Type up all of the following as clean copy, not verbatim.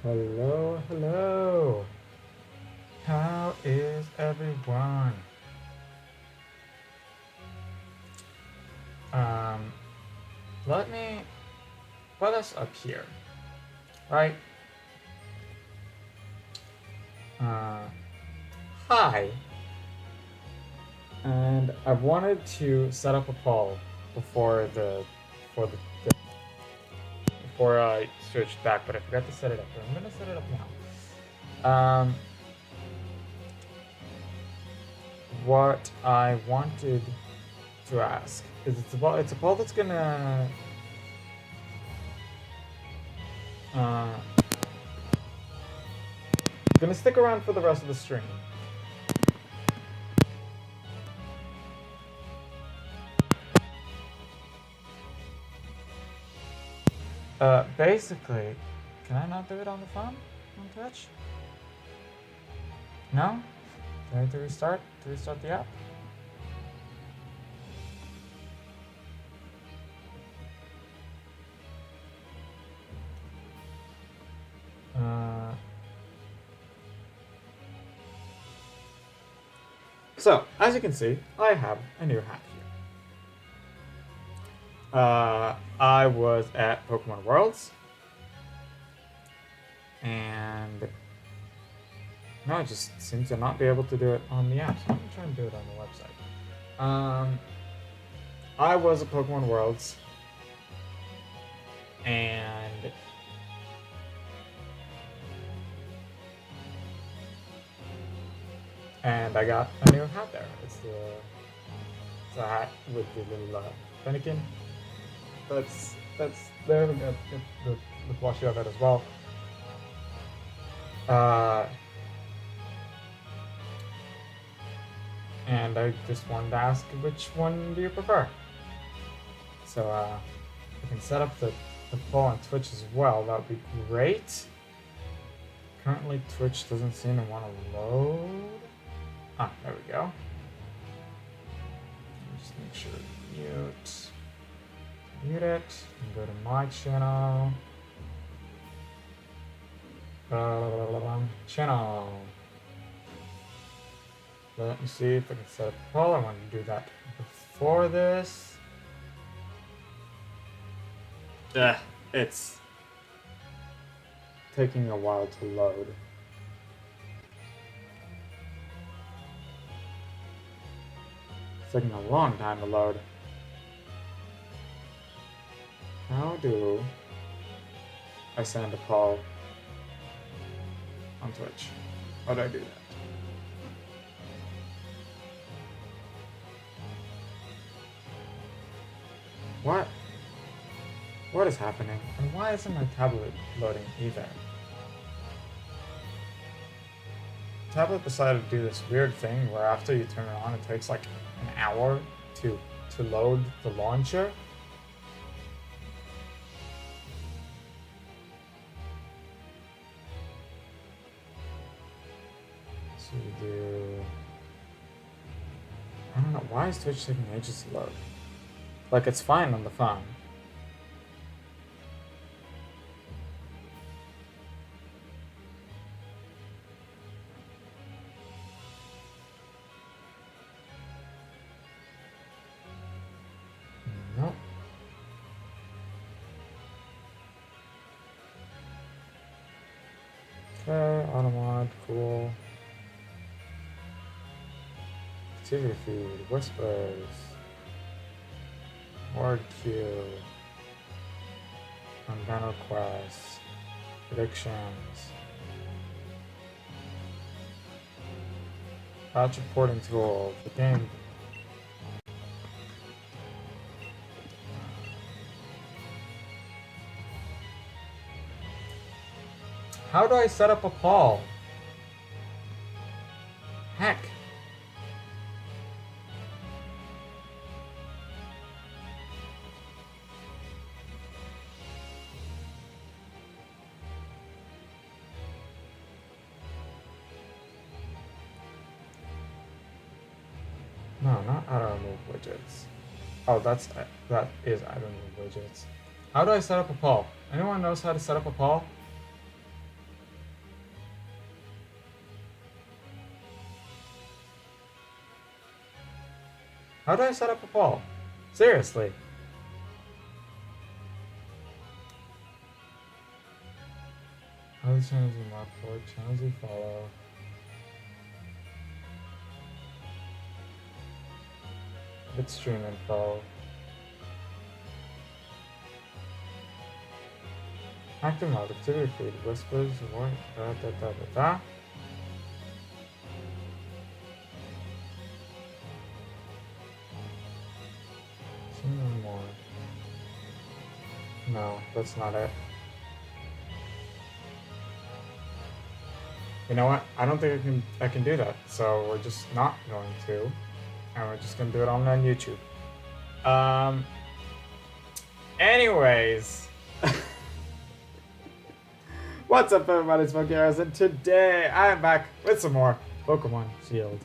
Hello, hello. How is everyone? Um, let me put us up here, right? Hi. And I wanted to set up a poll before before the before I switched back, but I forgot to set it up. But I'm gonna set it up now. What I wanted to ask is it's a poll that's uh, gonna stick around for the rest of the stream. Basically, can I not do it on the phone on Twitch? No? Do I need to restart? To restart the app? So, as you can see, I have a new hat here. I was at Pokemon Worlds, and no, I just seem to not be able to do it on the app, so I'm trying to do it on the website. I was at Pokemon Worlds, and I got a new hat there. It's a hat with the little Fennekin. That's there. We got the plushie of it as well. And I just wanted to ask, which one do you prefer? So I can set up the poll on Twitch as well. That would be great. Currently, Twitch doesn't seem to want to load. Ah, there we go. Just make sure to mute it, and go to my channel. Channel. Let me see if I can set up a poll. I want to do that before this. It's taking a while to load. It's taking a long time to load. How do I send a poll on Twitch? How do I do that? What? What is happening? And why isn't my tablet loading either? The tablet decided to do this weird thing where after you turn it on, it takes like an hour to load the launcher. So we do... I don't know, why is Twitch taking ages to load? Like, it's fine on the phone. Nope. Okay, automod, cool. Activity feed, whispers. Word queue, unbound requests, predictions, patch reporting tool, the game. How do I set up a poll? Heck. No, not auto remove widgets. Oh, that is auto remove widgets. How do I set up a poll? Anyone knows how to set up a poll? How do I set up a poll? Seriously. Other channels you mark for, channels you follow. It's stream info. Active mode, activity feed, whispers, what, da. See more. No, that's not it. You know what? I don't think I can do that. So we're just not going to, and we're just gonna do it on YouTube. Anyways, what's up, everybody? It's Pokémon, and today I am back with some more Pokemon Shield.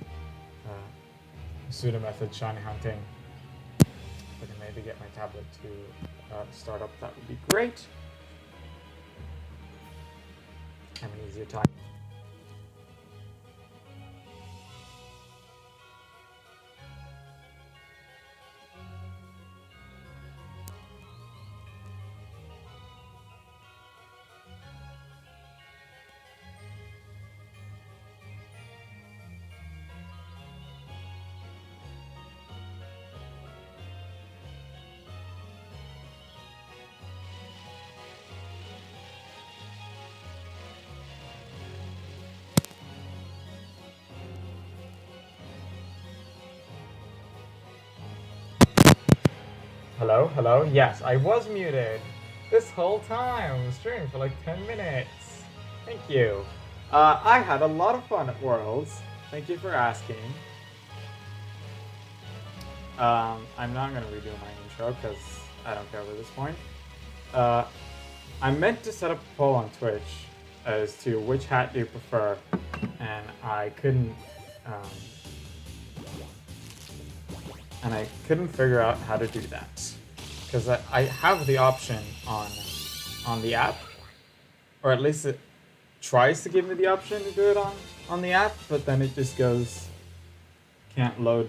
Masuda Method shiny hunting. If I can maybe get my tablet to start up, that would be great. Have an easier time. Hello, hello? Yes, I was muted this whole time. I was streaming for like 10 minutes. Thank you. I had a lot of fun at Worlds. Thank you for asking. I'm not going to redo my intro because I don't care at this point. I meant to set up a poll on Twitch as to which hat do you prefer, and I couldn't figure out how to do that. Because I have the option on the app, or at least it tries to give me the option to do it on the app, but then it just goes, can't load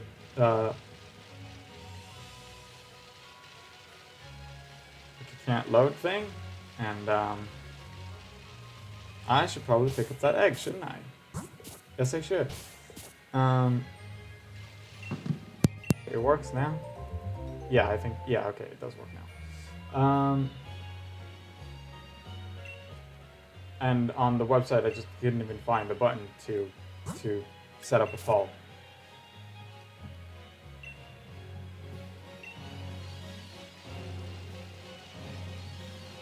can't load thing, and I should probably pick up that egg, shouldn't I? Yes, I should. It works now? Yeah, I think, yeah, okay, it does work now. And on the website, I just didn't even find the button to set up a poll.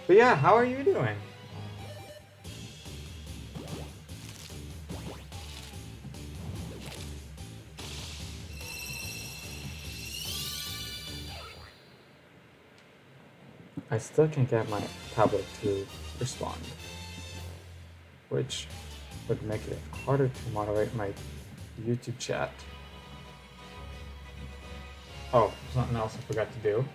But yeah, how are you doing? I still can't get my tablet to respond, which would make it harder to moderate my YouTube chat. Oh, something else I forgot to do.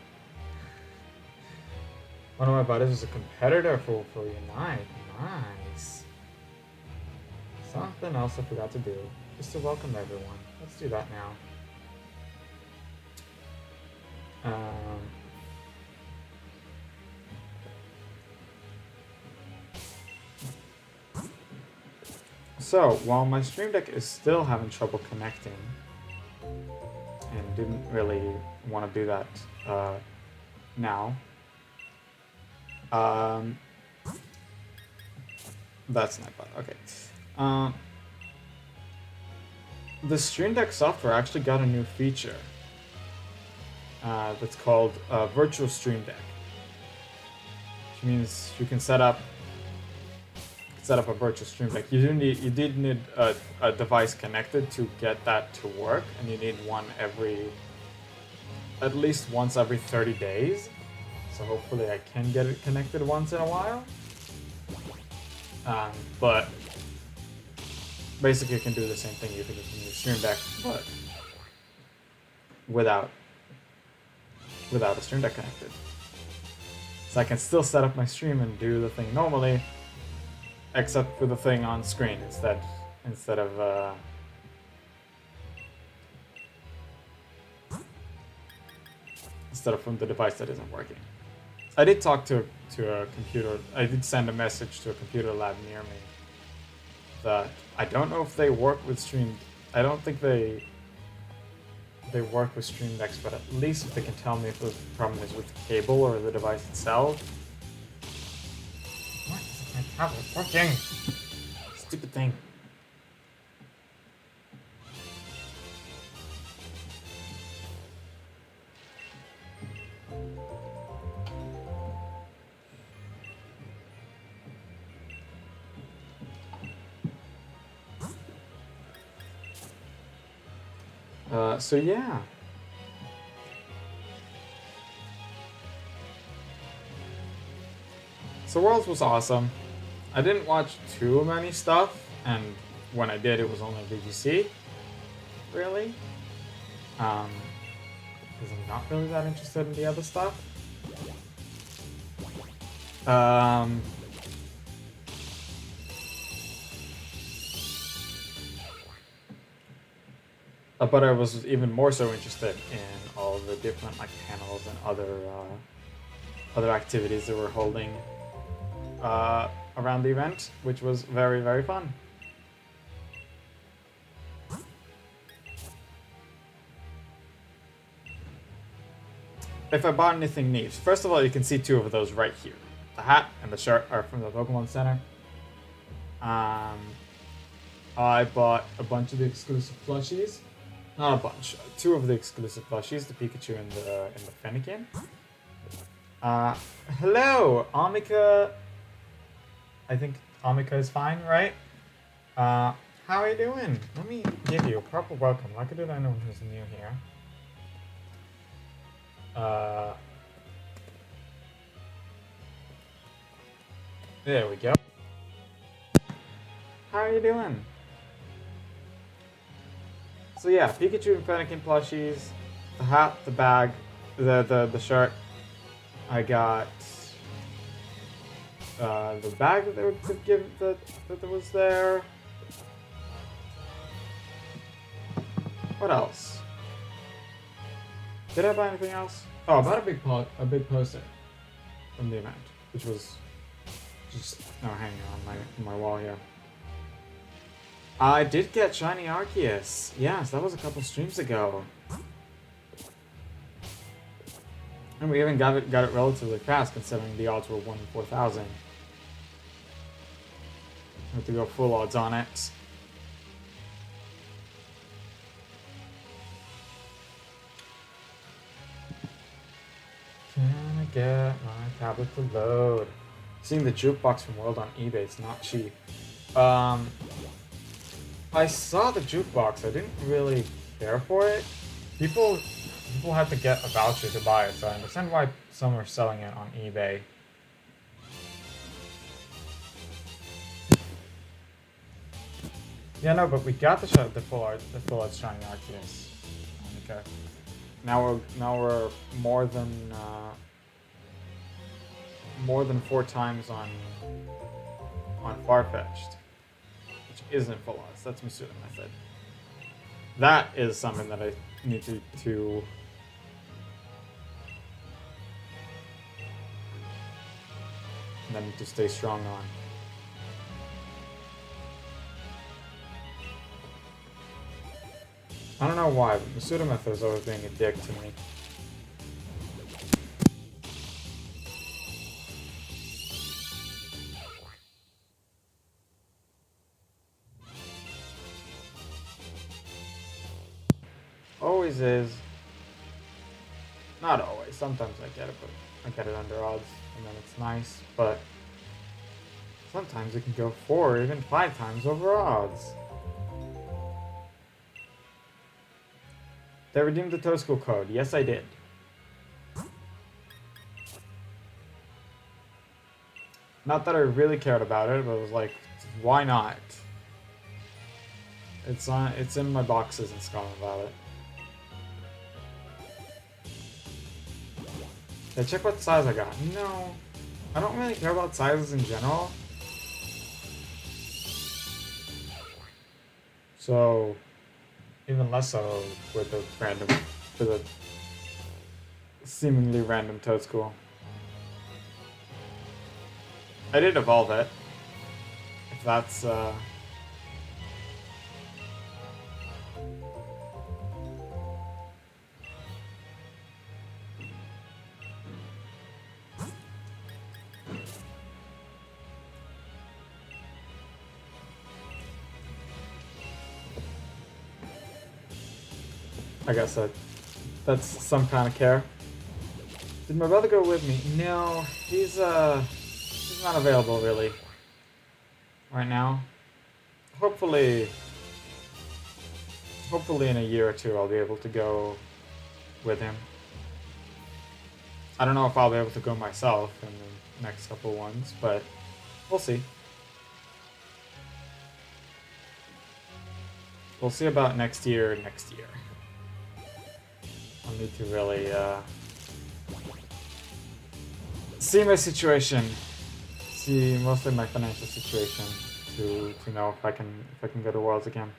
One of my buddies is a competitor for Unite. Nice. Something else I forgot to do. Just to welcome everyone. Let's do that now. So, while my Stream Deck is still having trouble connecting, and didn't really want to do that now, that's not bad, okay. The Stream Deck software actually got a new feature that's called Virtual Stream Deck, which means you can set up a virtual Stream Deck. You did need a device connected to get that to work, and you need one at least once every 30 days. So hopefully I can get it connected once in a while. But basically you can do the same thing you can do from your Stream Deck, but without a Stream Deck connected. So I can still set up my stream and do the thing normally, except for the thing on screen instead of instead of from the device that isn't working. I did talk to a computer. I did send a message to a computer lab near me that I don't know if they work with Stream. I don't think they work with Stream Decks, but at least if they can tell me if the problem is with the cable or the device itself. Why isn't my tablet working? Stupid thing. So yeah. So Worlds was awesome. I didn't watch too many stuff, and when I did, it was only VGC, really. Because I'm not really that interested in the other stuff. But I was even more so interested in all the different like panels and other activities that we're holding around the event, which was very, very fun. If I bought anything neat, first of all, you can see two of those right here. The hat and the shirt are from the Pokémon Center. I bought a bunch of the exclusive plushies. Not a bunch. Two of the exclusive plushies, the Pikachu and the Fennekin. Hello, Amika. I think Amika is fine, right? How are you doing? Let me give you a proper welcome, like I did anyone who's new here. There we go. How are you doing? So yeah, Pikachu and Fennekin plushies, the hat, the bag, the shirt. I got the bag that they would give that was there. What else? Did I buy anything else? Oh, I bought a big poster from the event, which was just hanging on my wall here. I did get Shiny Arceus. Yes, that was a couple streams ago. And we even got it relatively fast, considering the odds were 1 in 4,000. I have to go full odds on it. Can I get my tablet to load? Seeing the jukebox from World on eBay, it's not cheap. I saw the jukebox. I didn't really care for it. People had to get a voucher to buy it, so I understand why some are selling it on eBay. Yeah, no, but we got the full art Shiny Arceus. Okay. Now we're more than 4 times on Farfetch'd, which isn't full odds. That's Masuda Method. That is something that I need to stay strong on. I don't know why, but Masuda Method is always being a dick to me. Always is. Not always. Sometimes I get it, but I get it under odds, and then it's nice. But sometimes it can go 4 or even 5 times over odds. They redeemed the Toe School code. Yes, I did. Not that I really cared about it, but I was like, why not? It's in my boxes in Scotland Valley. Yeah, check what size I got. No, I don't really care about sizes in general. So, even less so with the seemingly random toad school. I did evolve it. If that's I guess that's some kind of care. Did my brother go with me? No, he's not available really right now. Hopefully in a year or two I'll be able to go with him. I don't know if I'll be able to go myself in the next couple ones, but we'll see. We'll see about next year. I'll need to really see my situation, see mostly my financial situation to know if I can go to Worlds again.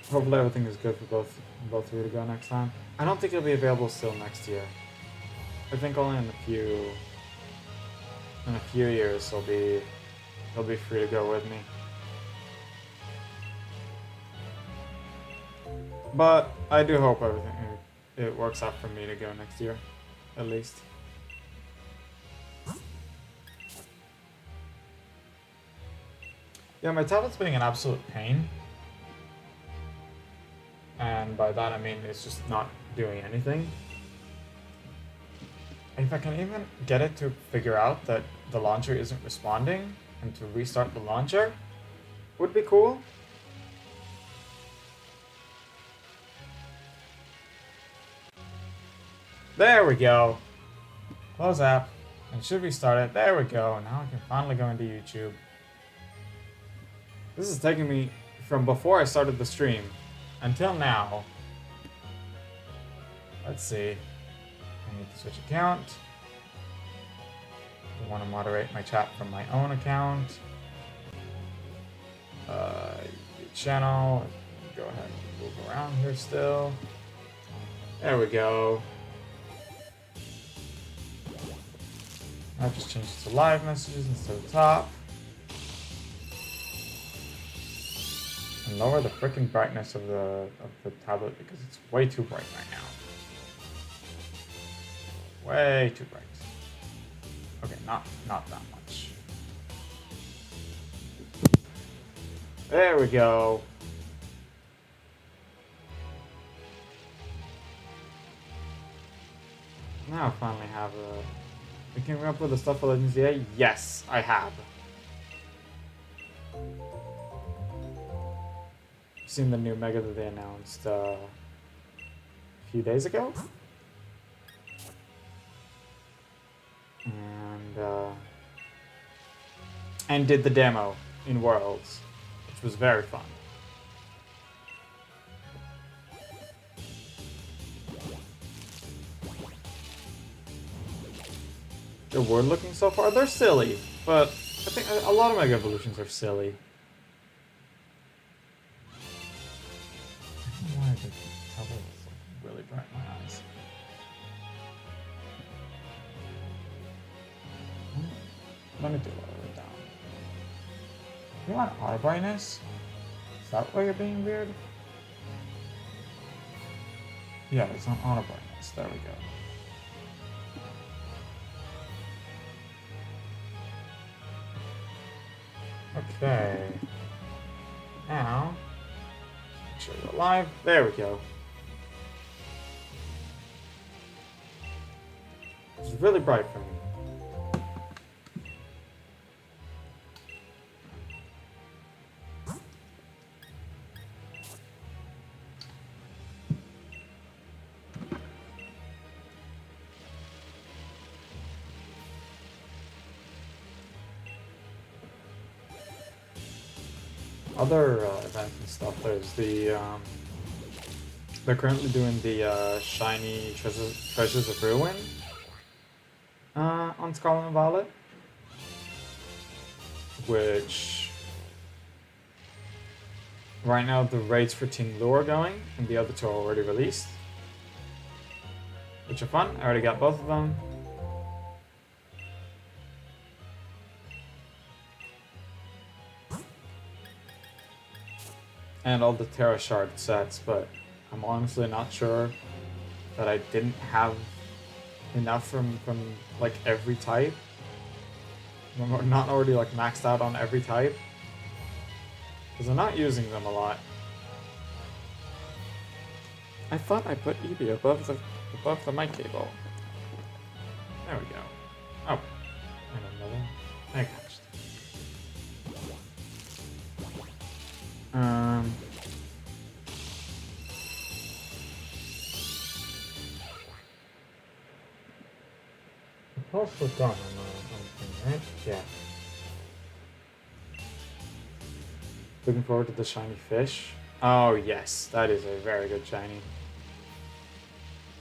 Hopefully everything is good for both of you to go next time. I don't think it'll be available still next year. I think only in a few years he'll be free to go with me. But I do hope it works out for me to go next year, at least. Yeah, my tablet's being an absolute pain. And by that I mean it's just not doing anything. If I can even get it to figure out that the launcher isn't responding and to restart the launcher, would be cool. There we go. Close app. And should restart it. There we go. Now I can finally go into YouTube. This is taking me from before I started the stream until now. Let's see. I need to switch account. I want to moderate my chat from my own account. Channel. Go ahead and move around here still. There we go. I'll just change it to live messages instead of top. And lower the freaking brightness of the tablet because it's way too bright right now. Way too bright. Okay, not that much. There we go. Now I finally have a... We can up with the stuff for Legends EA? Yes, I have. Seen the new Mega that they announced a few days ago. And did the demo in Worlds, which was very fun. They're weird looking so far. They're silly, but I think a lot of Mega Evolutions are silly. I don't know why the tablet is really bright in my eyes. Let me do lower it down. You want auto brightness? Is that why you're being weird? Yeah, it's on auto brightness. There we go. Okay. Now, make sure you're alive. There we go. It's really bright for me. Other events and stuff, there's the They're currently doing the shiny treasures of ruin on Scarlet and Violet, which right now the raids for Team Lure are going, and the other two are already released, which are fun. I already got both of them. And all the Terra Shard sets, but I'm honestly not sure that I didn't have enough from like every type. I'm not already like maxed out on every type, because I'm not using them a lot. I thought I put Eevee above the mic cable. There we go. Oh, and another. I got the pulse was gone on the thing, right? Yeah. Looking forward to the shiny fish. Oh yes, that is a very good shiny.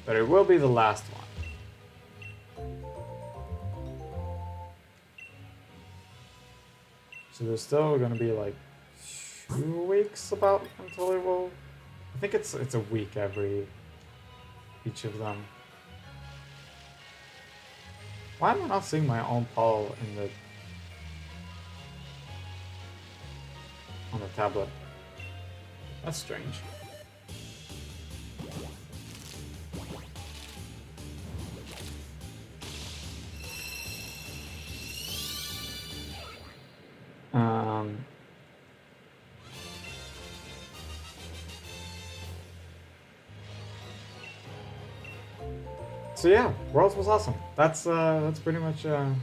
But it will be the last one. So there's still gonna be like 2 weeks about until it will. I think it's a week every each of them. Why am I not seeing my own poll in the on the tablet? That's strange. So yeah, Worlds was awesome. That's pretty much I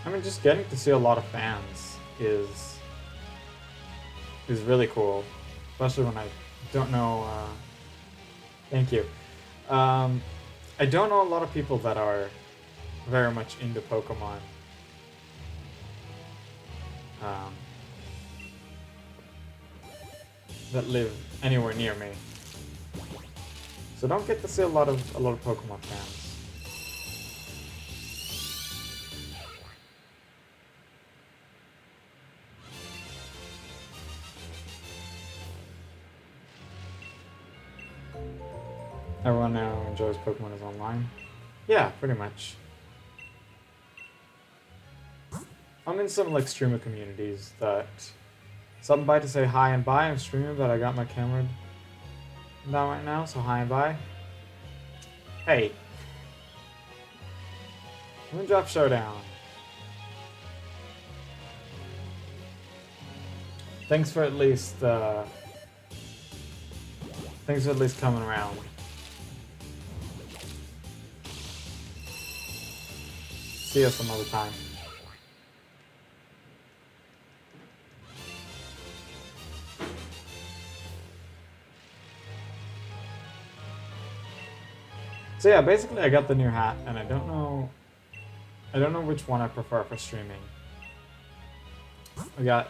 mean, just getting to see a lot of fans is really cool, especially when I don't know. Thank you. I don't know a lot of people that are very much into Pokemon. That live anywhere near me, so don't get to see a lot of Pokemon fans. Everyone now enjoys Pokemon as online. Yeah, pretty much. I'm in some like streamer communities that stopping by to say hi and bye. I'm streaming, but I got my camera down right now, so hi and bye. Hey. Moondrop Showdown. Thanks for at least coming around. See you some other time. So yeah, basically I got the new hat, and I don't know which one I prefer for streaming. I got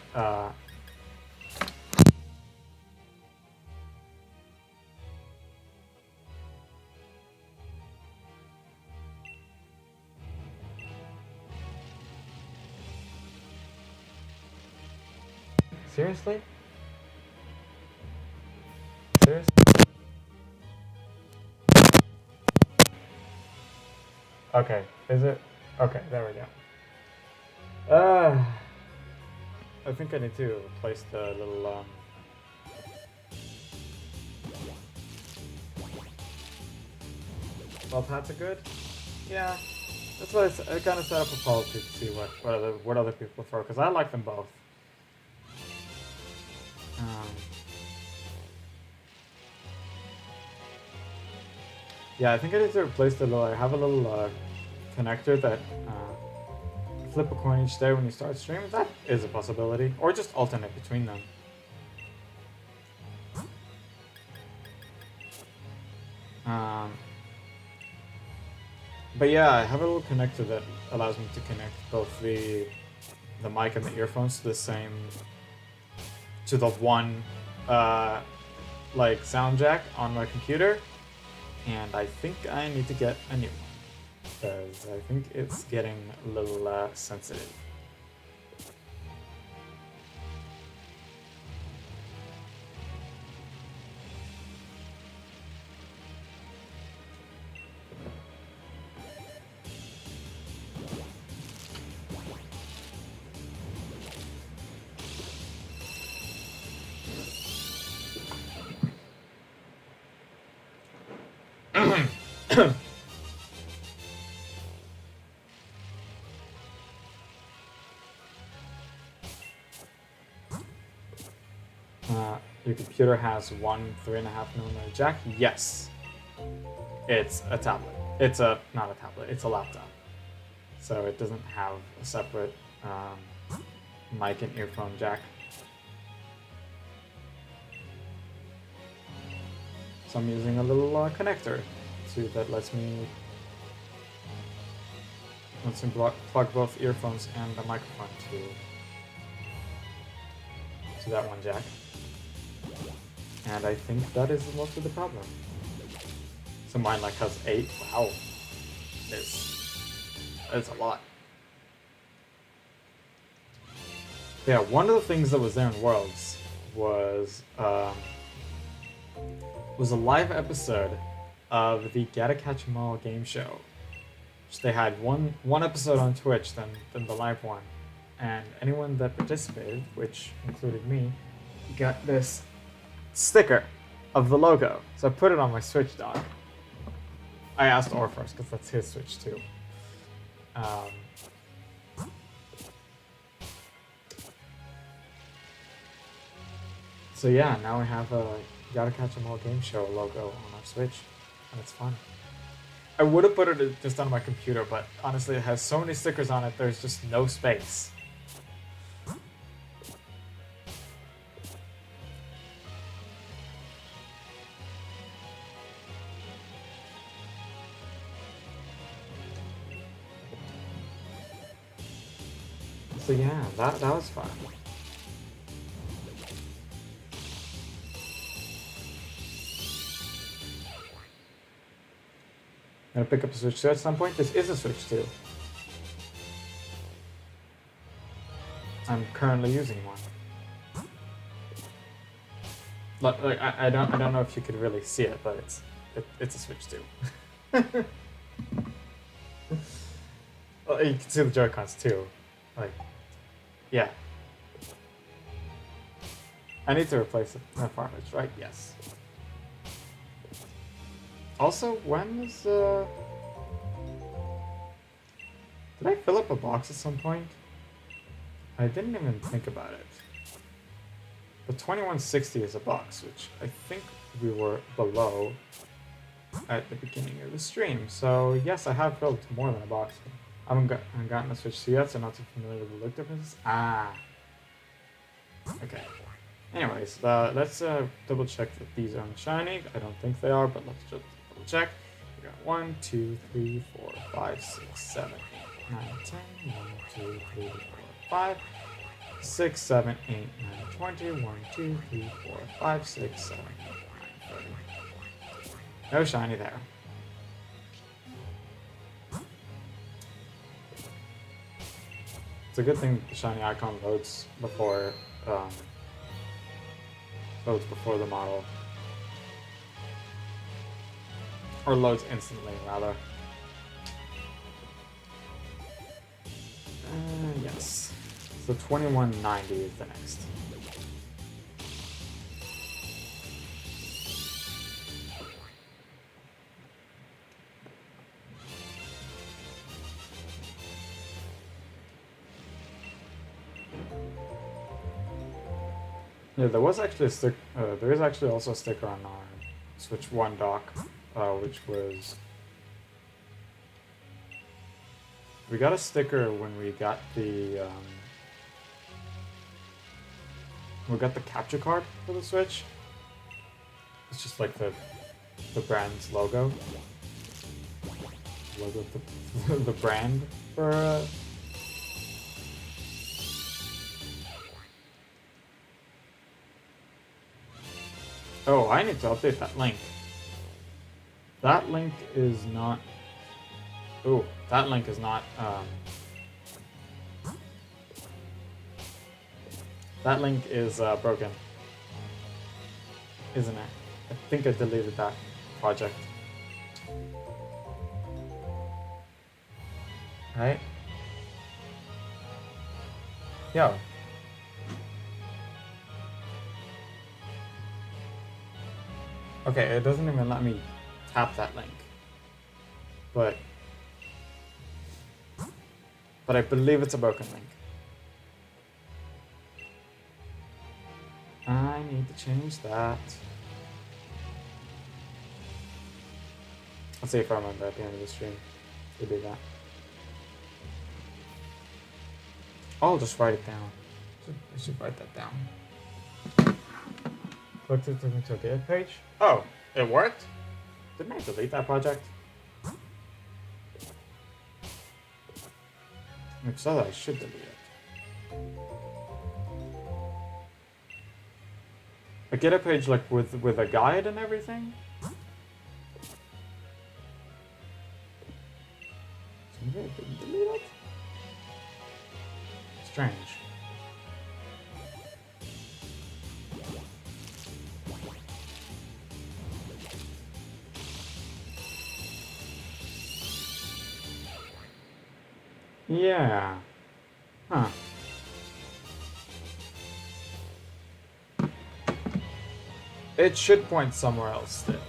Seriously? Seriously? Okay, is it? Okay, there we go. I think I need to replace the little Well, hats are good. Yeah, that's why I kind of set up a policy to see what other people prefer, because I like them both. Yeah, I think I need to replace the little. I have a little connector that flip a coin each day when you start streaming. That is a possibility, or just alternate between them. But yeah, I have a little connector that allows me to connect both the mic and the earphones to the same to the one like sound jack on my computer, and I think I need to get a new one because I think it's getting a little sensitive. Your computer has one 3.5mm jack? Yes. It's a tablet. It's not a tablet, it's a laptop. So it doesn't have a separate mic and earphone jack. So I'm using a little connector that lets me plug both earphones and the microphone to that one jack. And I think that is most of the problem. So mine like has 8. Wow. It's a lot. Yeah, one of the things that was there in Worlds was a live episode of the Gotta Catch 'Em All game show. Which they had one episode on Twitch, then the live one. And anyone that participated, which included me, got this sticker of the logo. So I put it on my Switch dock. I asked Orr first, because that's his Switch too. So yeah, now we have a Gotta Catch 'Em All game show logo on our Switch, and it's fun. I would have put it just on my computer, but honestly, it has so many stickers on it, there's just no space. So yeah, that was fun. Gonna pick up a Switch 2 at some point. This is a Switch 2. I'm currently using one. Like I don't know if you could really see it, but it's a Switch 2. Well, you can see the Joy-Cons too. Like, yeah. I need to replace it. Farmage, right? Yes. Also, when was did I fill up a box at some point? I didn't even think about it. The 2160 is a box, which I think we were below at the beginning of the stream. So yes, I have filled more than a box. I haven't gotten a Switch 2 yet, so not too familiar with the look differences. Ah. Okay. Anyways, let's double check that these aren't shiny. I don't think they are, but let's just double check. We got 1, 2, 3, 4, 5, 6, 7, 8, 9, 10. 1, 2, 3, 4, 5, 6, 7, 8, 9, 20. 1, 2, 3, 4, 5, 6, 7, 8, 9, 30. No shiny there. It's a good thing the shiny icon loads before the model. Or loads instantly, rather. Yes. So 2190 is the next. Yeah, there was actually there is actually also a sticker on our Switch 1 dock, which was... We got a sticker when we got the capture card for the Switch. It's just like the brand's logo. Was it the brand for? Oh, I need to update that link. That link is not. Oh, that link is not. That link is broken, isn't it? I think I deleted that project. Right? Yo. Okay, it doesn't even let me tap that link. But I believe it's a broken link. I need to change that. Let's see if I remember at the end of the stream to do that. I'll just write it down. I should write that down. Click to me to a Git page. Oh, it worked? Didn't I delete that project? If so, I should delete it. A Git page like with a guide and everything? So maybe I didn't delete it? Strange. Yeah. Huh. It should point somewhere else still.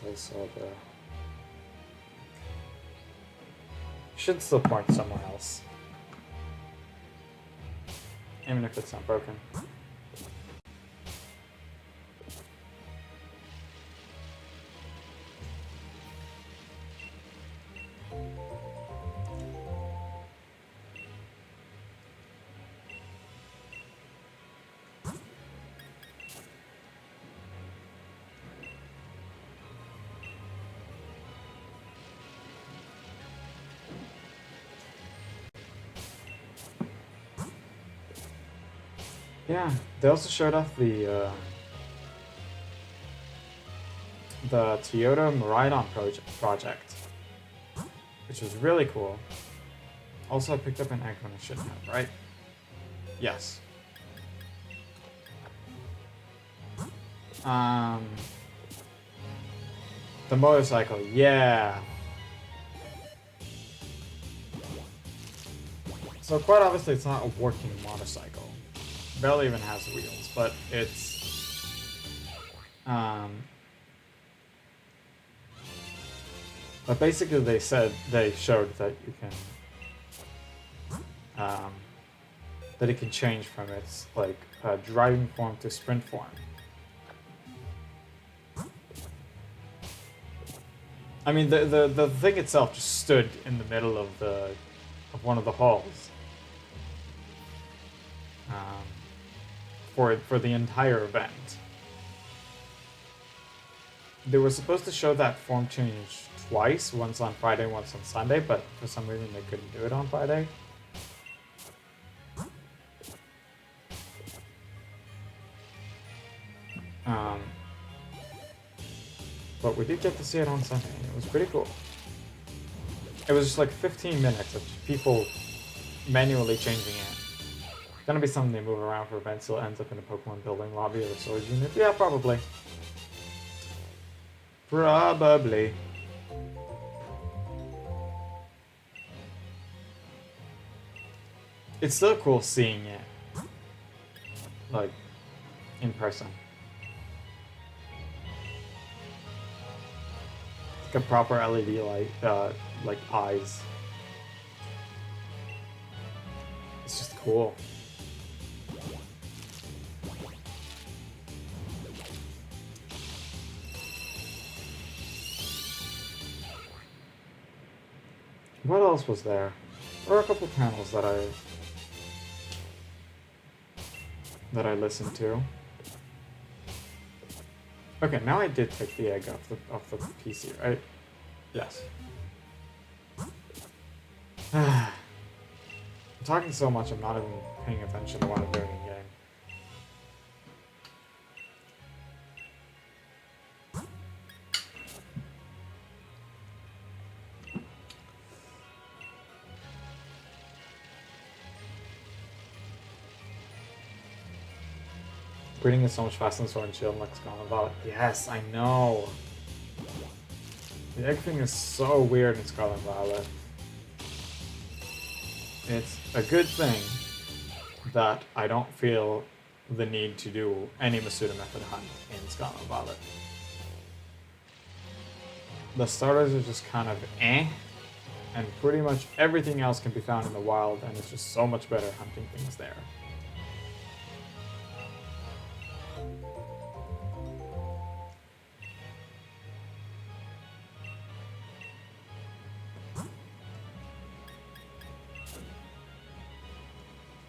Placeholder. Should still point somewhere else. Even if it's not broken. Yeah, they also showed off the Toyota Maridon project, which was really cool. Also, I picked up an egg when I shouldn't have, right? Yes. The motorcycle, yeah. So quite obviously, it's not a working motorcycle. Barely even has wheels, but it's but basically they showed that you can that it can change from its like driving form to sprint form. I mean the thing itself just stood in the middle of one of the halls. For the entire event. They were supposed to show that form change twice, once on Friday, once on Sunday, but for some reason they couldn't do it on Friday. But we did get to see it on Sunday, and it was pretty cool. It was just like 15 minutes of people manually changing it. Gonna be something they move around for events till it ends up in a Pokemon building lobby or a storage unit. Yeah, probably. Probably. It's still cool seeing it, like, in person. Like a proper LED light, like eyes. It's just cool. What else was there? There were a couple panels that I that I listen to. Okay, now I did take the egg off the PC, right? Yes. I'm talking so much, I'm not even paying attention to what I'm doing in game. Breeding is so much faster than Sword and Shield, like Scarlet Violet. Yes, I know. The egg thing is so weird in Scarlet Violet. It's a good thing that I don't feel the need to do any Masuda Method hunt in Scarlet Violet. The starters are just kind of eh, and pretty much everything else can be found in the wild, and it's just so much better hunting things there.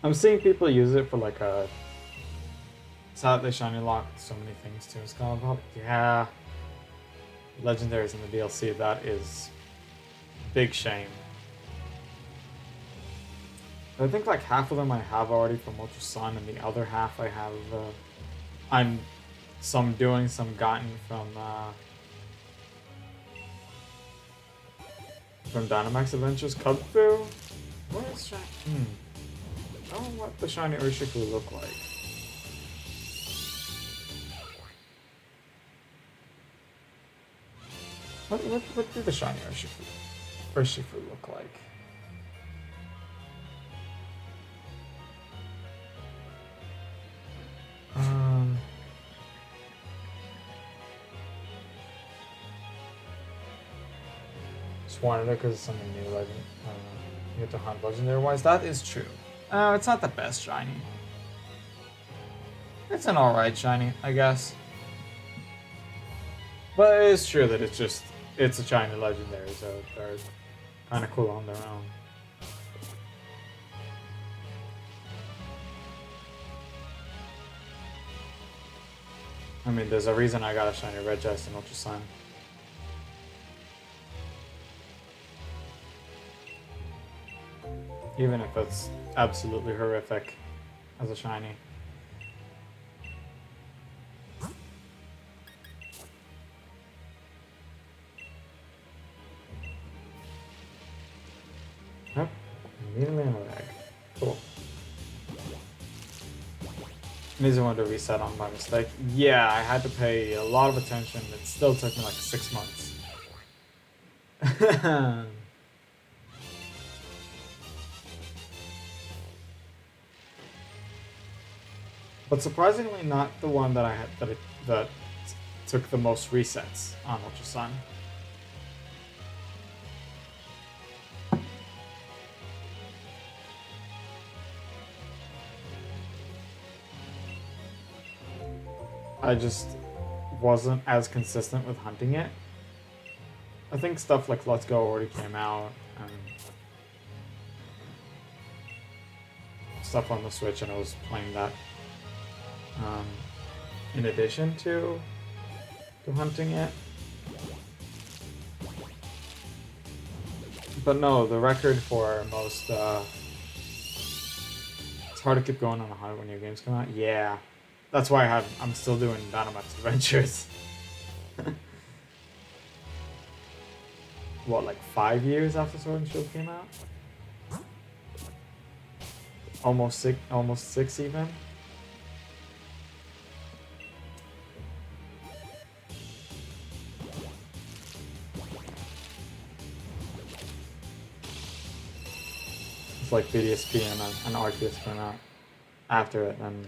I'm seeing people use it for like a Saturday Shiny Lock, so many things too. It's kind of, yeah. Legendaries in the DLC, that is big shame. I think like half of them I have already from Ultra Sun, and the other half I have, I'm some doing, some gotten from Dynamax Adventures. Kubfu? What is Shiny? I don't know what the Shiny Urshifu look like. What do the Shiny Urshifu look like? Just wanted it because it's something new, legend. You have to hunt legendary-wise. That is true. It's not the best shiny. It's an alright shiny, I guess. But it is true that it's a shiny legendary, so they're kind of cool on their own. I mean, there's a reason I got a shiny red chest in Ultra Sun. Even if it's absolutely horrific as a shiny. Yep, immediately on the egg. Cool. Needs one to reset on by mistake. Yeah, I had to pay a lot of attention. It still took me like 6 months. But surprisingly, not the one that I had that took the most resets on Ultra Sun. I just wasn't as consistent with hunting it. I think stuff like Let's Go already came out, and stuff on the Switch, and I was playing that in addition to hunting it. But no, the record for most it's hard to keep going on a hunt when new games come out. Yeah. That's why I'm still doing Dynamax Adventures. What, like 5 years after Sword and Shield came out? Almost six even. It's like BDSP and Arceus came out after it, and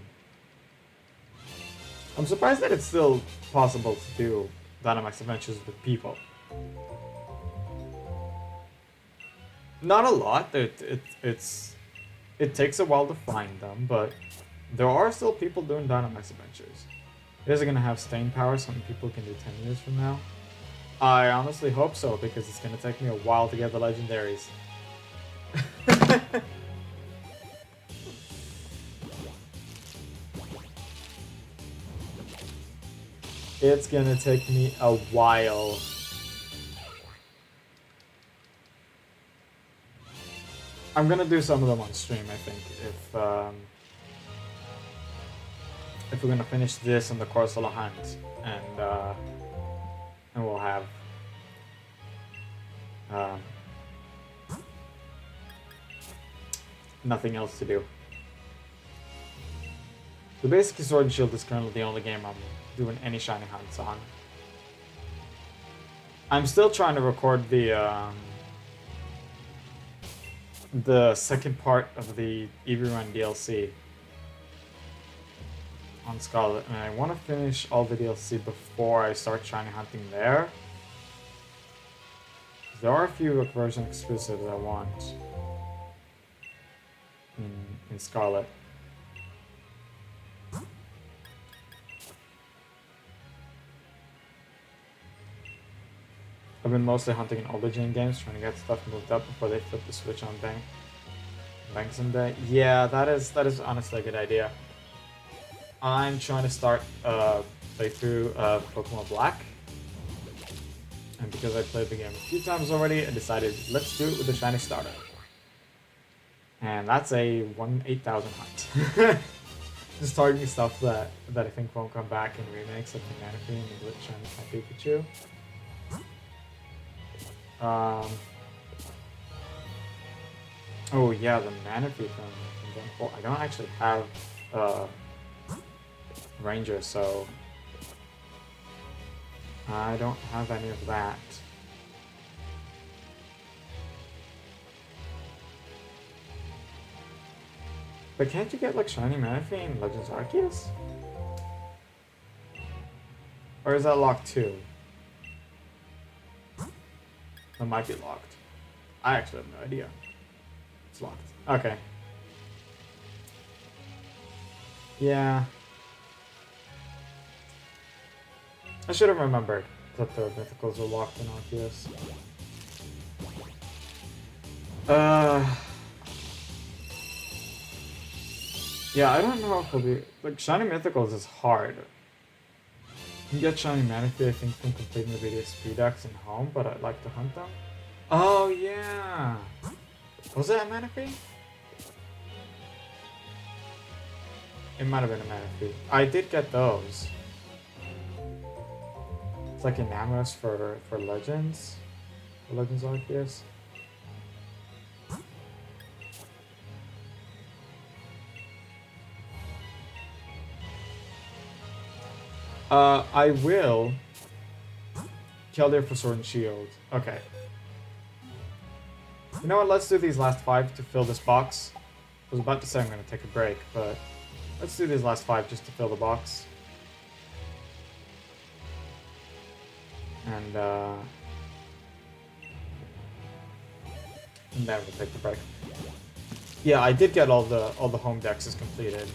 I'm surprised that it's still possible to do Dynamax Adventures with people. Not a lot. It takes a while to find them, but there are still people doing Dynamax Adventures. Is it going to have staying power, something people can do 10 years from now? I honestly hope so, because it's going to take me a while to get the legendaries. It's gonna take me a while. I'm gonna do some of them on stream, I think, if we're gonna finish this in the course of the hunt, and we'll have nothing else to do. So basically, Sword and Shield is currently the only game I'm doing any shiny hunts on. I'm still trying to record the second part of the Eevee Run DLC on Scarlet, and I want to finish all the DLC before I start shiny hunting there. There are a few version exclusives I want in Scarlet. I've been mostly hunting in older gen games, trying to get stuff moved up before they flip the switch on Bang someday. Yeah, that is honestly a good idea. I'm trying to start a playthrough of Pokemon Black. And because I played the game a few times already, I decided let's do it with the shiny starter. And that's a 1/8000 hunt. Just targeting stuff that I think won't come back in remakes, like the Manaphy and the Glitch and Pikachu. Oh yeah, the Manaphy from Gen 4. I don't actually have Ranger, so I don't have any of that. But can't you get like shiny Manaphy in Legends Arceus? Or is that locked too? That might be locked. I actually have no idea. It's locked. Okay. Yeah. I should have remembered that the mythicals were locked in Arceus. Yeah, I don't know if it'll be... Like, shiny mythicals is hard. You can get shiny Manaphy, I think, from completing the various speed decks in home, but I'd like to hunt them. Oh, yeah! Was it a Manaphy? It might have been a Manaphy. I did get those. It's like Enamorous for Legends. For Legends Arceus. I will kill there for Sword and Shield. Okay. You know what? Let's do these last 5 to fill this box. I was about to say I'm going to take a break, but let's do these last 5 just to fill the box. And then we'll take the break. Yeah, I did get all the home decks completed.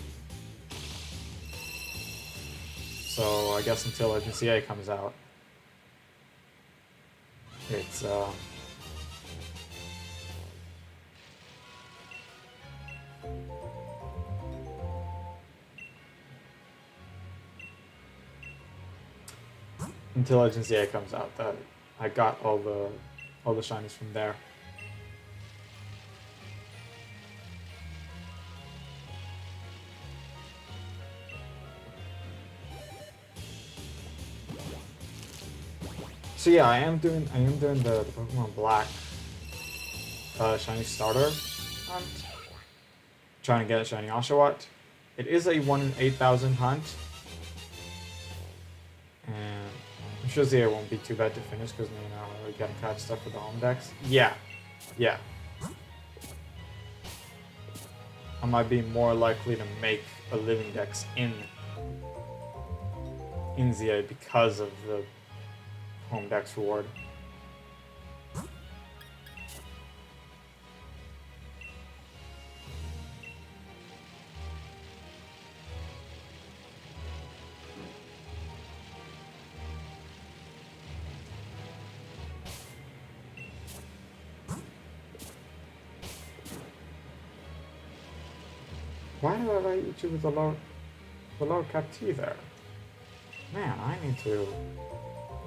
So I guess until Agency A comes out, it's until Agency A comes out that I got all the shinies from there. So yeah, I am doing the Pokemon Black shiny starter hunt. Trying to get a shiny Oshawott. It is a 1/8000 hunt. And I'm sure ZA won't be too bad to finish because you know we gotta catch stuff with the home decks. Yeah. Yeah. I might be more likely to make a living dex in ZA because of the home dex reward. Why do I write you with the low cap T there? Man, I need to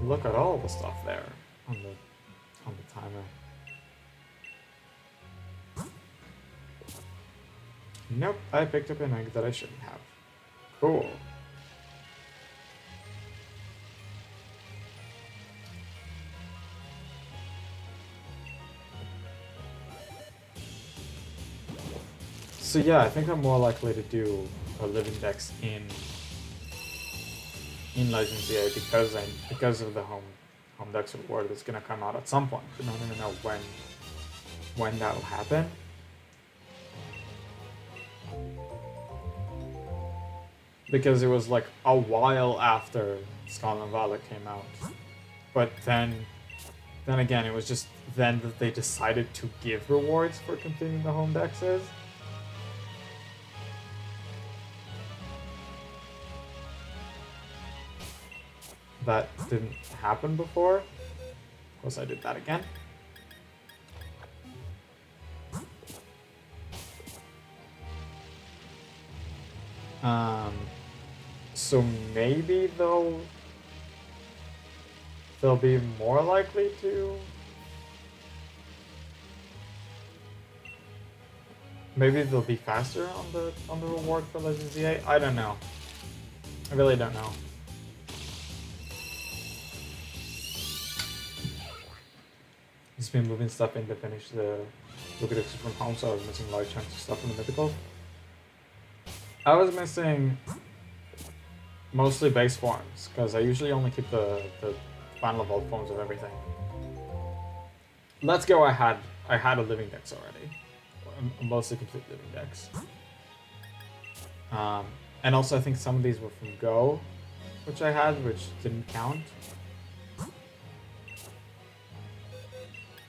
look at all the stuff there on the timer. Nope, I picked up an egg that I shouldn't have. Cool. So yeah, I think I'm more likely to do a living dex in Legends EA because of the home dex reward that's gonna come out at some point. I don't even know when that'll happen. Because it was like a while after Skull and Violet came out. But then again, it was just then that they decided to give rewards for completing the home dexes. That didn't happen before. Of course, I did that again. So maybe they'll be more likely to. Maybe they'll be faster on the reward for Legends EA. I don't know. I really don't know. Just been moving stuff in to finish the Lucrative from home, so I was missing large chunks of stuff from the mythical. I was missing mostly base forms, because I usually only keep the final evolved forms of everything. Let's go, I had a living dex already. A mostly complete living dex. And also I think some of these were from Go, which I had, which didn't count.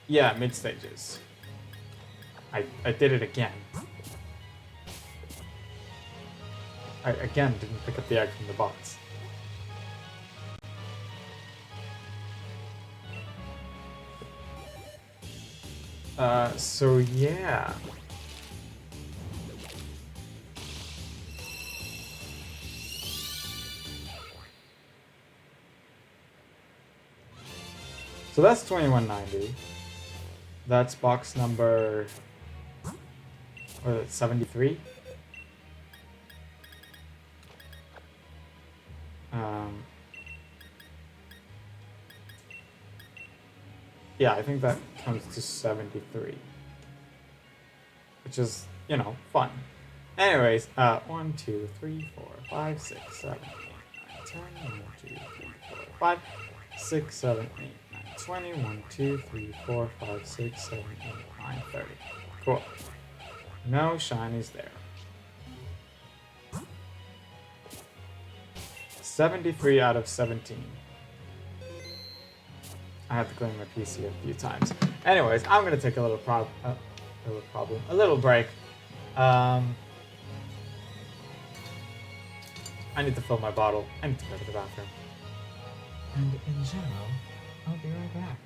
Yeah, mid stages. I did it again. I again didn't pick up the egg from the box. So yeah. So that's 2190. That's box number 73. Yeah, I think that comes to 73. Which is, you know, fun. Anyways, 1, 2, 3, 4, 5, 6, 7, 8, 9, 10, 1, 2, 3, 4, 5, 6, 7, 8, 9, 20, 1, 2, 3, 4, 5, 6, 7, 8, 9, 30. Cool. No shinies there. 73 out of 17. I have to clean my PC a few times. Anyways, I'm gonna take a little break. I need to fill my bottle. I need to go to the bathroom. And in general, I'll be right back.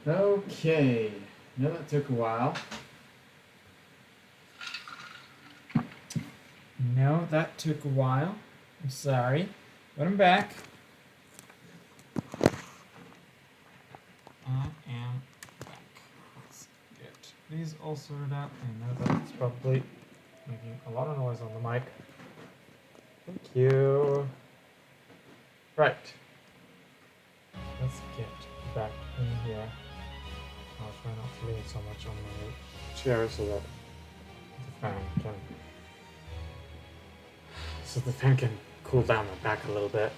Okay, no, that took a while. No, that took a while. I'm sorry, but I'm back. I am back. Let's get these all sorted out. I know that's probably making a lot of noise on the mic. Thank you. Right. Let's get back in here. I'll try not to lean so much on my chair so that the fan can cool down my back a little bit.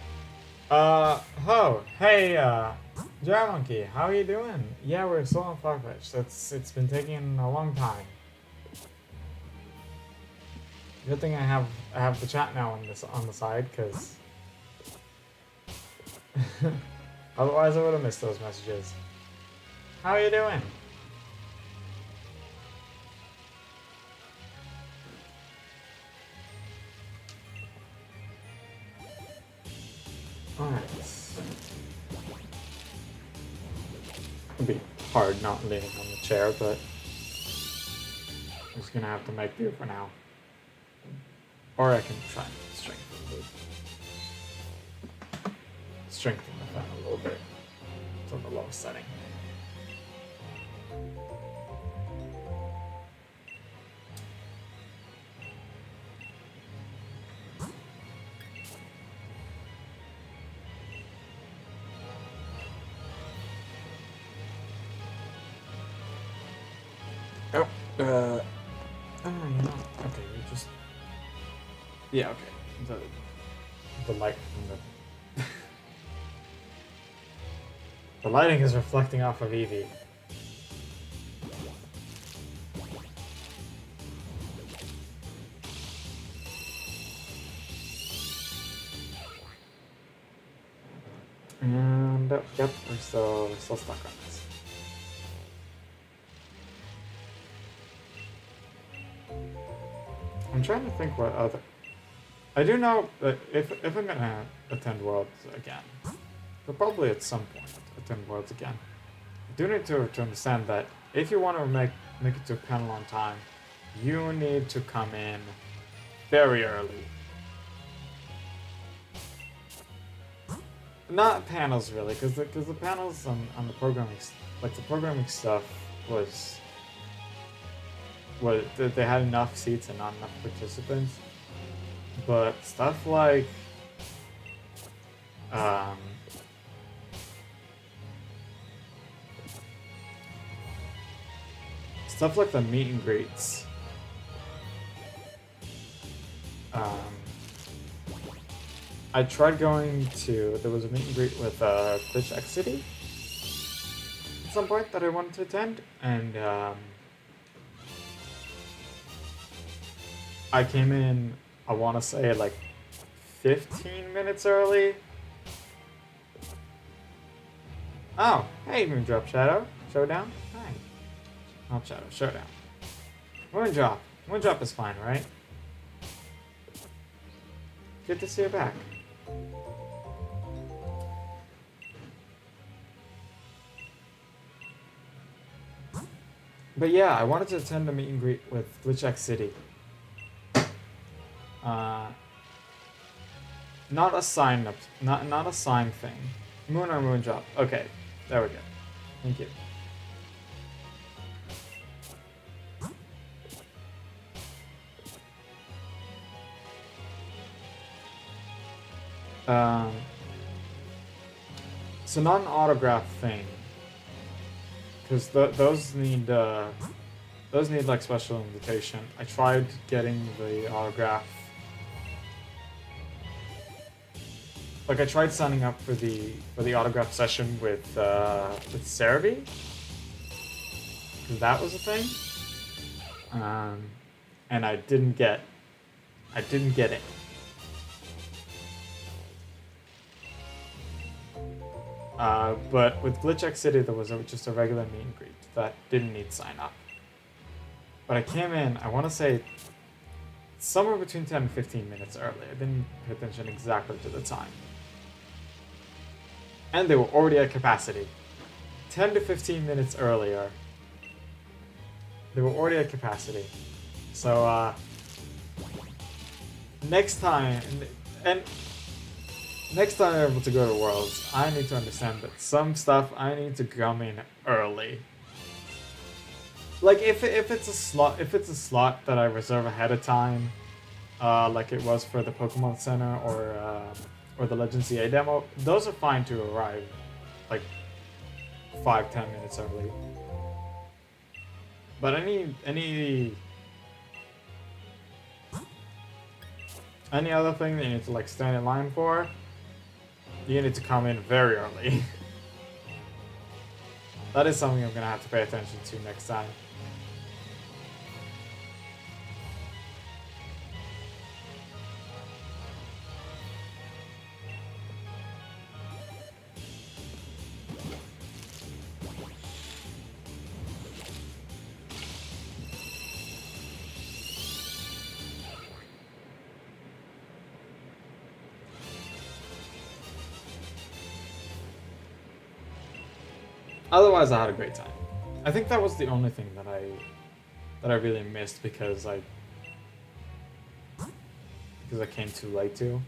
Hey, Jar Monkey, how are you doing? Yeah, we're still on Farfetch. It's been taking a long time. Good thing I have the chat now on the side, because otherwise I would have missed those messages. How are you doing? Alright. It'll be hard not leaning on the chair, but I'm just gonna have to make do for now. Or I can try and strengthen the fan a little bit. It's on the low setting. You know, okay, you just... Yeah, okay. The light from the... The lighting is reflecting off of Eevee. And, yep, we're still stuck on this. I'm trying to think what other... I do know that if I'm gonna attend Worlds again, I'll probably at some point attend Worlds again. I do need to understand that if you want to make it to a panel on time, you need to come in very early. Not panels really, because the panels on the programming, like the programming stuff was they had enough seats and not enough participants. But stuff like the meet and greets. I tried going to, there was a meet and greet with Glitch X City at some point that I wanted to attend, and I came in, I want to say like 15 minutes early. Oh, hey Moondrop Shadow. Showdown? Hi. Not Shadow, Showdown. Moondrop. Moondrop is fine, right? Good to see you back. But yeah, I wanted to attend a meet and greet with Glitch X City. Not a sign up, not a sign thing. Moon or Moondrop. Okay, there we go. Thank you. So not an autograph thing, because those need like special invitation. I tried getting the autograph. Like I tried signing up for the autograph session with Cerebi, because that was a thing, and I didn't get it. But with Glitch X City, there was just a regular meet and greet that didn't need sign up. But I came in, I want to say, somewhere between 10 and 15 minutes early. I didn't pay attention exactly to the time. And they were already at capacity. 10 to 15 minutes earlier. They were already at capacity. So, next time, and next time I'm able to go to Worlds, I need to understand that some stuff I need to come in early. Like if it's a slot that I reserve ahead of time, like it was for the Pokemon Center or the Legend CA demo, those are fine to arrive like 5-10 minutes early. But any other thing that you need to like stand in line for, you need to come in very early. That is something I'm gonna have to pay attention to next time. Otherwise, I had a great time. I think that was the only thing that I really missed because I came too late to.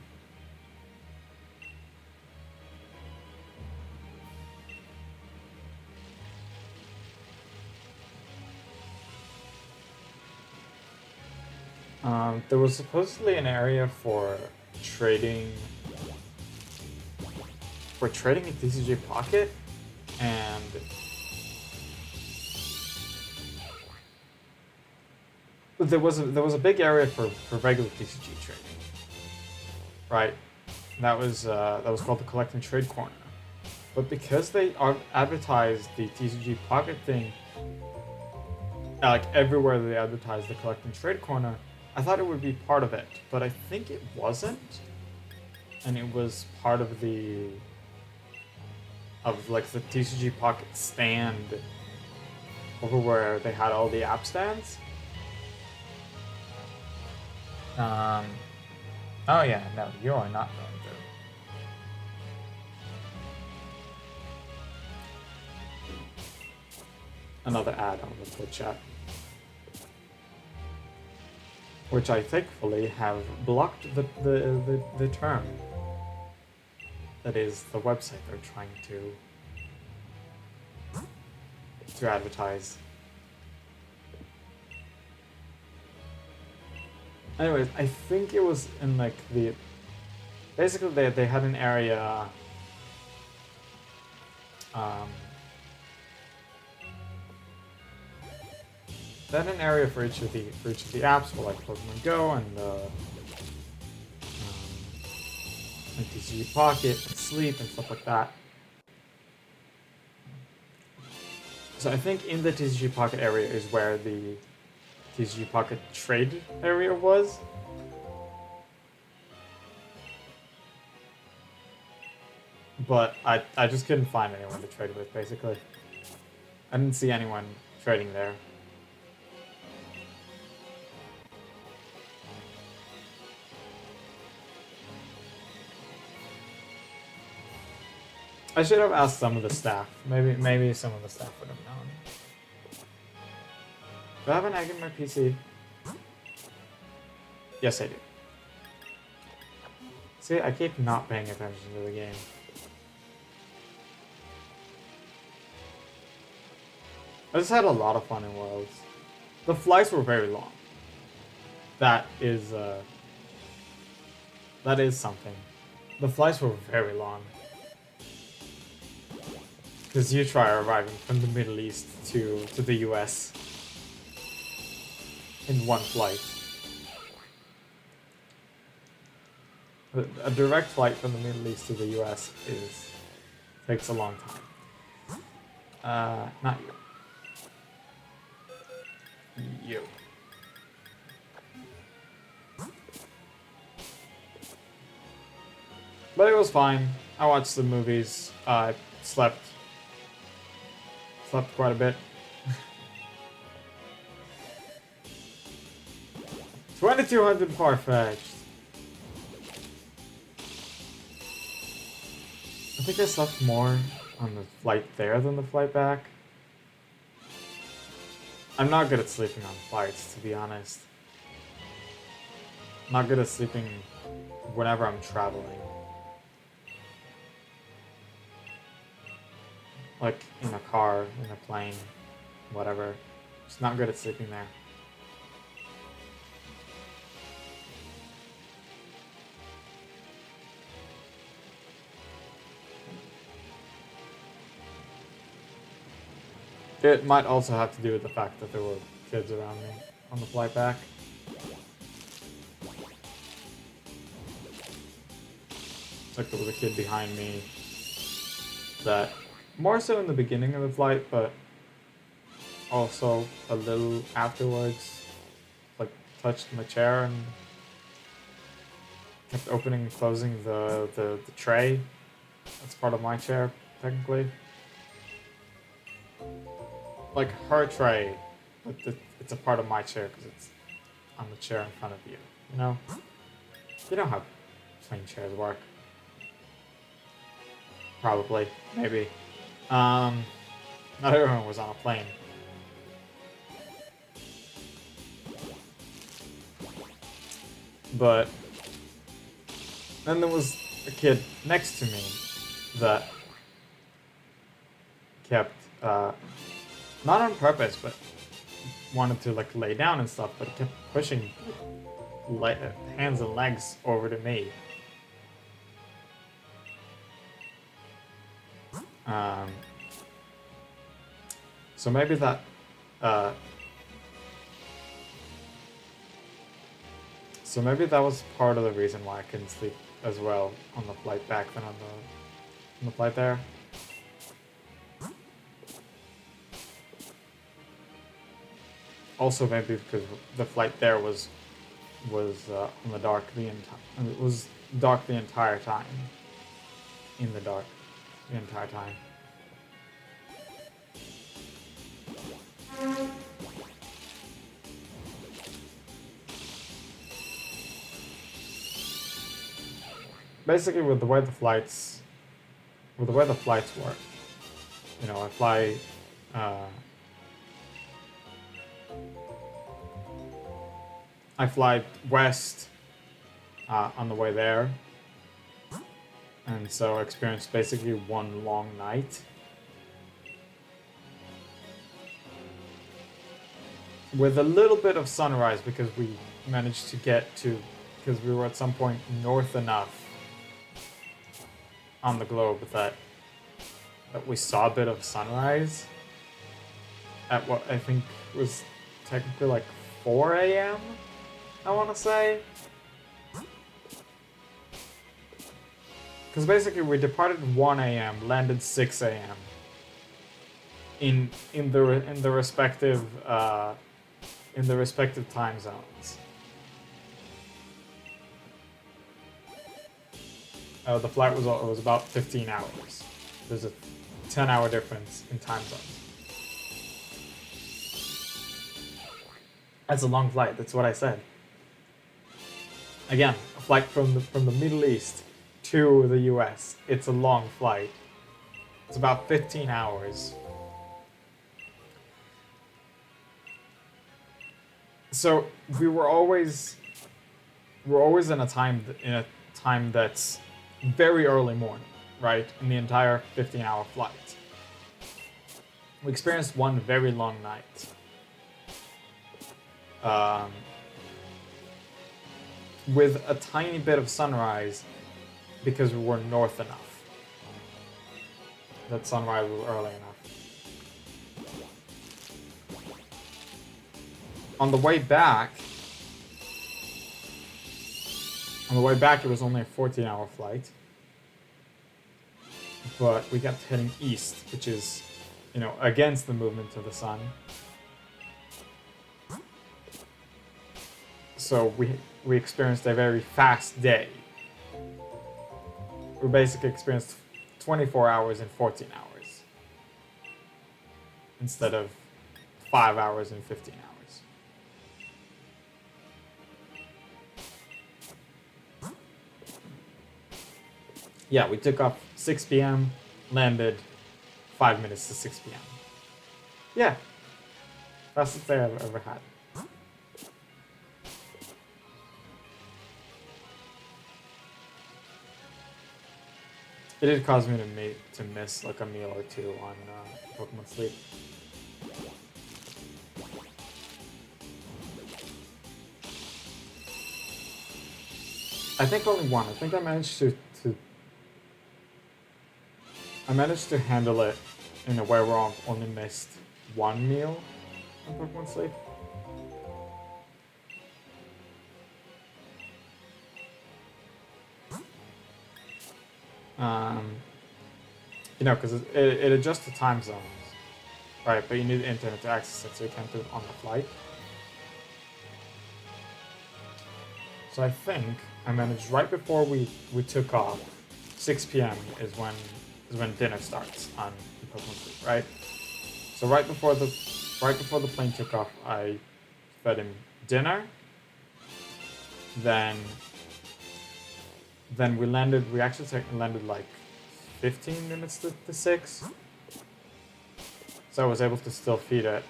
There was supposedly an area for trading a TCG Pocket, and there was a big area for regular TCG trading, right? That was called the Collect and Trade Corner. But because they advertised the TCG Pocket thing, like everywhere they advertised the Collect and Trade Corner, I thought it would be part of it, but I think it wasn't, and it was part of like the TCG Pocket stand over where they had all the app stands. Oh yeah, no, you are not going through. Another ad on the Twitch chat, which I thankfully have blocked the term. That is the website they're trying to advertise. Anyways, I think it was in like basically they had an area for each of the apps for like Pokemon Go and TCG Pocket and Sleep and stuff like that. So I think in the TCG Pocket area is where the TCG Pocket trade area was. But I just couldn't find anyone to trade with, basically. I didn't see anyone trading there. I should have asked some of the staff. Maybe some of the staff would have known. Do I have an egg in my PC? Yes, I do. See, I keep not paying attention to the game. I just had a lot of fun in Worlds. The flights were very long. That is something. The flights were very long. Because you try arriving from the Middle East to the US in one flight. A direct flight from the Middle East to the US takes a long time. Not you. You. But it was fine. I watched the movies. Slept quite a bit. 2200 far-fetched. I think I slept more on the flight there than the flight back. I'm not good at sleeping on flights, to be honest. I'm not good at sleeping whenever I'm traveling. Like in a car, in a plane, whatever. Just not good at sleeping there. It might also have to do with the fact that there were kids around me on the flight back. Like there was a kid behind me that, more so in the beginning of the flight, but also a little afterwards, like touched my chair and kept opening and closing the tray. That's part of my chair, technically. Like her tray, but it's a part of my chair because it's on the chair in front of you. You know? You know how plane chairs work. Probably. Maybe. Not everyone was on a plane. But then there was a kid next to me that kept, not on purpose, but wanted to like lay down and stuff, but kept pushing hands and legs over to me. So maybe that, so maybe that was part of the reason why I couldn't sleep as well on the flight back than on the flight there. Also, maybe because the flight there was in the dark it was dark the entire time. In the dark the entire time. Basically, with the way the flights work, you know, I fly west on the way there, and so I experienced basically one long night with a little bit of sunrise because we managed to get to, because we were at some point north enough on the globe that we saw a bit of sunrise at what I think was technically like 4 a.m. I want to say. Because basically we departed 1 a.m., landed 6 a.m. in the respective time zones. The flight was about 15 hours. There's a 10-hour difference in time zones. That's a long flight. That's what I said. Again, a flight from the Middle East to the US. It's a long flight. It's about 15 hours. So we were always in a time that's very early morning, right? In the entire 15-hour flight. We experienced one very long night. With a tiny bit of sunrise because we were north enough. That sunrise was early enough. On the way back, it was only a 14-hour flight. But we kept heading east, which is, you know, against the movement of the sun. So we experienced a very fast day. We basically experienced 24 hours in 14 hours. Instead of 5 hours in 15 hours. Yeah, we took off 6 p.m., landed 5 minutes to 6 p.m. Yeah, fastest day I've ever had. It did cause me to miss like a meal or two on Pokemon Sleep. I think only one. I think I managed to handle it in a way where I've only missed one meal on Pokemon Sleep. You know, because it adjusts the time zones, right? But you need the internet to access it, so you can't do it on the flight. So I think I managed right before we took off. 6 p.m. is when dinner starts on Pokemon Sleep, right? So right before the plane took off, I fed him dinner. Then we landed. We actually landed like 15 minutes to 6. So I was able to still feed it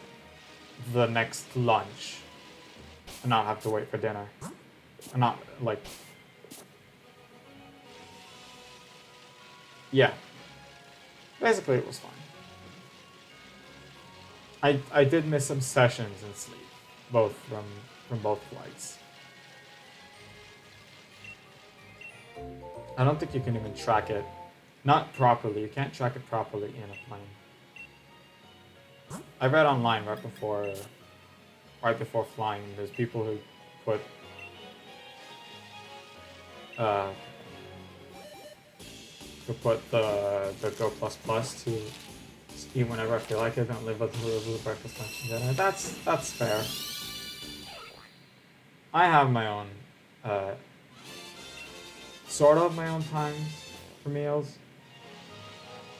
the next lunch and not have to wait for dinner. And not like, yeah. Basically, it was fine. I did miss some sessions in sleep, both from both flights. I don't think you can even track it. Not properly. You can't track it properly in a plane. I read online right before flying. There's people who put the Go Plus Plus to eat whenever I feel like it. Don't live by the rules of the breakfast, lunch, and dinner. That's fair. I have my own sort of my own times for meals.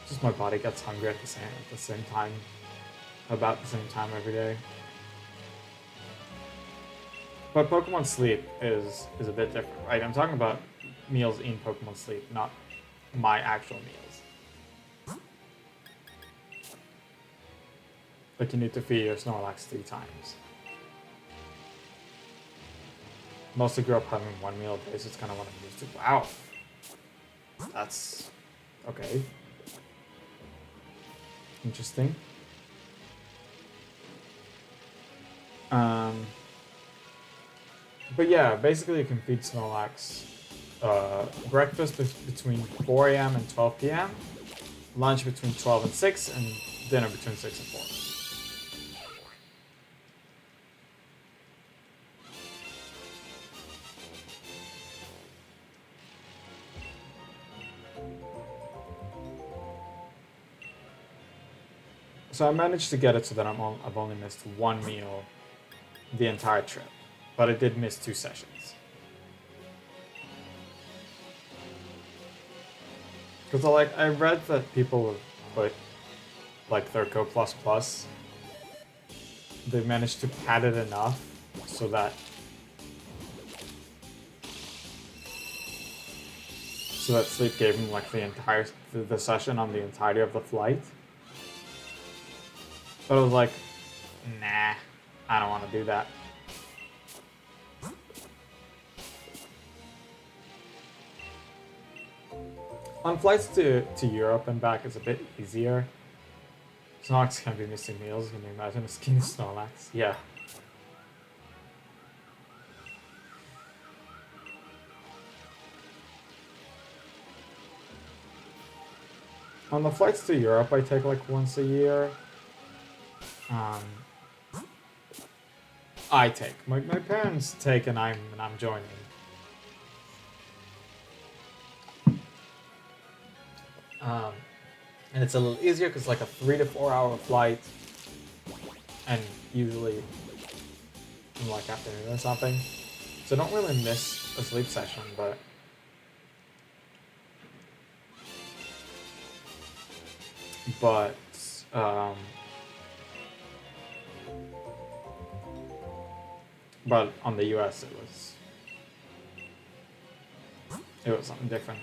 Just my body gets hungry at the same time, about the same time every day. But Pokemon Sleep is a bit different, right? I'm talking about meals in Pokemon Sleep, not my actual meals. Like you need to feed your Snorlax 3 times. Mostly grew up having one meal a day, so it's kind of what I'm used to. Wow. That's okay. Interesting. But yeah, basically you can feed Snorlax breakfast between 4 a.m. and 12 p.m., lunch between 12 and 6, and dinner between 6 and 4. So I managed to get it so that I've only missed one meal the entire trip, but I did miss 2 sessions. Because I read that people have put like their Go Plus Plus, they managed to pad it enough so that sleep gave them like the session on the entirety of the flight. But I was like, nah, I don't want to do that. On flights to Europe and back, it's a bit easier. Snorlax can be missing meals. Can you imagine a skinny Snorlax? Yeah. On the flights to Europe, I take like once a year. I take. My parents take and I'm joining. And it's a little easier because it's like a 3 to 4 hour flight, and usually in like afternoon or something. So I don't really miss a sleep session, but on the US it was something different.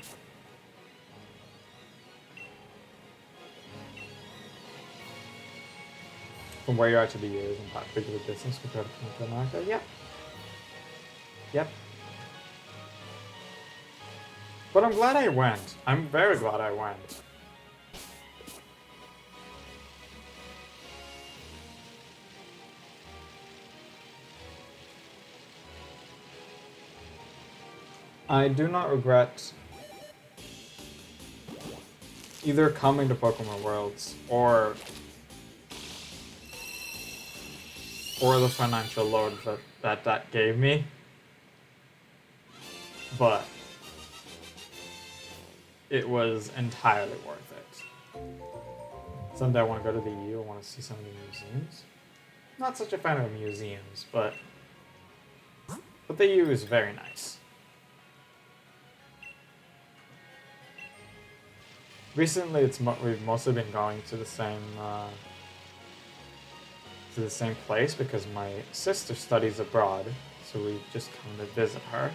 From where you are to the years and bigger the distance compared to America. Yep. Yep. But I'm glad I went. I'm very glad I went. I do not regret either coming to Pokemon Worlds or the financial load that gave me. But it was entirely worth it. Someday I want to go to the EU. I want to see some of the museums. Not such a fan of museums, but the EU is very nice. Recently, we've mostly been going to the same place because my sister studies abroad, so we just come to visit her.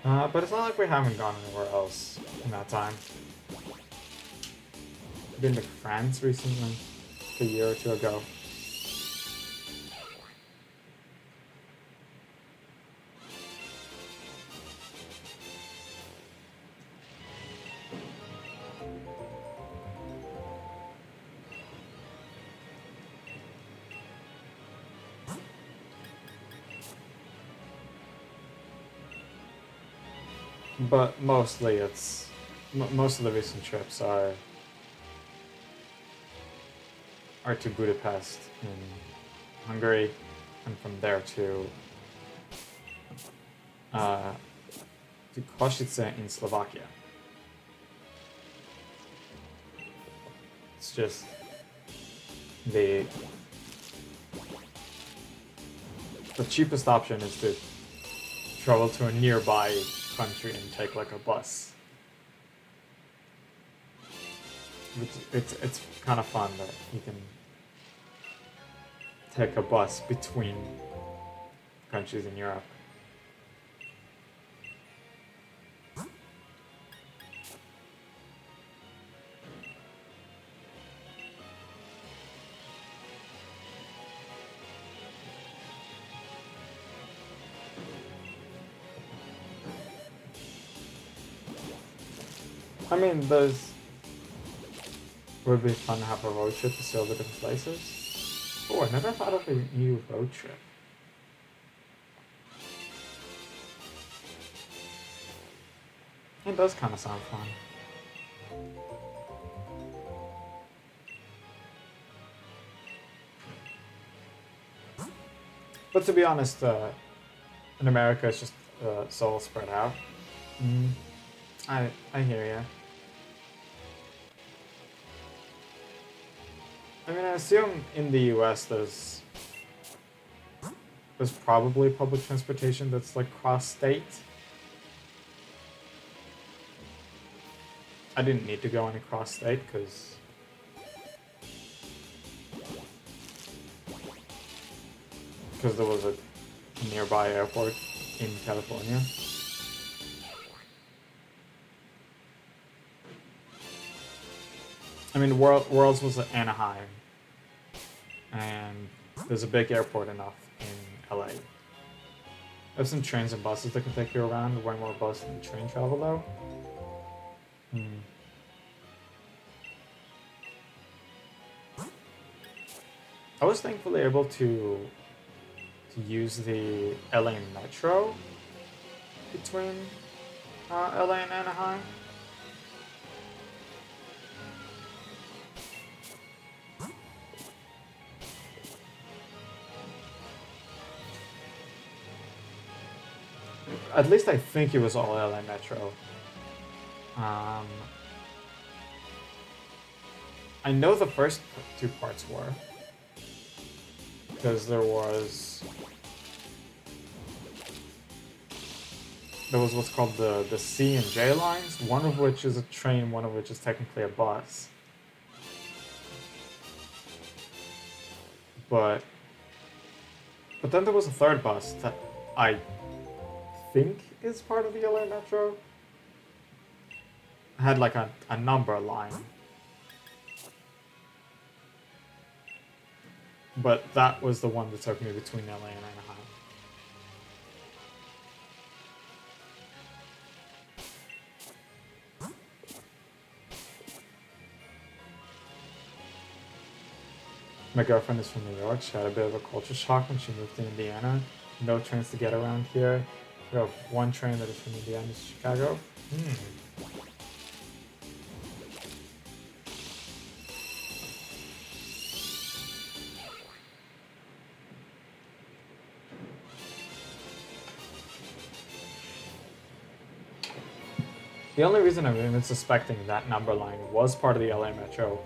But it's not like we haven't gone anywhere else in that time. I've been to France recently, a year or two ago. But mostly most of the recent trips are to Budapest in Hungary, and from there to Košice in Slovakia. It's just the cheapest option is to travel to a nearby country and take like a bus. It's kind of fun that you can take a bus between countries in Europe. I mean, would be fun to have a road trip to see all the different places. Oh, I never thought of a new road trip. It does kind of sound fun. But to be honest, in America, it's just so all spread out. I hear ya. I mean, I assume in the US there's probably public transportation that's like cross-state. I didn't need to go any cross-state because there was a nearby airport in California. I mean, Worlds was at Anaheim, and there's a big airport enough in LA. There's some trains and buses that can take you around, way more bus than train travel though. I was thankfully able to use the LA Metro between LA and Anaheim. At least I think it was all LA Metro. I know the first two parts were, because there was what's called the C and J lines, one of which is a train, one of which is technically a bus. But then there was a third bus that I think is part of the LA Metro. It had like a number line. But that was the one that took me between LA and Anaheim. My girlfriend is from New York. She had a bit of a culture shock when she moved to Indiana. No trains to get around here. We have one train that is from Indiana to Chicago. The only reason I'm even suspecting that number line was part of the LA Metro,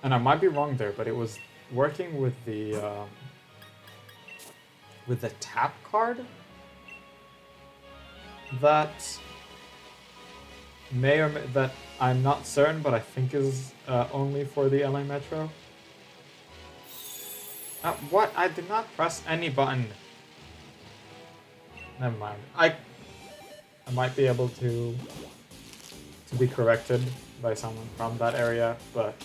and I might be wrong there, but it was working with the tap card that that I'm not certain, but I think is only for the LA Metro. What? I did not press any button. Never mind. I might be able to be corrected by someone from that area, but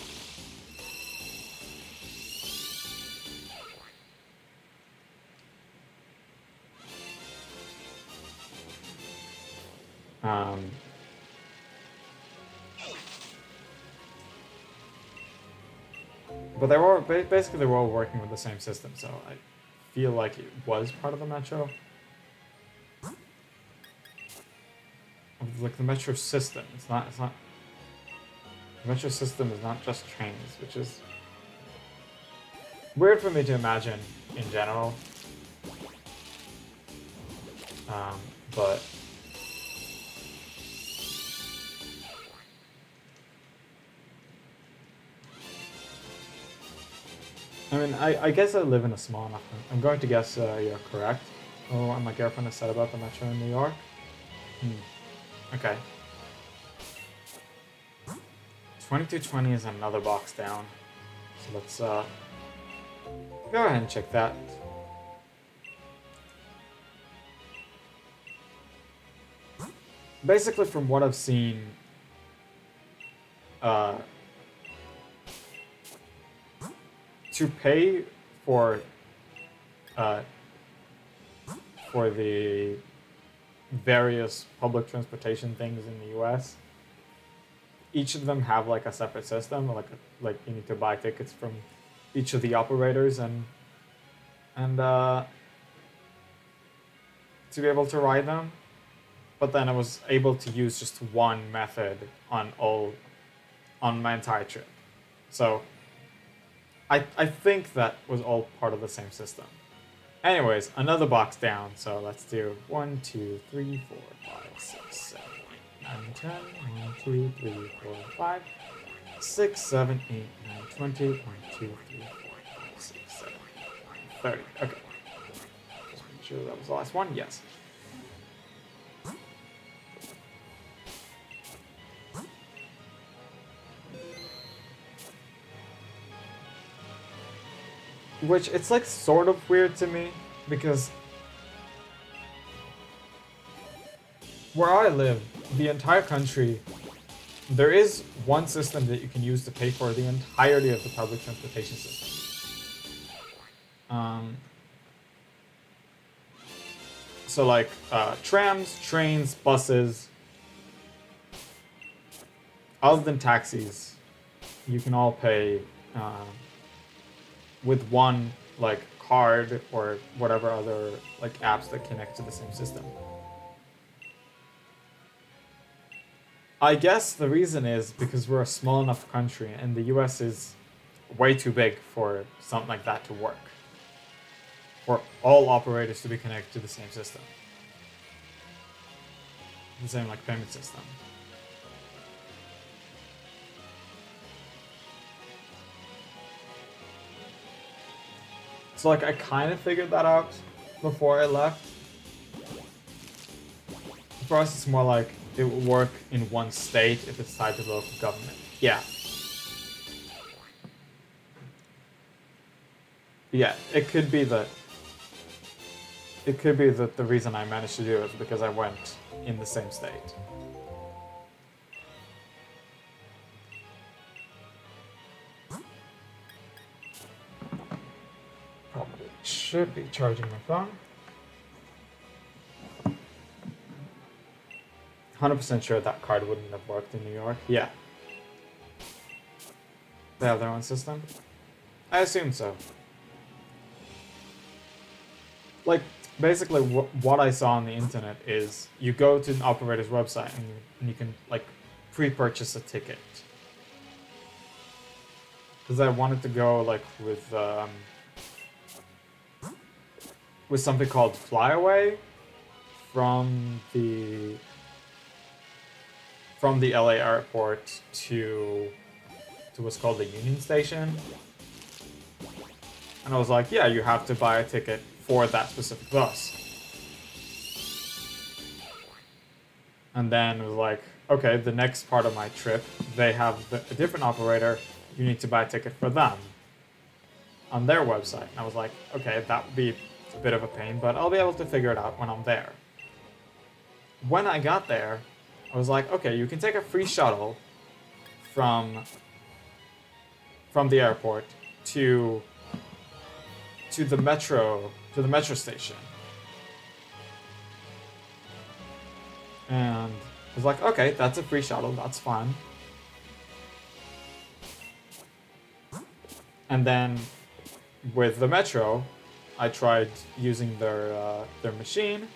but they were basically they were all working with the same system, so I feel like it was part of the Metro. Like the Metro system. It's not the Metro system is not just trains, which is weird for me to imagine in general. But I mean, I guess I live in a small enough. I'm going to guess you're correct. Oh, what my girlfriend has said about the Metro in New York. Okay. 2220 is another box down. So let's go ahead and check that. Basically, from what I've seen, to pay for the various public transportation things in the US, each of them have like a separate system, like you need to buy tickets from each of the operators and to be able to ride them. But then I was able to use just one method on my entire trip. So I think that was all part of the same system. Anyways, another box down, so let's do 1, 2, 3, 4, 5, 6, 7, 8, 9, 10, 1, 2, 3, 4, 5, 6, 7, 8, 9, 20, 1, 2, 3, 4, 5, 6, 7, 8, 9, 30. Okay. Just make sure that was the last one. Yes. Which, it's like sort of weird to me, because where I live, the entire country, there is one system that you can use to pay for the entirety of the public transportation system. So like trams, trains, buses, other than taxis, you can all pay with one like card or whatever other like apps that connect to the same system. I guess the reason is because we're a small enough country and the US is way too big for something like that to work. For all operators to be connected to the same system. The same like payment system. So like I kind of figured that out before I left. For us it's more like it will work in one state if it's tied to local government. Yeah. Yeah, it could be that the reason I managed to do it is because I went in the same state. Should be charging my phone. 100% sure that card wouldn't have worked in New York. Yeah. They have their own system? I assume so. Like, basically what I saw on the internet is you go to an operator's website and you can, like, pre-purchase a ticket. Because I wanted to go, like, with something called Flyaway from the LA airport to what's called the Union Station. And I was like, yeah, you have to buy a ticket for that specific bus. And then it was like, okay, the next part of my trip, they have a different operator. You need to buy a ticket for them on their website. And I was like, okay, that would be a bit of a pain, but I'll be able to figure it out when I'm there. When I got there, I was like, okay, you can take a free shuttle from the airport to the metro station. And I was like, okay, that's a free shuttle, that's fine. And then with the metro, I tried using their machine,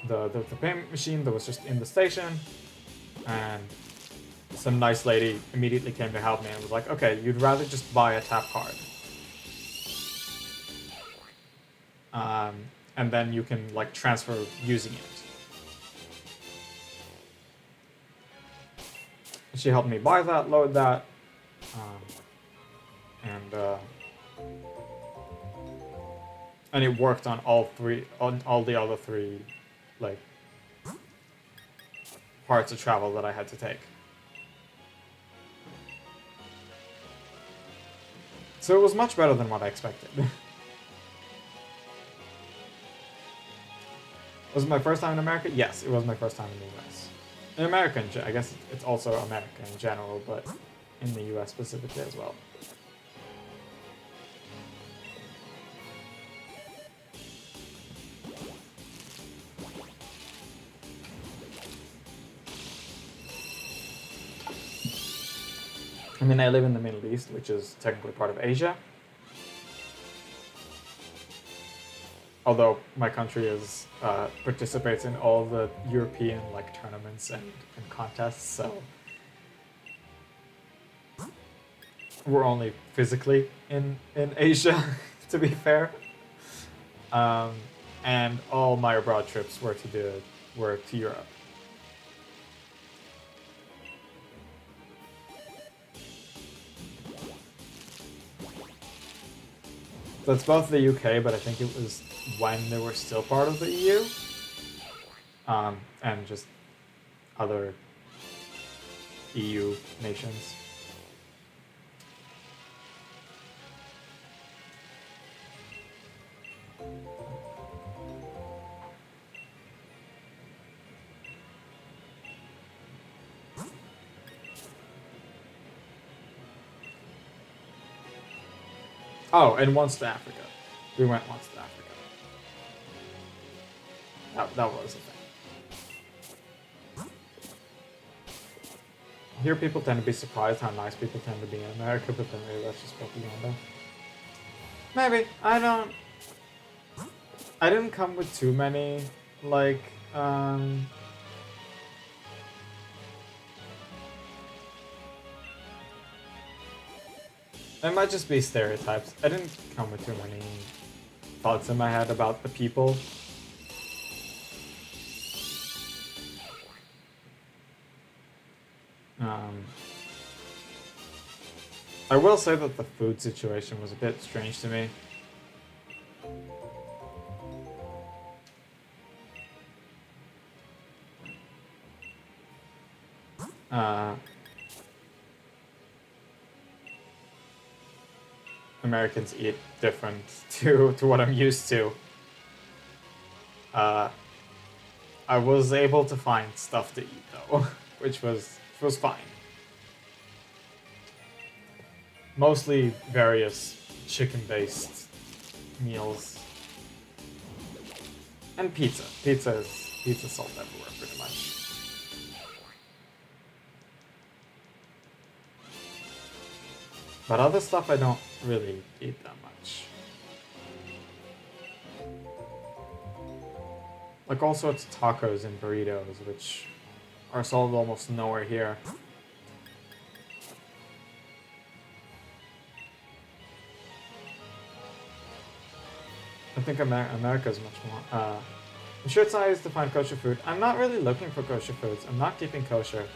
the payment machine that was just in the station, and some nice lady immediately came to help me and was like, okay, you'd rather just buy a tap card. And then you can, like, transfer using it. She helped me buy that, load that, and it worked on all the other three, like, parts of travel that I had to take. So it was much better than what I expected. Was it my first time in America? Yes, it was my first time in the US. In America, I guess it's also America in general, but in the US specifically as well. I mean, I live in the Middle East, which is technically part of Asia. Although my country participates in all the European, like, tournaments and contests, so we're only physically in Asia, to be fair. And all my abroad trips were to Europe. That's both the UK, but I think it was when they were still part of the EU, and just other EU nations. Oh, and once to Africa. We went once to Africa. That was a thing. Here people tend to be surprised how nice people tend to be in America, but then maybe that's just propaganda. Maybe. I didn't come with too many, like, it might just be stereotypes. I didn't come with too many thoughts in my head about the people. I will say that the food situation was a bit strange to me. Americans eat different to what I'm used to. I was able to find stuff to eat though, which was fine. Mostly various chicken-based meals. And pizza. Pizza's sold everywhere, pretty much. But other stuff I don't really eat that much. Like all sorts of tacos and burritos, which are sold almost nowhere here. I think America's much more. I'm sure it's not easy to find kosher food. I'm not really looking for kosher foods. I'm not keeping kosher.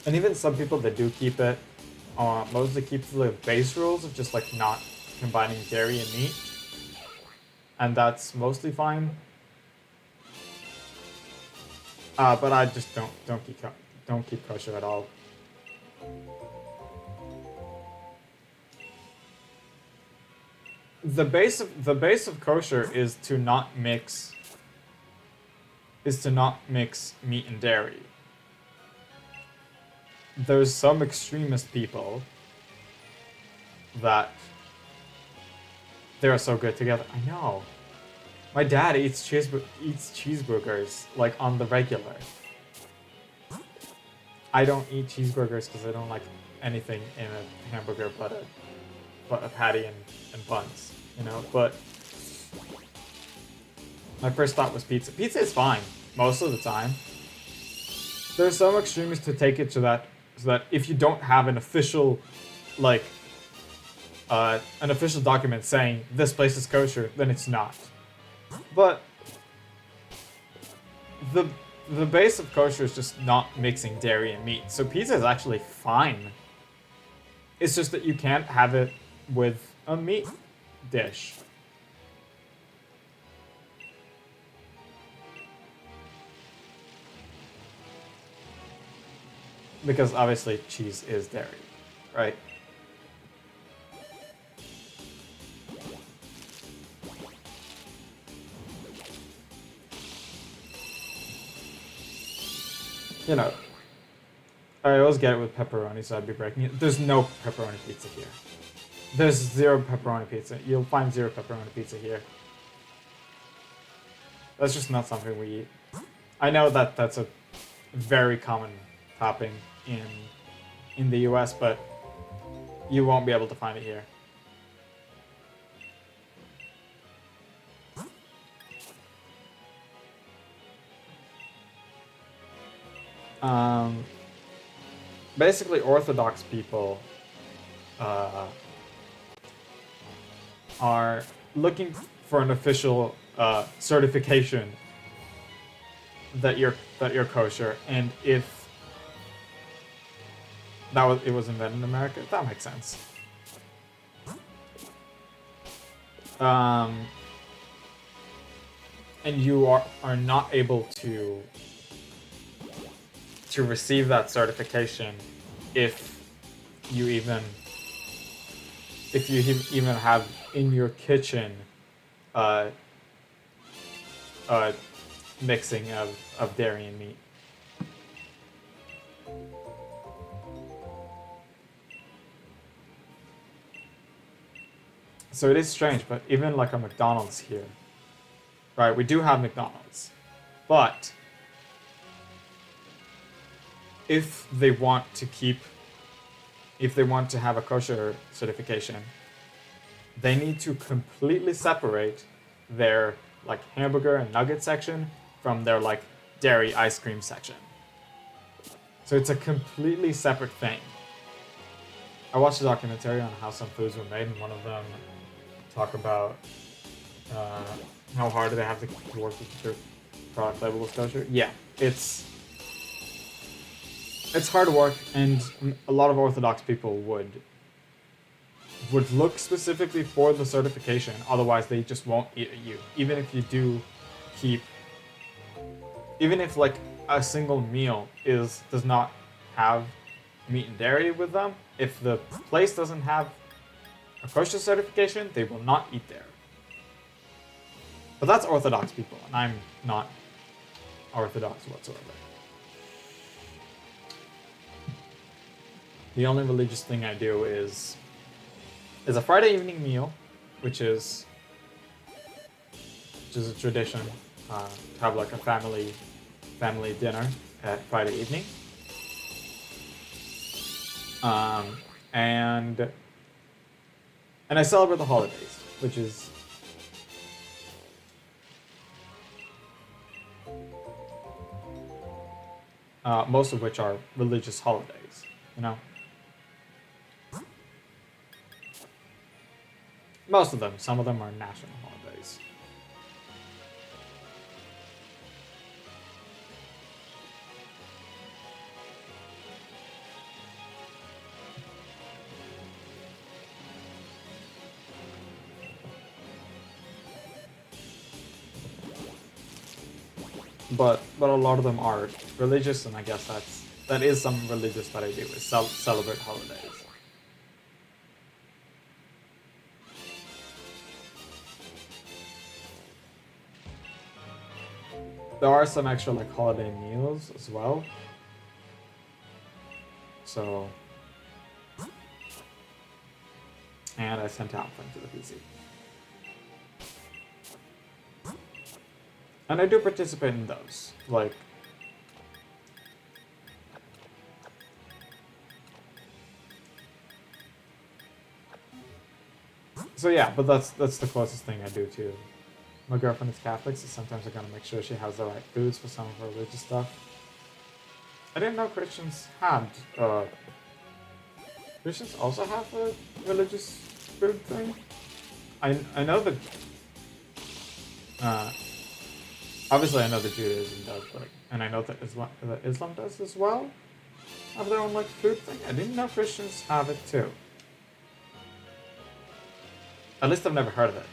And even some people that do keep it, mostly keep the base rules of just like not combining dairy and meat, and that's mostly fine. But I just don't keep kosher at all. The base of kosher is to not mix meat and dairy. There's some extremist people that they're so good together. I know. My dad eats cheeseburgers like on the regular. I don't eat cheeseburgers because I don't like anything in a hamburger but a patty and buns, you know. But my first thought was pizza. Pizza is fine most of the time. There's some extremists to take it so that if you don't have an official document saying this place is kosher, then it's not. But the base of kosher is just not mixing dairy and meat. So pizza is actually fine. It's just that you can't have it with a meat dish. Because obviously cheese is dairy, right? You know, I always get it with pepperoni, so I'd be breaking it. There's no pepperoni pizza here. There's zero pepperoni pizza. You'll find zero pepperoni pizza here. That's just not something we eat. I know that that's a very common topping in the US, but you won't be able to find it here. Basically, Orthodox people are looking for an official certification that you're kosher, and if it was invented in America, that makes sense. And you are not able to receive that certification if you even have in your kitchen mixing of dairy and meat. So it is strange, but even like a McDonald's here, right? We do have McDonald's, but if they want to have a kosher certification, they need to completely separate their like hamburger and nugget section from their like dairy ice cream section. So it's a completely separate thing. I watched a documentary on how some foods were made, and one of them talk about how hard they have to work with their product label is kosher. Yeah, it's hard work, and a lot of Orthodox people would look specifically for the certification. Otherwise, they just won't eat at you. Even if you do even if like a single meal does not have meat and dairy with them, if the place doesn't have a kosher certification, they will not eat there. But that's Orthodox people, and I'm not Orthodox whatsoever. The only religious thing I do is a Friday evening meal, which is a tradition to have like a family dinner at Friday evening. And I celebrate the holidays, which is most of which are religious holidays, you know? Most of them. Some of them are national holidays. But a lot of them are religious, and I guess that is some religious that I do, is celebrate holidays. There are some extra like holiday meals as well. So, and I sent out them to the PC. And I do participate in those, like so yeah, but that's the closest thing I do to. My girlfriend is Catholic, so sometimes I gotta make sure she has the right foods for some of her religious stuff. I didn't know Christians had. Christians also have a religious food thing. I know that. Obviously, I know that Judaism does, but and I know that Islam does as well. Have their own like food thing. I didn't know Christians have it too. At least I've never heard of it.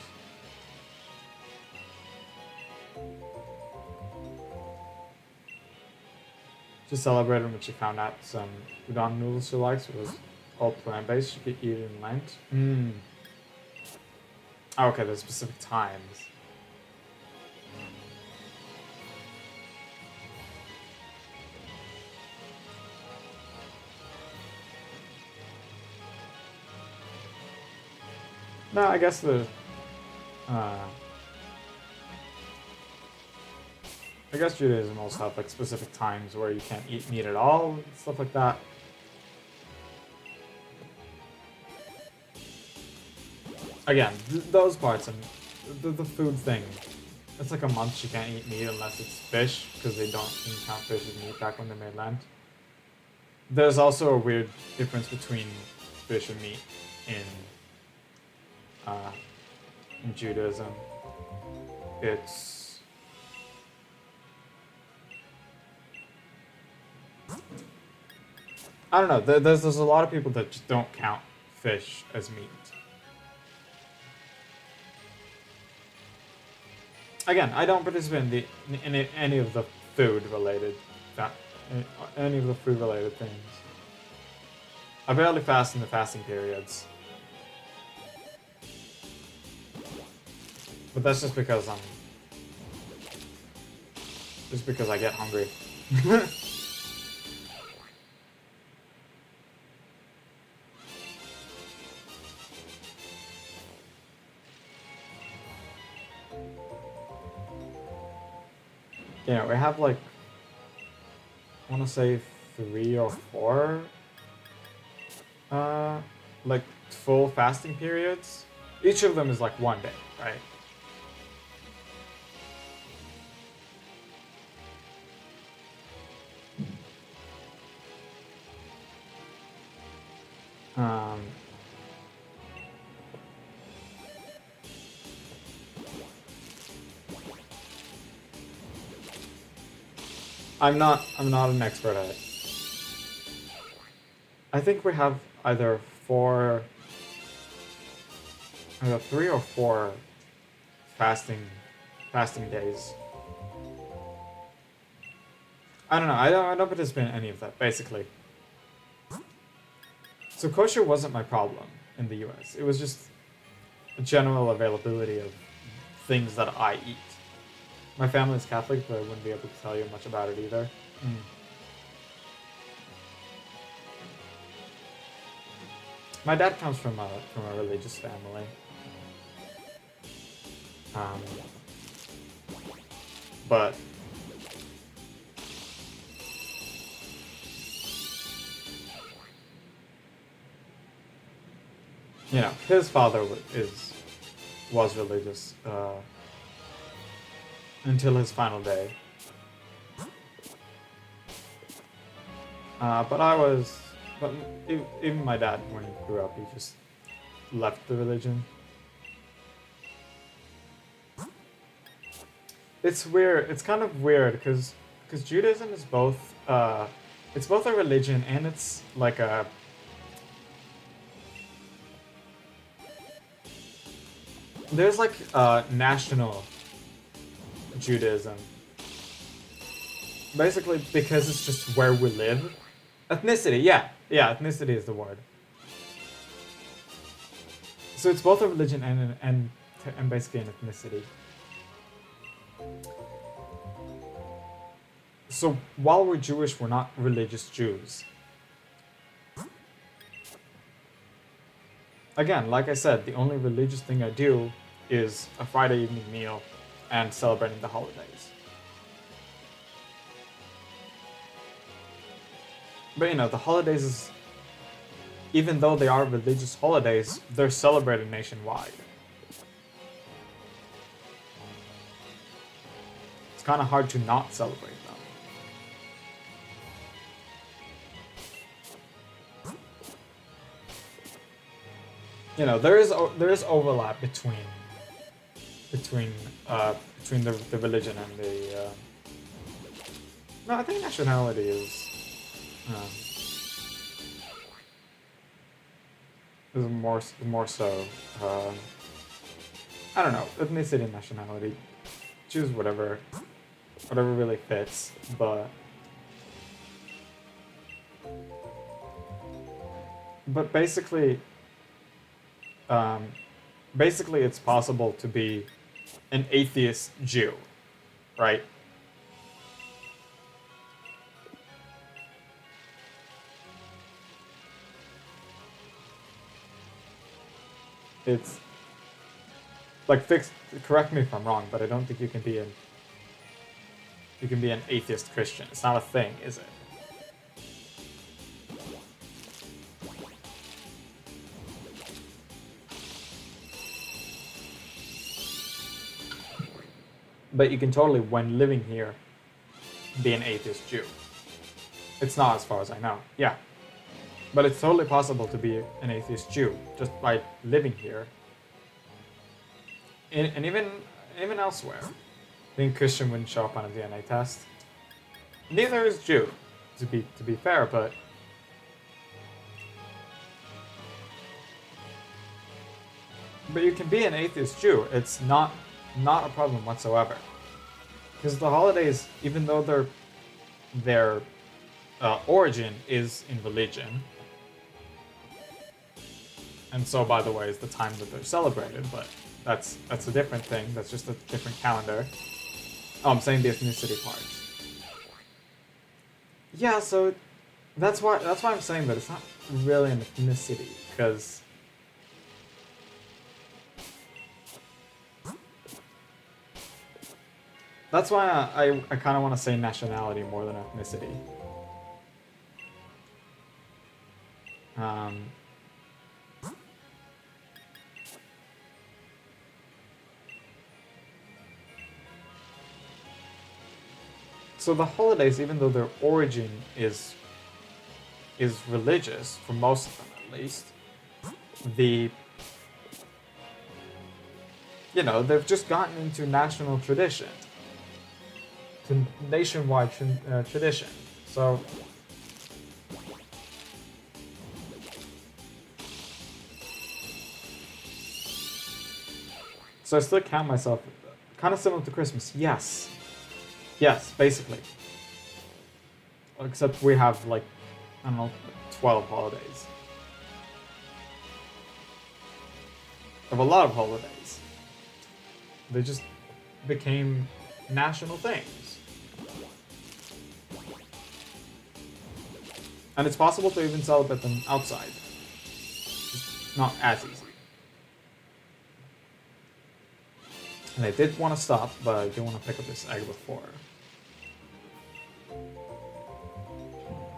She celebrated when she found out some udon noodles she likes was all plant-based. She could eat it in Lent. Oh, okay, there's specific times. No, I guess I guess Judaism also have like specific times where you can't eat meat at all, stuff like that. Again, those parts and the food thing. It's like a month you can't eat meat unless it's fish, because they don't count fish as meat back when they made Lent. There's also a weird difference between fish and meat in Judaism. It's I don't know. There's a lot of people that just don't count fish as meat. Again, I don't participate in any of the food related things. I barely fast in the fasting periods. But that's just because I get hungry. Yeah, we have like, I want to say 3 or 4, like full fasting periods. Each of them is like 1 day, right? I'm not an expert at it. I think we have either 3 or 4 fasting days. I don't know. I don't participate in any of that, basically. So kosher wasn't my problem in the US. It was just a general availability of things that I eat. My family is Catholic, but I wouldn't be able to tell you much about it either. My dad comes from a religious family. But you know, his father was religious until his final day. But even my dad, when he grew up, he just left the religion. It's weird. It's kind of weird because Judaism is both it's both a religion and it's like a there's like national Judaism. Basically because it's just where we live. Ethnicity, yeah, ethnicity is the word. So it's both a religion and basically an ethnicity. So while we're Jewish, we're not religious Jews. Again, like I said, the only religious thing I do is a Friday evening meal and celebrating the holidays. But you know, the holidays is, even though they are religious holidays, they're celebrated nationwide. It's kind of hard to not celebrate them. You know, there is overlap between the religion and the. No, I think nationality is more so. I don't know, ethnicity and nationality. Choose whatever really fits, but basically it's possible to be an atheist Jew, right? It's like correct me if I'm wrong, but I don't think you can be an atheist Christian. It's not a thing, is it? But you can totally, when living here, be an atheist Jew. It's not, as far as I know. Yeah. But it's totally possible to be an atheist Jew just by living here. And even elsewhere. I think Christian wouldn't show up on a DNA test. Neither is Jew, to be fair, but you can be an atheist Jew. It's not a problem whatsoever. Because the holidays, even though their origin is in religion, and so, by the way, is the time that they're celebrated, but that's a different thing. That's just a different calendar. Oh, I'm saying the ethnicity part. Yeah, so that's why I'm saying that it's not really an ethnicity, because that's why I kind of want to say nationality more than ethnicity. So the holidays, even though their origin is religious, for most of them at least, they've just gotten into national tradition, to nationwide tradition. So I still count myself kind of similar to Christmas. Yes, basically. Except we have, like, I don't know, 12 holidays. We have a lot of holidays. They just became national things. And it's possible to even celebrate them outside. Just not as easy. And I did want to stop, but I do want to pick up this egg before.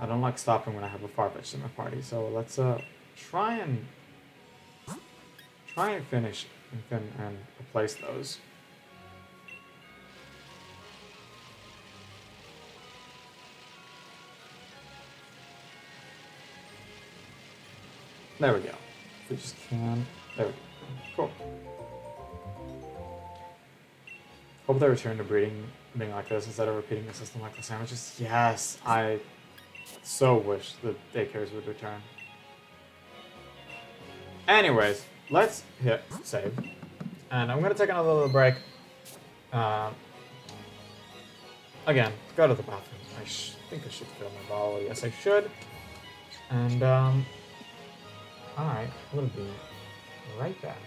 I don't like stopping when I have a Farfetch'd in my party, so let's try and finish and replace those. There we go. If we just can. There we go. Cool. Hope they return to breeding being like this instead of repeating the system like the sandwiches. Yes, I so wish the daycares would return. Anyways, let's hit save. And I'm going to take another little break. Again, go to the bathroom. I think I should fill my bottle. Yes, I should. And I will be right back.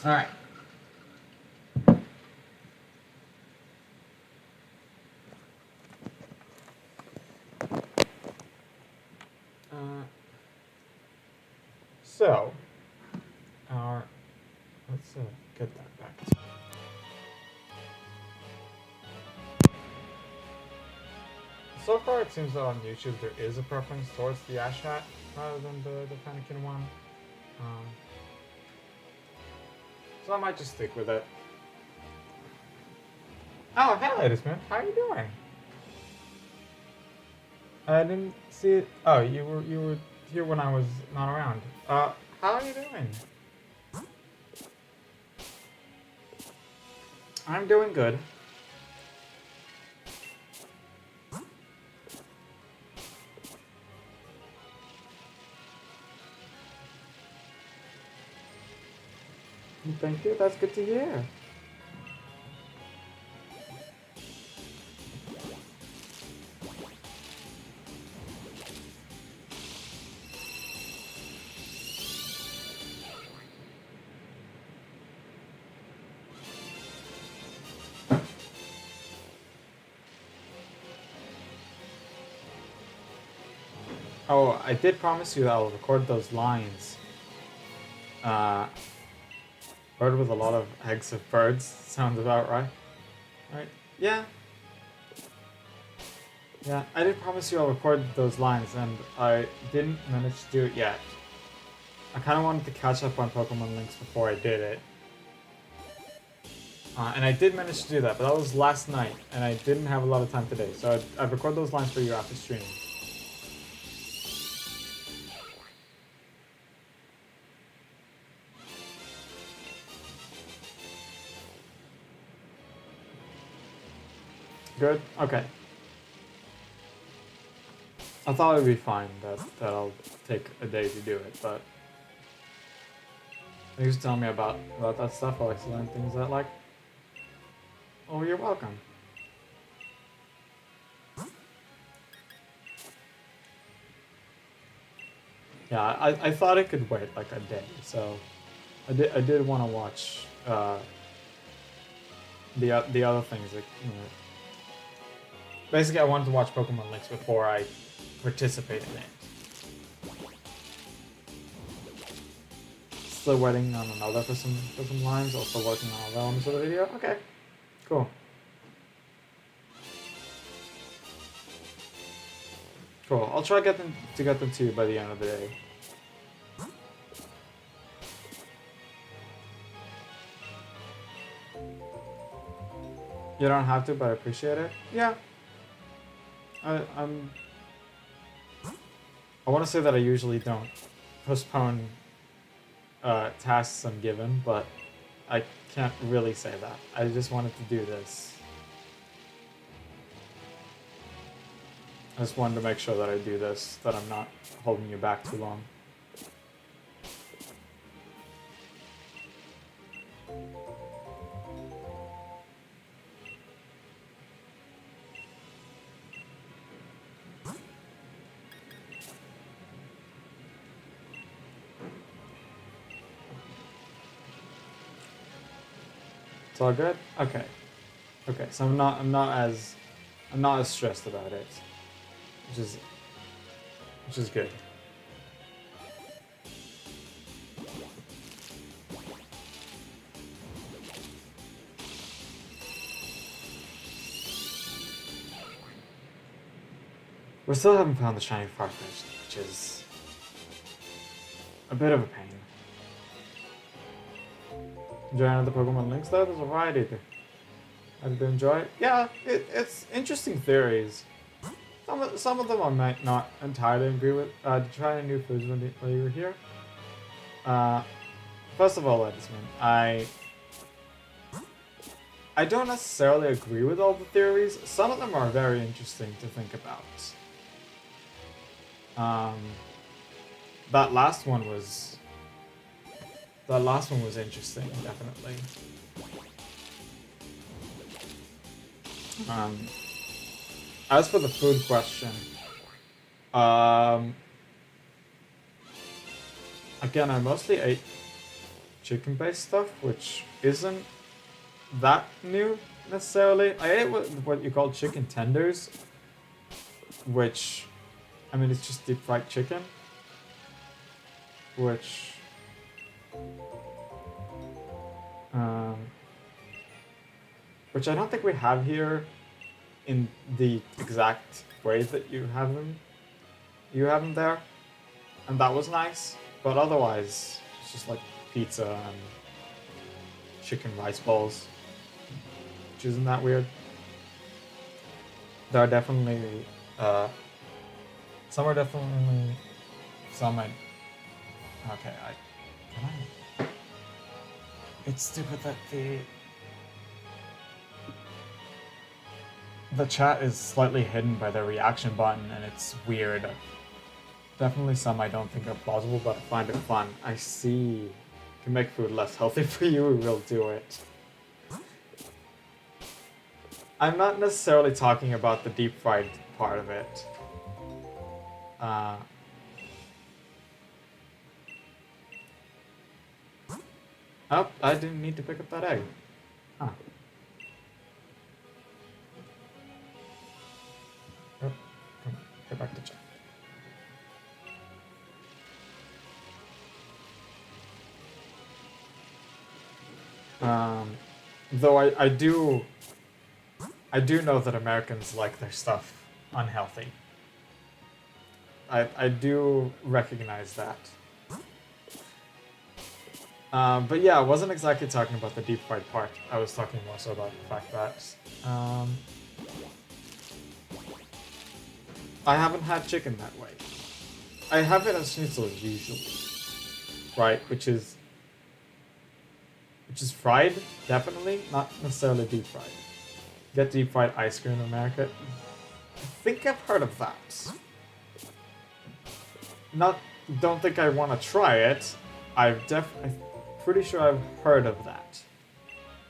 All right. So, let's get that back. So far, it seems that on YouTube there is a preference towards the Ash hat rather than the Fennekin one. Um, so I might just stick with it. Oh, hey, ladies, man. How are you doing? I didn't see it. Oh, you were here when I was not around. How are you doing? I'm doing good. Thank you. That's good to hear. Oh, I did promise you that I'll record those lines. Bird with a lot of eggs of birds sounds about right. Right? Yeah. Yeah, I did promise you I'll record those lines, and I didn't manage to do it yet. I kind of wanted to catch up on Pokemon links before I did it. And I did manage to do that, but that was last night, and I didn't have a lot of time today, so I'd record those lines for you after stream. Good? Okay. I thought it would be fine that I'll take a day to do it, but thanks for telling me about that stuff. I like to learn things that like. Oh, you're welcome. Yeah, I thought it could wait like a day, so I did want to watch the other things that, you know. Basically, I wanted to watch Pokemon Links before I participate in it. Still waiting on another for some lines. Also working on other elements of the video. Okay, cool. Cool. I'll try to get them to you by the end of the day. You don't have to, but I appreciate it. Yeah. I want to say that I usually don't postpone tasks I'm given, but I can't really say that. I just wanted to do this. I just wanted to make sure that I do this, that I'm not holding you back too long. It's all good? Okay. Okay, so I'm not as stressed about it. Which is good. We still haven't found the shiny Farfetch'd, which is a bit of a pain. Enjoying other Pokemon links though? There's a variety there. How did you enjoy it? Yeah, it's interesting theories. Some of them I might not entirely agree with. Did you try any new foods when you were here? First of all, ladies and men, I don't necessarily agree with all the theories. Some of them are very interesting to think about. That last one was interesting, definitely. As for the food question, again, I mostly ate chicken-based stuff, which isn't that new necessarily. I ate what you call chicken tenders, which, I mean, it's just deep fried chicken, which I don't think we have here in the exact way that you have them there, and that was nice. But otherwise, it's just like pizza and chicken rice balls, which isn't that weird. There are definitely some are definitely some I okay can I it's stupid that the chat is slightly hidden by the reaction button, and it's weird. Definitely some I don't think are plausible, but I find it fun. I see. Can make food less healthy for you, we will do it. I'm not necessarily talking about the deep fried part of it. Oh, I didn't need to pick up that egg. Huh. Oh, come on, get back to chat. Though I do know that Americans like their stuff unhealthy. I do recognize that. But yeah, I wasn't exactly talking about the deep fried part. I was talking more so about the fact that I haven't had chicken that way. I have it as schnitzel usually, right? Which is fried, definitely, not necessarily deep fried. Get deep fried ice cream in America. I think I've heard of that. Don't think I want to try it. I'm pretty sure I've heard of that.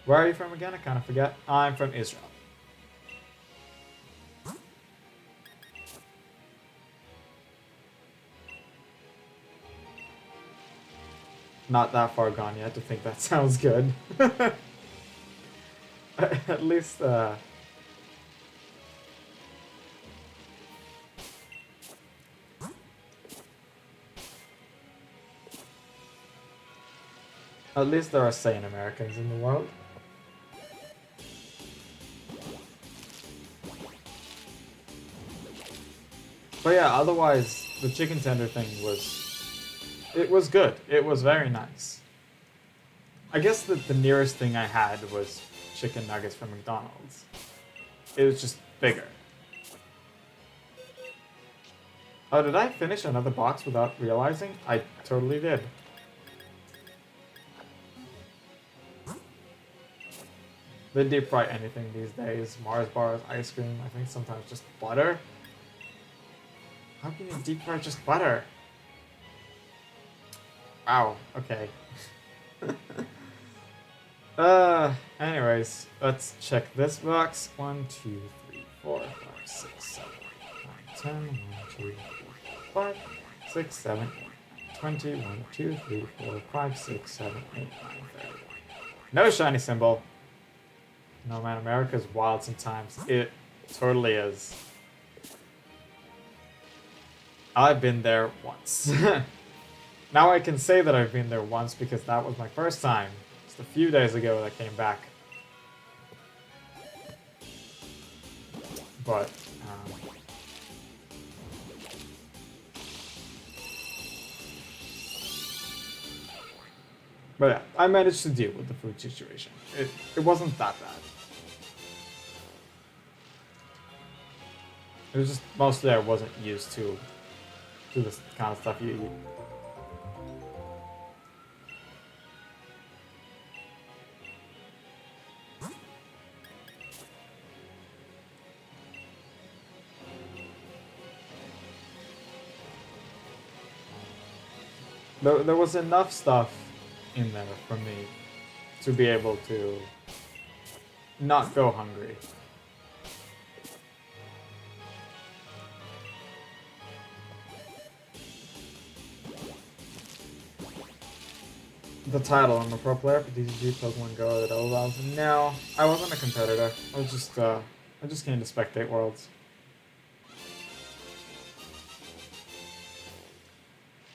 Where are you from again? I kind of forget. I'm from Israel. Not that far gone yet to think that sounds good. At least, at least there are sane Americans in the world. But yeah, otherwise, the chicken tender thing was good. It was very nice. I guess that the nearest thing I had was chicken nuggets from McDonald's. It was just bigger. Oh, did I finish another box without realizing? I totally did. They deep fry anything these days. Mars bars, ice cream, I think sometimes just butter. How can you deep fry just butter? Wow, okay. Anyways, let's check this box. 1, 2, 3, 4, 5, 6, 7, 8, 9, 10, 1, 2, 4, 5, 6, 7, 8, 20, 1, 2, 3, 4, 5, 6, 7, 8, 9, 30. No shiny symbol. No man, America's wild sometimes. It totally is. I've been there once. Now I can say that I've been there once because that was my first time. Just a few days ago that I came back. But, yeah, I managed to deal with the food situation. It wasn't that bad. It was just mostly I wasn't used to this kind of stuff you eat. There was enough stuff in there for me to be able to not go hungry. The title, I'm a pro player for DCG, Pokemon Go, at LOLs. No, I wasn't a competitor. I just came to spectate Worlds.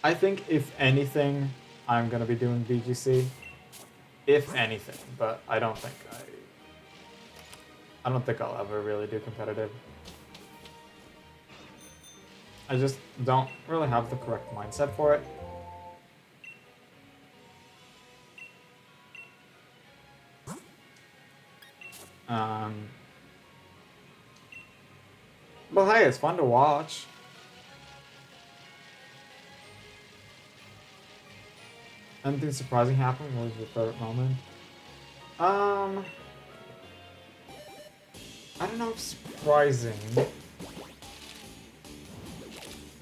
I think if anything, I'm gonna be doing VGC. If anything, but I don't think I don't think I'll ever really do competitive. I just don't really have the correct mindset for it. But hey, it's fun to watch. Anything surprising happened? What was your favorite moment? I don't know if surprising.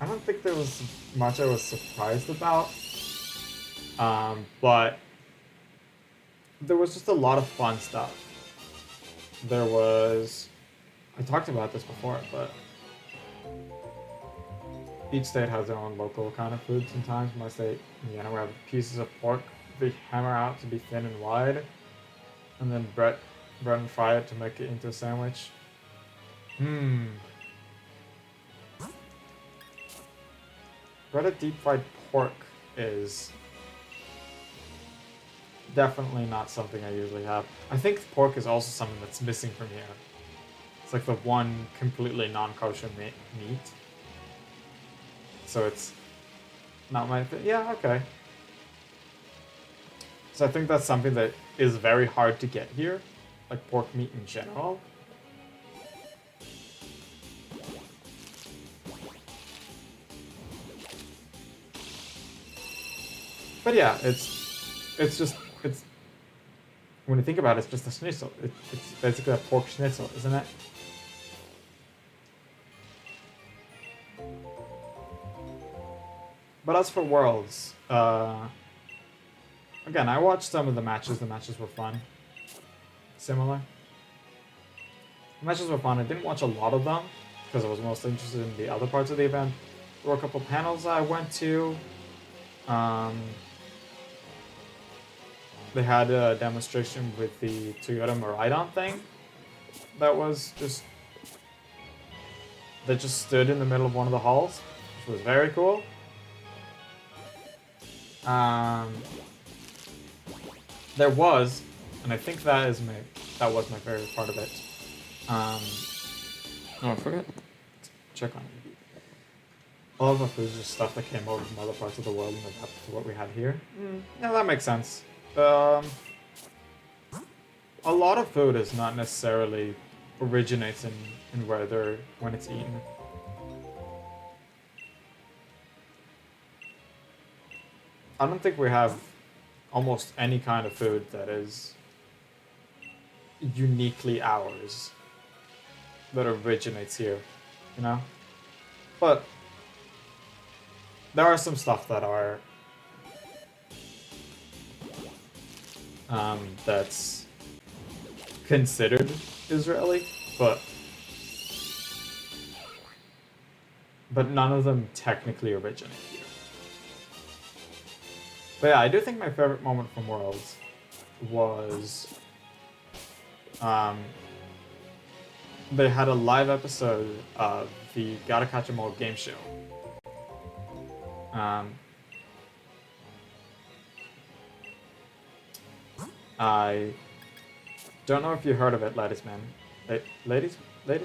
I don't think there was much I was surprised about. But there was just a lot of fun stuff. There was... I talked about this before, but each state has their own local kind of food sometimes. My state, Indiana, we have pieces of pork they hammer out to be thin and wide, and then bread and fry it to make it into a sandwich. Breaded deep fried pork is definitely not something I usually have. I think pork is also something that's missing from here. It's like the one completely non-kosher meat. So it's not my thing. Yeah, okay. So I think that's something that is very hard to get here, like pork meat in general. But yeah, it's just when you think about it, it's just a schnitzel. It's basically a pork schnitzel, isn't it? But as for Worlds, again, I watched some of the matches. The matches were fun. Similar. The matches were fun. I didn't watch a lot of them because I was mostly interested in the other parts of the event. There were a couple panels I went to. They had a demonstration with the Toyota Miraidon thing. That was just... They just stood in the middle of one of the halls, which was very cool. There was, and I think that was my favorite part of it. Oh, I forgot to check on it. All of it was just stuff that came over from other parts of the world and adapted to what we had here. Yeah, that makes sense. A lot of food is not necessarily originates in when it's eaten. I don't think we have almost any kind of food that is uniquely ours that originates here, you know? But there are some stuff that are that's considered Israeli, but none of them technically originate here. But yeah, I do think my favorite moment from Worlds was they had a live episode of the Gotta Catch 'Em All game show. I don't know if you heard of it, ladies, man. Ladies? I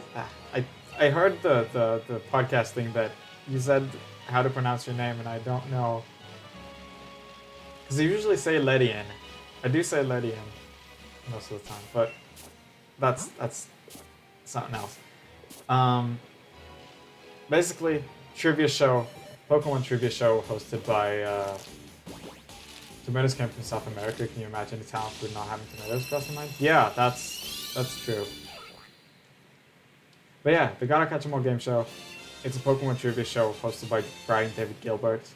heard the podcast thing that you said how to pronounce your name, and I don't know. Because you usually say Ledian. I do say Ledian most of the time, but that's something else. Basically, Pokemon trivia show hosted by tomatoes came from South America. Can you imagine the talent for not having tomatoes across the mind? Yeah, that's true. But yeah, the Gotta Catch 'Em All game show. It's a Pokemon trivia show hosted by Brian David Gilbert.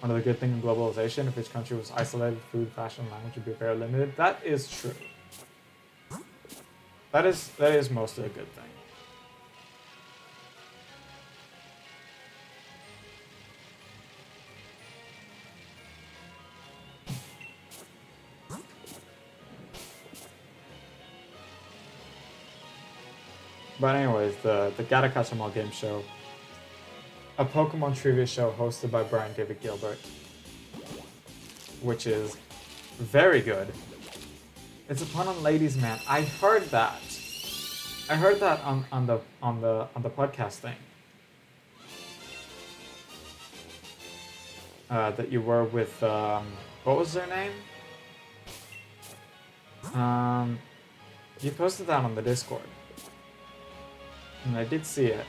One of the good things in globalization, if each country was isolated, food, fashion, language would be very limited. That is true. That is mostly a good thing. But anyways, the Gotta Catch 'Em All game show. A Pokemon trivia show hosted by Brian David Gilbert. Which is very good. It's a pun on ladies, man. I heard that. I heard that on the podcast thing. That you were with what was their name? You posted that on the Discord, and I did see it.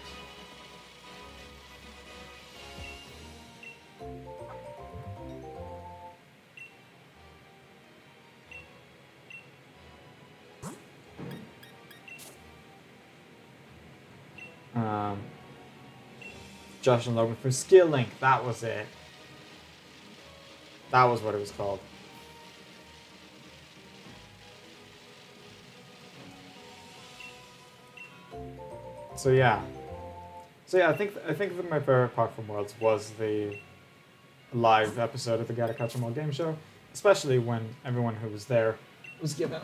Josh and Logan for Skill Link. That was it. That was what it was called. So yeah. I think that my favorite part from Worlds was the live episode of the Gotta Catch 'Em All game show, especially when everyone who was there was given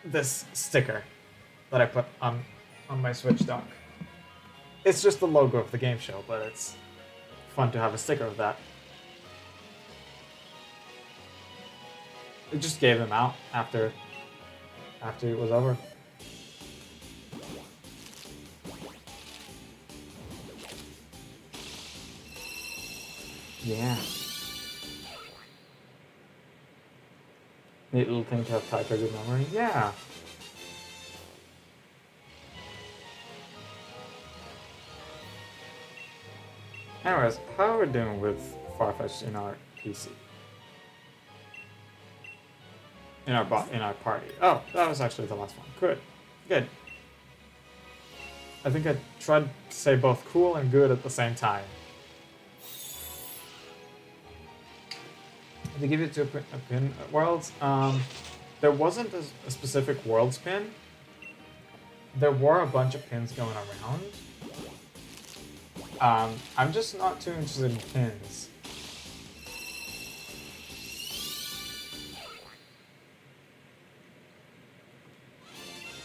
this sticker that I put on my Switch dock. It's just the logo of the game show, but it's fun to have a sticker of that. It just gave them out after it was over. Yeah. Neat little thing to have tied to a good memory. Yeah. Anyways, how are we doing with Farfetch'd in our PC? In our party. Oh, that was actually the last one. Good. I think I tried to say both cool and good at the same time. To give you a pin Worlds, there wasn't a specific Worlds pin. There were a bunch of pins going around. I'm just not too interested in pins.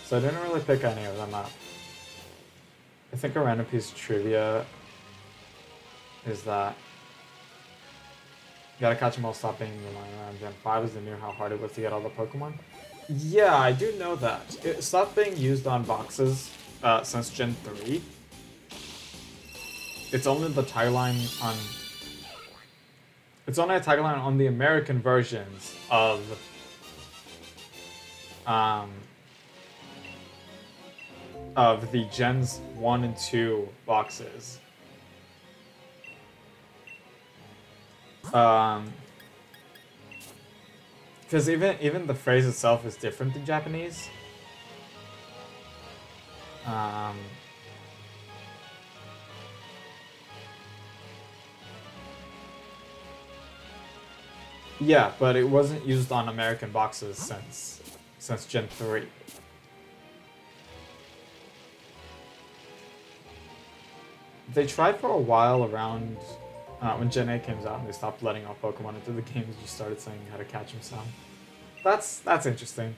So I didn't really pick any of them up. I think a random piece of trivia is that Gotta Catch 'Em All stopped being the line around Gen 5 as they knew how hard it was to get all the Pokemon. Yeah, I do know that. It stopped being used on boxes since Gen 3. It's only the tagline on... It's only a tagline on the American versions of... of the Gens 1 and 2 boxes. Because even the phrase itself is different in Japanese. Yeah, but it wasn't used on American boxes since Gen 3. They tried for a while around when Gen 8 came out and they stopped letting all Pokemon into the game and just started saying how to catch them some. That's interesting.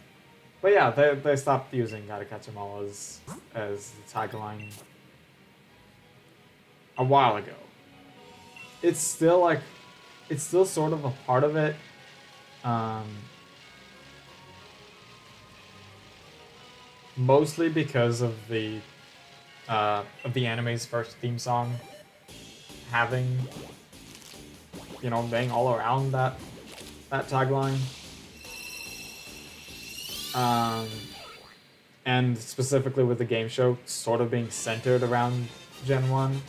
But yeah, they stopped using Gotta Catch 'Em All as the tagline a while ago. It's still sort of a part of it. Mostly because of the anime's first theme song having, being all around that tagline. And specifically with the game show sort of being centered around Gen 1.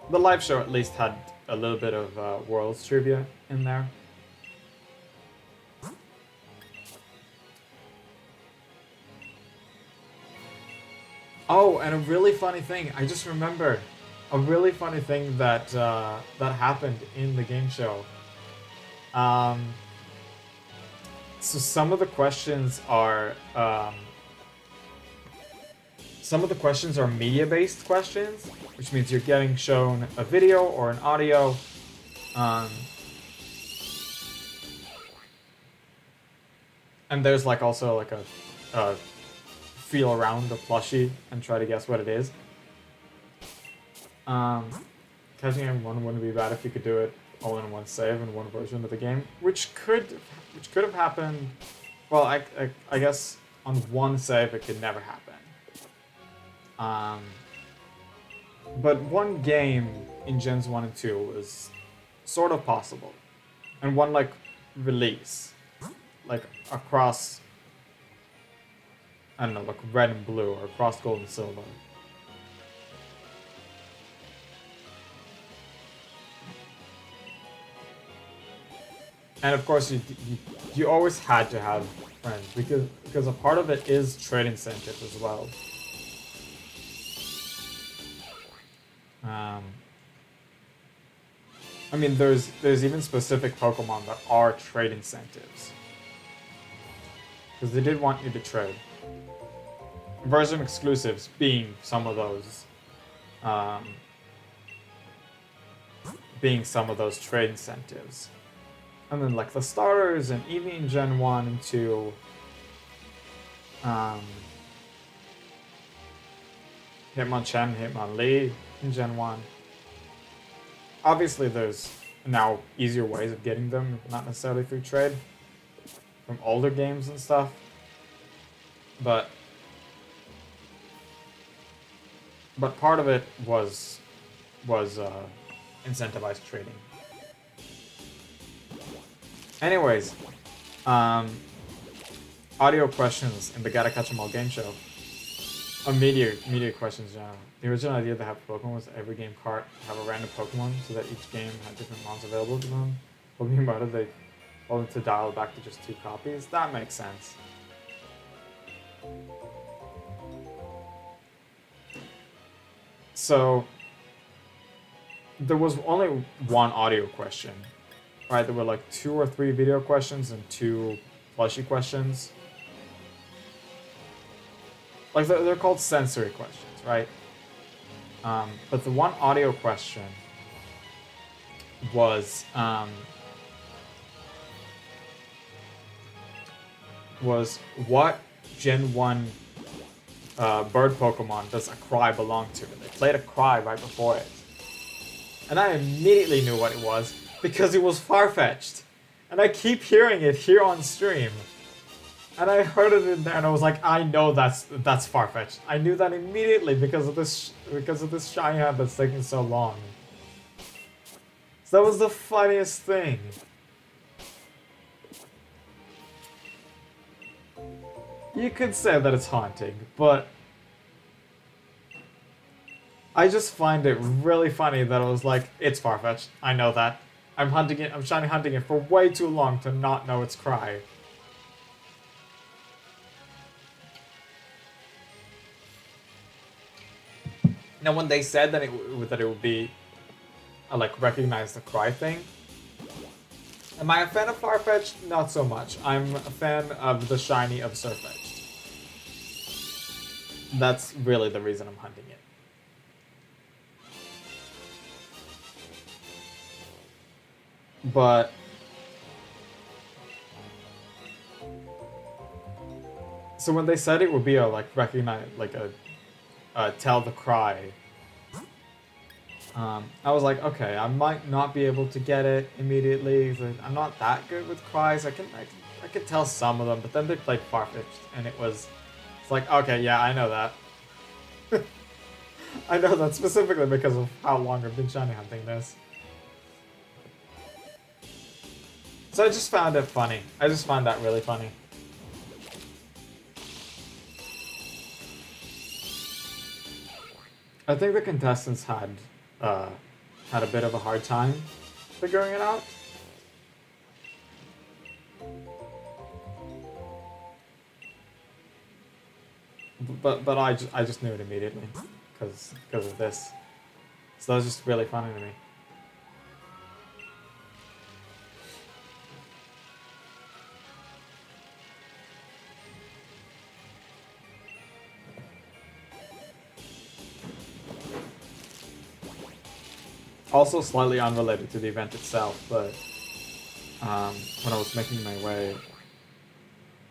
The live show at least had a little bit of Worlds trivia in there. Oh, and a really funny thing, I just remembered a really funny thing that that happened in the game show. So some of the questions are media-based questions, which means you're getting shown a video or an audio. And there's also a feel around the plushie and try to guess what it is. Catching everyone wouldn't be bad if you could do it all in one save in one version of the game, which could have happened. Well, I guess on one save it could never happen. But one game in Gens 1 and 2 was sort of possible, and one like release, like across, I don't know, like red and blue or across gold and silver. And of course, you always had to have friends because a part of it is trade incentive as well. I mean, there's even specific Pokemon that are trade incentives because they did want you to trade. Version exclusives being some of those, trade incentives. And then like the starters and Eevee in Gen 1 and 2, Hitmonchan, Hitmonlee in Gen 1. Obviously there's now easier ways of getting them, not necessarily through trade, from older games and stuff. But part of it was incentivized trading. Anyways, audio questions in the Gotta Catch 'Em All game show. Media questions, yeah. The original idea to have Pokemon was every game cart have a random Pokemon so that each game had different mons available to them. Holding about it, they told them to dial back to just 2 copies. That makes sense. So, there was only one audio question. Right, there were like 2 or 3 video questions and 2 plushie questions. Like they're called sensory questions, right? But the one audio question was what Gen 1 bird Pokemon does a cry belong to? And they played a cry right before it. And I immediately knew what it was. Because it was Farfetch'd. And I keep hearing it here on stream. And I heard it in there and I was like, I know that's Farfetch'd. I knew that immediately because of this shiny hat that's taking so long. So that was the funniest thing. You could say that it's haunting, but I just find it really funny that I was like, it's Farfetch'd. I know that. I'm shiny hunting it for way too long to not know its cry. Now, when they said that it would be like recognize the cry thing, am I a fan of Farfetch'd? Not so much. I'm a fan of the shiny of Surfetch'd. That's really the reason I'm hunting it. But so when they said it would be a like recognize like a tell the cry, I was like, okay, I might not be able to get it immediately. I'm not that good with cries. I could tell some of them, but then they played Farfetch'd, and it's like, okay, yeah, I know that. I know that specifically because of how long I've been shiny hunting this. So I just found it funny. I just found that really funny. I think the contestants had a bit of a hard time figuring it out. But I just knew it immediately because of this. So that was just really funny to me. Also slightly unrelated to the event itself, but when I was making my way,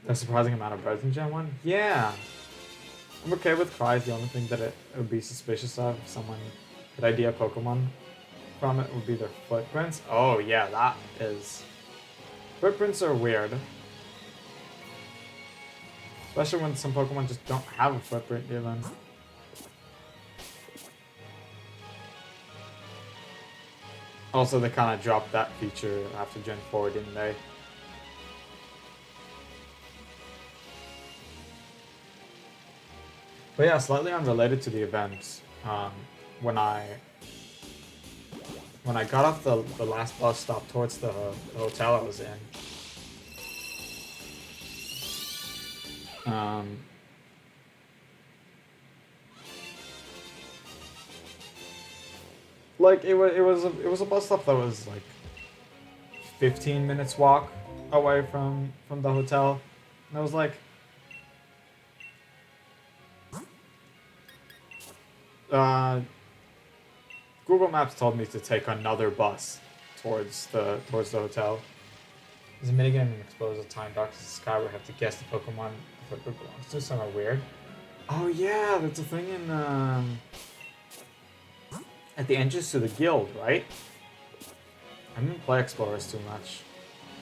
a surprising amount of birds in Gen 1? Yeah! I'm okay with cries. The only thing that it would be suspicious of if someone could ID a Pokemon from it would be their footprints. Oh yeah, that is... Footprints are weird. Especially when some Pokemon just don't have a footprint even. Also, they kind of dropped that feature after Gen 4, didn't they? But yeah, slightly unrelated to the event, when I got off the last bus stop towards the hotel I was in, like it was a bus stop that was like 15 minutes walk away from the hotel, and I was like, Google Maps told me to take another bus towards the hotel. There's a minigame and explosive time Dark to the Sky where I have to guess the Pokemon if it belongs to somewhere weird. Oh yeah, that's a thing in at the entrance to the guild, right? I didn't play Explorers too much.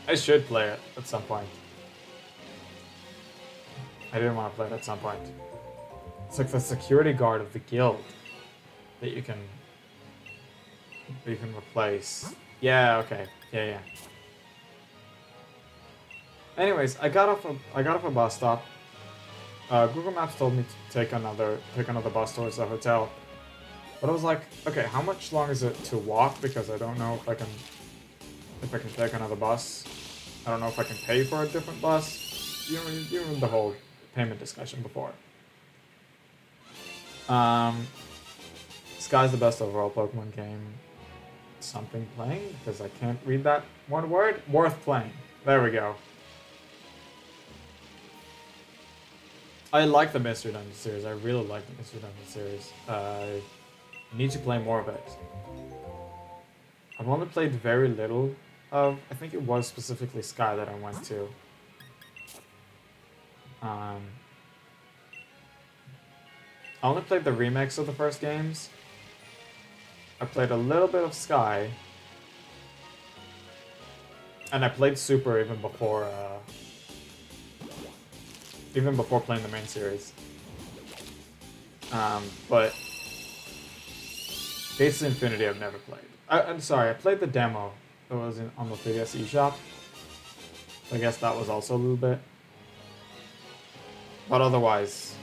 I should play it at some point. I didn't want to play it at some point. It's like the security guard of the guild that you can replace. Yeah, okay. Yeah. Anyways, I got off a bus stop. Google Maps told me to take another bus towards the hotel. But I was like, okay, how much long is it to walk? Because I don't know if I can take another bus. I don't know if I can pay for a different bus. You remember the whole payment discussion before. Sky's the best overall Pokemon game. Something playing? Because I can't read that one word. Worth playing. There we go. I like the Mystery Dungeon series. I really like the Mystery Dungeon series. I need to play more of it. I've only played very little of... I think it was specifically Sky that I went to. I only played the remakes of the first games. I played a little bit of Sky. And I played Super even before playing the main series. But Fates of Infinity I've never played. I'm sorry, I played the demo that was on the 3DS eShop. I guess that was also a little bit. But otherwise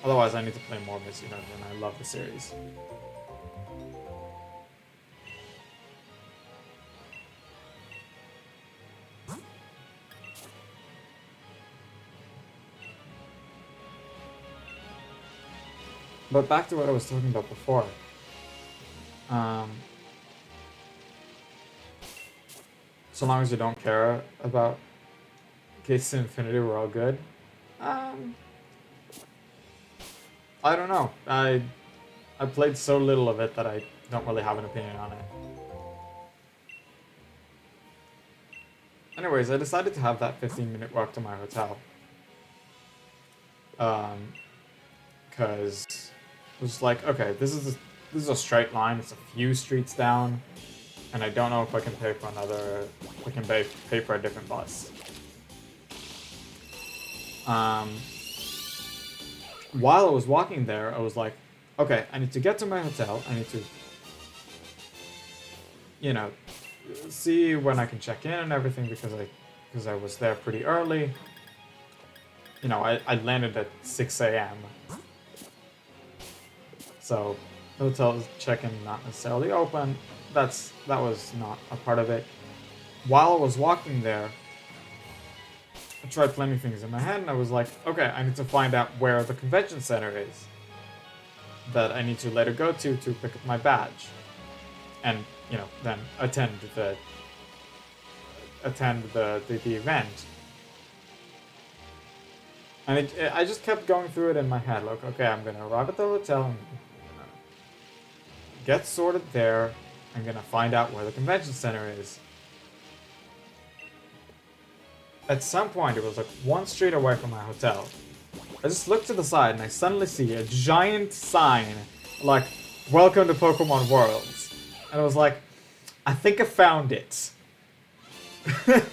I need to play more Mystery Dungeon. I love the series. But back to what I was talking about before. So long as you don't care about Fates of Infinity, we're all good. I don't know. I played so little of it that I don't really have an opinion on it. Anyways, I decided to have that 15-minute walk to my hotel. Because it was like, okay, this is a straight line. It's a few streets down, and I don't know if I can pay for another. I can pay for a different bus. While I was walking there, I was like, okay, I need to get to my hotel. I need to, see when I can check in and everything because I was there pretty early. I landed at 6 a.m. So, hotel check-in not necessarily open. That was not a part of it. While I was walking there, I tried planning things in my head, and I was like, okay, I need to find out where the convention center is that I need to later go to pick up my badge, and then attend the event. And I just kept going through it in my head, like, okay, I'm gonna arrive at the hotel, and get sorted there. I'm gonna find out where the convention center is. At some point, it was like one street away from my hotel. I just looked to the side and I suddenly see a giant sign like, "Welcome to Pokemon Worlds." And I was like, I think I found it. That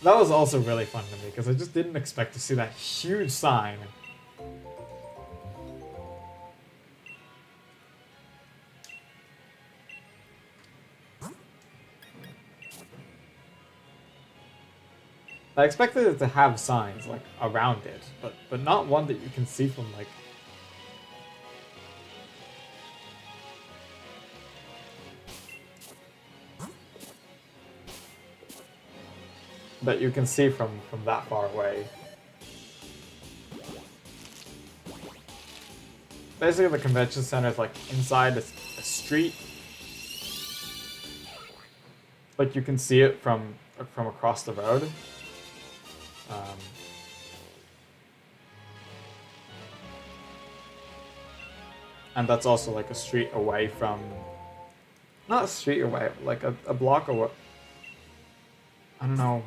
was also really fun to me, because I just didn't expect to see that huge sign. I expected it to have signs, like, around it, but not one that you can see from, like... that you can see from that far away. Basically, the convention center is, like, inside a street. Like, you can see it from across the road. And that's also like a street away from... Not a street away, like a block away. I don't know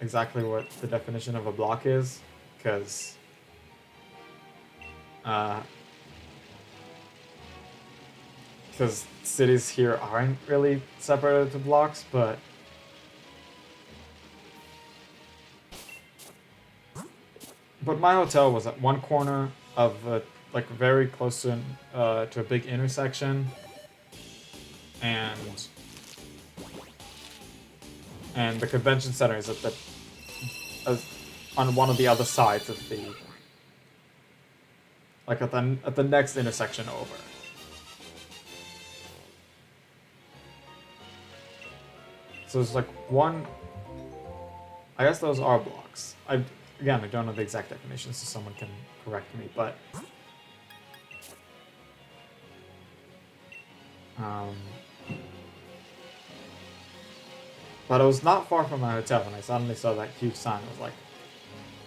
exactly what the definition of a block is, because... because cities here aren't really separated into blocks, but... But my hotel was at one corner of like very close to a big intersection, and the convention center is at on one of the other sides of the, like at the next intersection over. So it's like one. I guess those are blocks. Again, I don't know the exact definition, so someone can correct me, but... but it was not far from my hotel, and I suddenly saw that huge sign. I was like,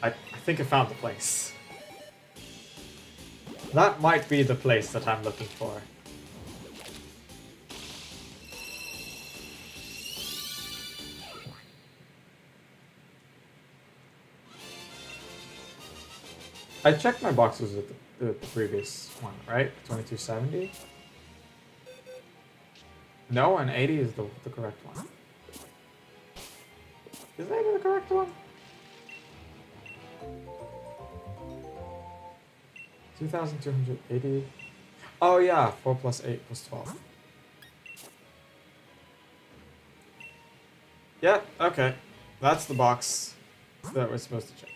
I think I found the place. That might be the place that I'm looking for. I checked my boxes with the previous one, right? 2270? No, and 80 is the correct one. Is 80 the correct one? 2,280. Oh yeah, 4 plus 8 plus 12. Yeah, okay. That's the box that we're supposed to check.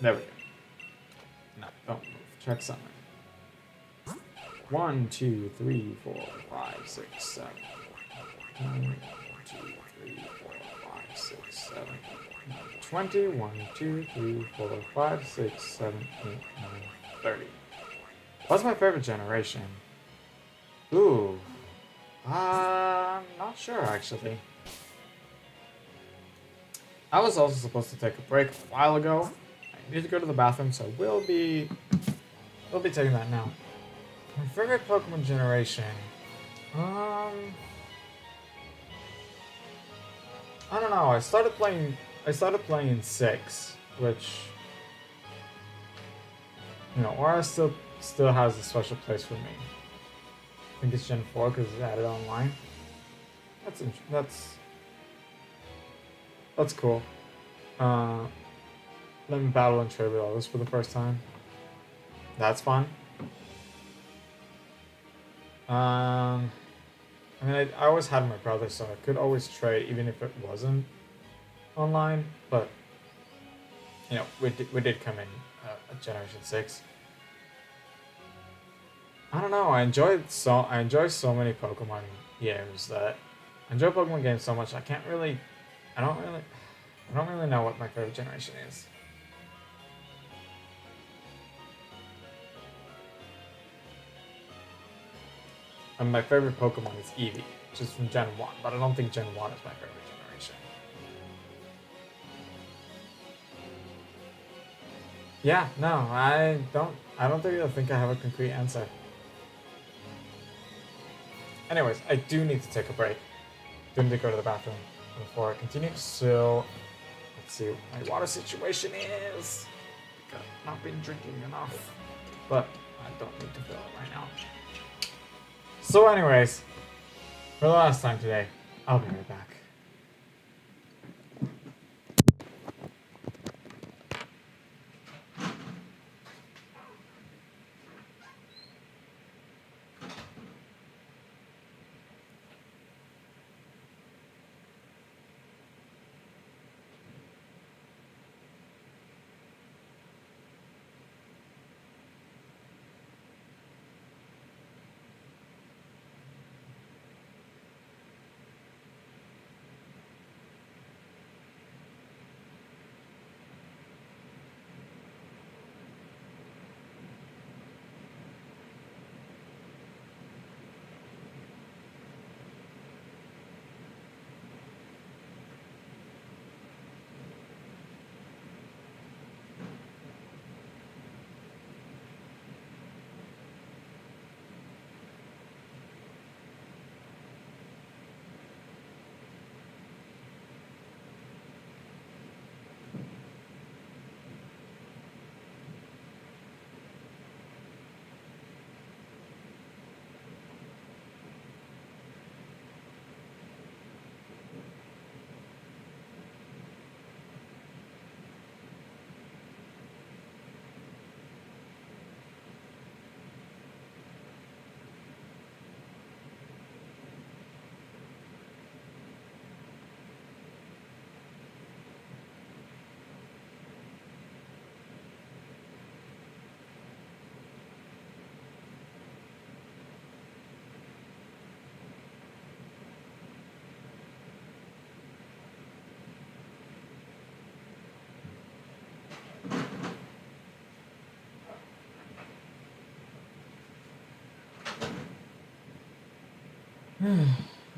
There we go. No, don't move. Check something. 1, 2, 3, 4, 5, 6, 7. 1, 2, 3, 4, 5, 6, 7. 20. 1, 2, 3, 4, 5, 6, 7, 8, 9, 30. What's my favorite generation? Ooh. I'm not sure, actually. I was also supposed to take a break a while ago. I need to go to the bathroom, so we'll be taking that now. My favorite Pokemon generation. I don't know. I started playing in 6, which, you know, Aura still has a special place for me. I think it's Gen 4 because it's added online. That's cool. Let me battle and trade with all this for the first time. That's fun. I mean, I always had my brother, so I could always trade even if it wasn't online. But you know, we did come in at Generation 6. I don't know. I enjoy so many Pokemon games that I enjoy Pokemon games so much. I don't really know what my favorite generation is. And my favorite Pokemon is Eevee, which is from Gen 1, but I don't think Gen 1 is my favorite generation. Yeah, no, I don't really think I have a concrete answer. Anyways, I do need to take a break. Do need to go to the bathroom before I continue. So, let's see what my water situation is. I've not been drinking enough, but I don't need to fill it right now. So anyways, For the last time today. I'll be right back.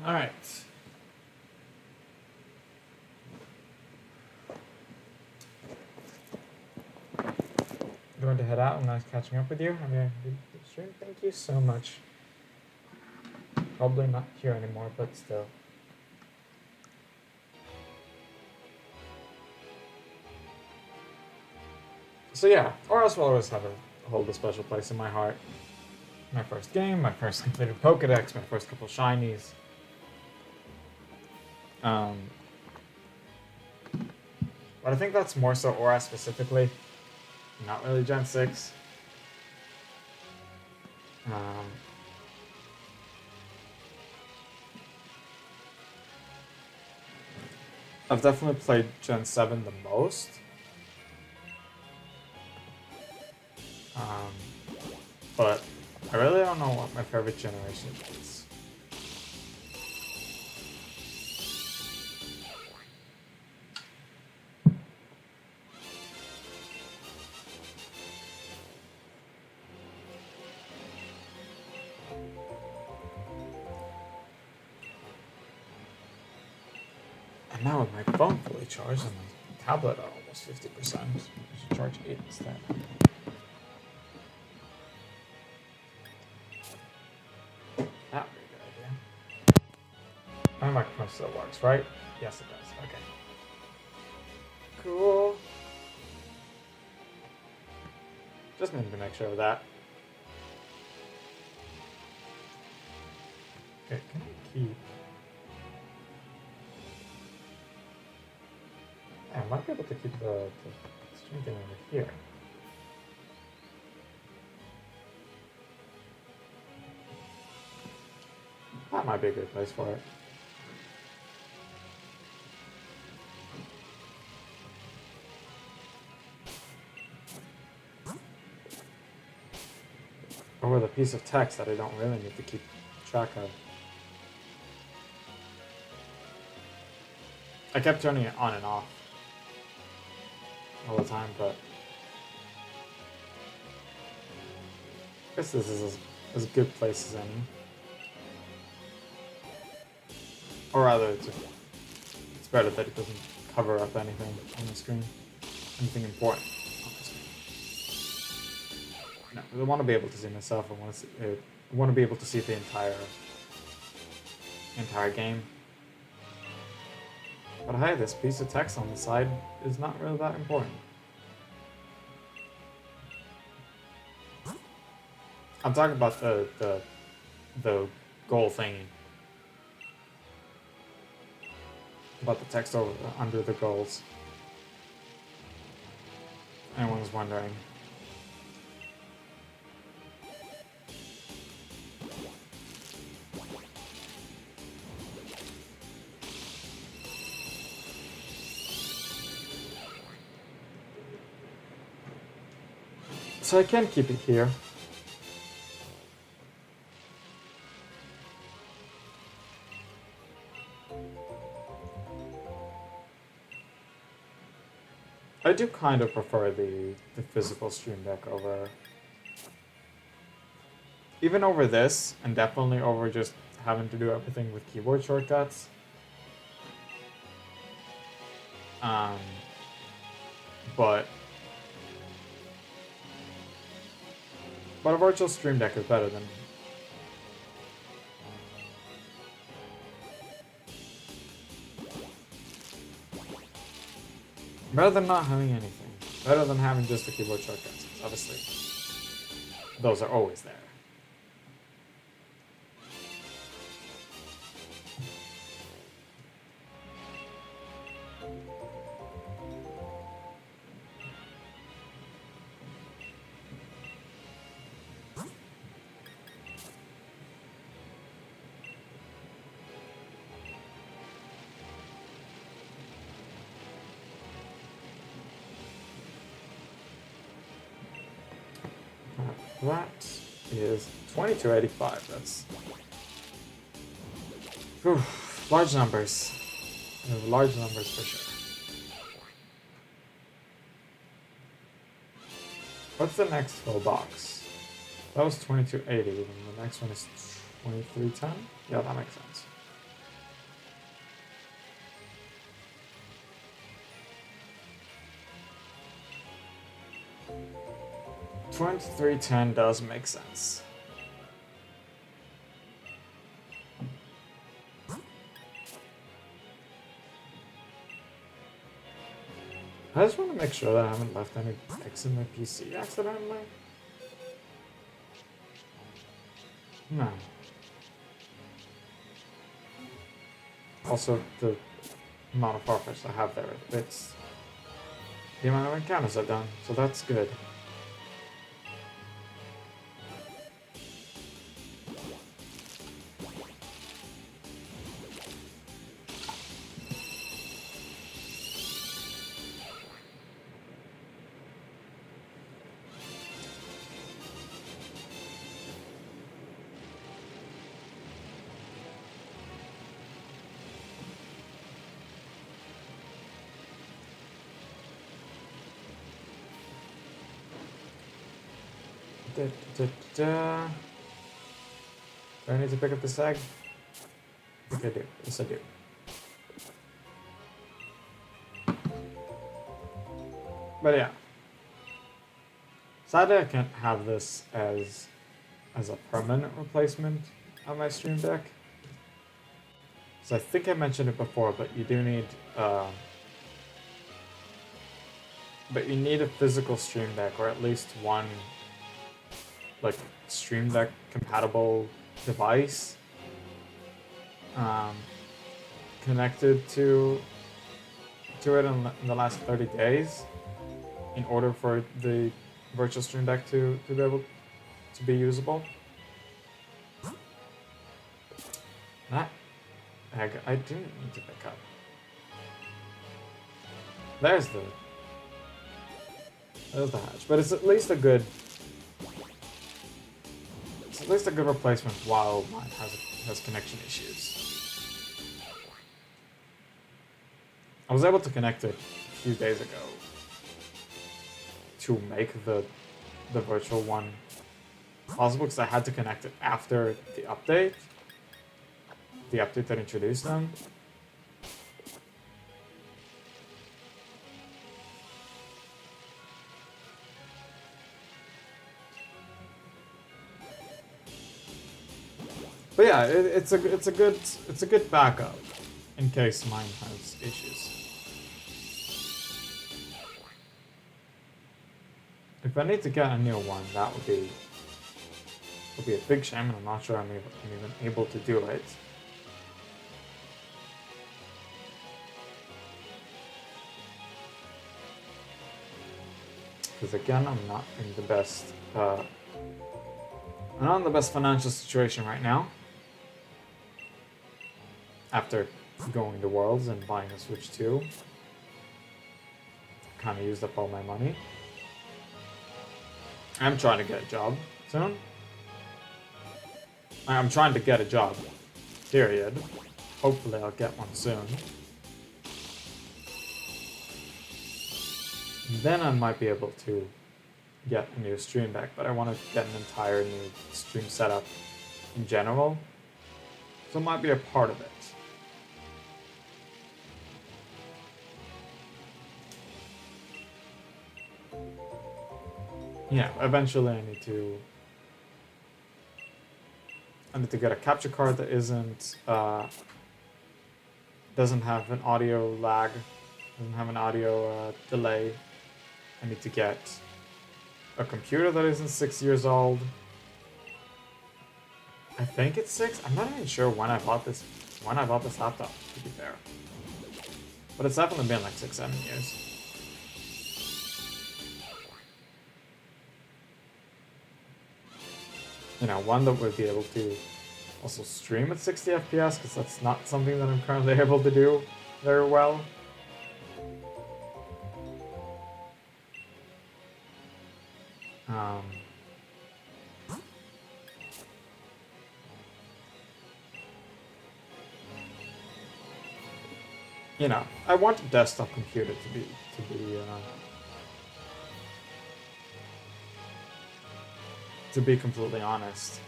Alright. Going to head out and nice catching up with you. I mean, sure, thank you so much. Probably not here anymore, but still. So yeah, Oras will always hold a special place in my heart. My first game, my first completed Pokédex, my first couple shinies. But I think that's more so Oras specifically, not really Gen 6. I've definitely played Gen 7 the most. But I really don't know what my favorite generation is. And now with my phone fully charged and my tablet at almost 50%, I should charge 8 instead. That would be a good idea. My microphone still works, right? Yes, it does. Okay. Cool. Just needed to make sure of that. Okay, can I keep... I might be able to keep the string thing over here. That might be a good place for it. Or with a piece of text that I don't really need to keep track of. I kept turning it on and off all the time, but I guess this is as good place as any. Or rather, it's better that it doesn't cover up anything on the screen, anything important on the screen. No, I want to be able to see myself. I want to be able to see the entire game. But hey, this piece of text on the side is not really that important. I'm talking about the goal thingy. about the text over under the goals. Anyone's wondering. So I can keep it here. I do kind of prefer the physical Stream Deck over... Even over this, and definitely over just having to do everything with keyboard shortcuts. But a virtual Stream Deck is better than... Better than not having anything. Better than having just the keyboard shortcuts. Obviously, those are always there. That is 2285. That's large numbers. Large numbers for sure. What's the next full box? That was 2280, and the next one is 2310? Yeah, that makes sense. $23.10 does make sense. I just want to make sure that I haven't left any X in my PC accidentally. No. Also, the amount of Farfetch I have there, it's the amount of encounters I've done, so that's good. Do I need to pick up this egg? I think I do. Yes, I do. But yeah. Sadly, I can't have this as a permanent replacement on my Stream Deck. So I think I mentioned it before, but you do need... but you need a physical Stream Deck, or at least one like Stream Deck compatible device connected to it in the last 30 days in order for the virtual Stream Deck to be able to be usable. That egg I didn't need to pick up. There's the hatch, but it's at least a good replacement while mine has connection issues. I was able to connect it a few days ago to make the virtual one possible, because I had to connect it after the update that introduced them. But yeah, it's a good backup in case mine has issues. If I need to get a new one, that would be a big shame, and I'm not sure I'm even able to do it. because again, I'm not in the best. I'm not in the best financial situation right now. After going to Worlds and buying a Switch 2, kind of used up all my money. I'm trying to get a job soon. I'm trying to get a job, period. Hopefully I'll get one soon. Then I might be able to get a new stream deck, but I want to get an entire new stream setup in general. So it might be a part of it. Yeah, eventually I need to get a capture card that doesn't have an audio lag, doesn't have an audio delay. I need to get a computer that isn't 6 years old. I think it's 6. I'm not even sure when I bought this laptop, to be fair. But it's definitely been like 6-7 years. You know, one that would be able to also stream at 60 FPS, because that's not something that I'm currently able to do very well. You know, I want a desktop computer to be completely honest.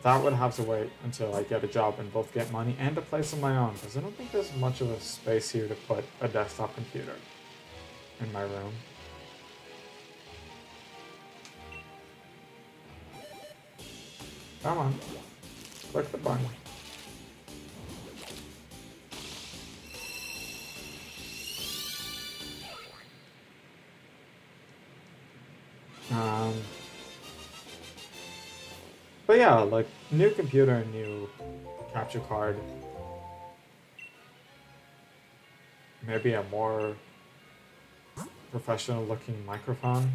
That would have to wait until I get a job and both get money and a place of my own, because I don't think there's much of a space here to put a desktop computer in my room. Come on, click the button. But yeah, like, new computer, new capture card. Maybe a more professional looking microphone.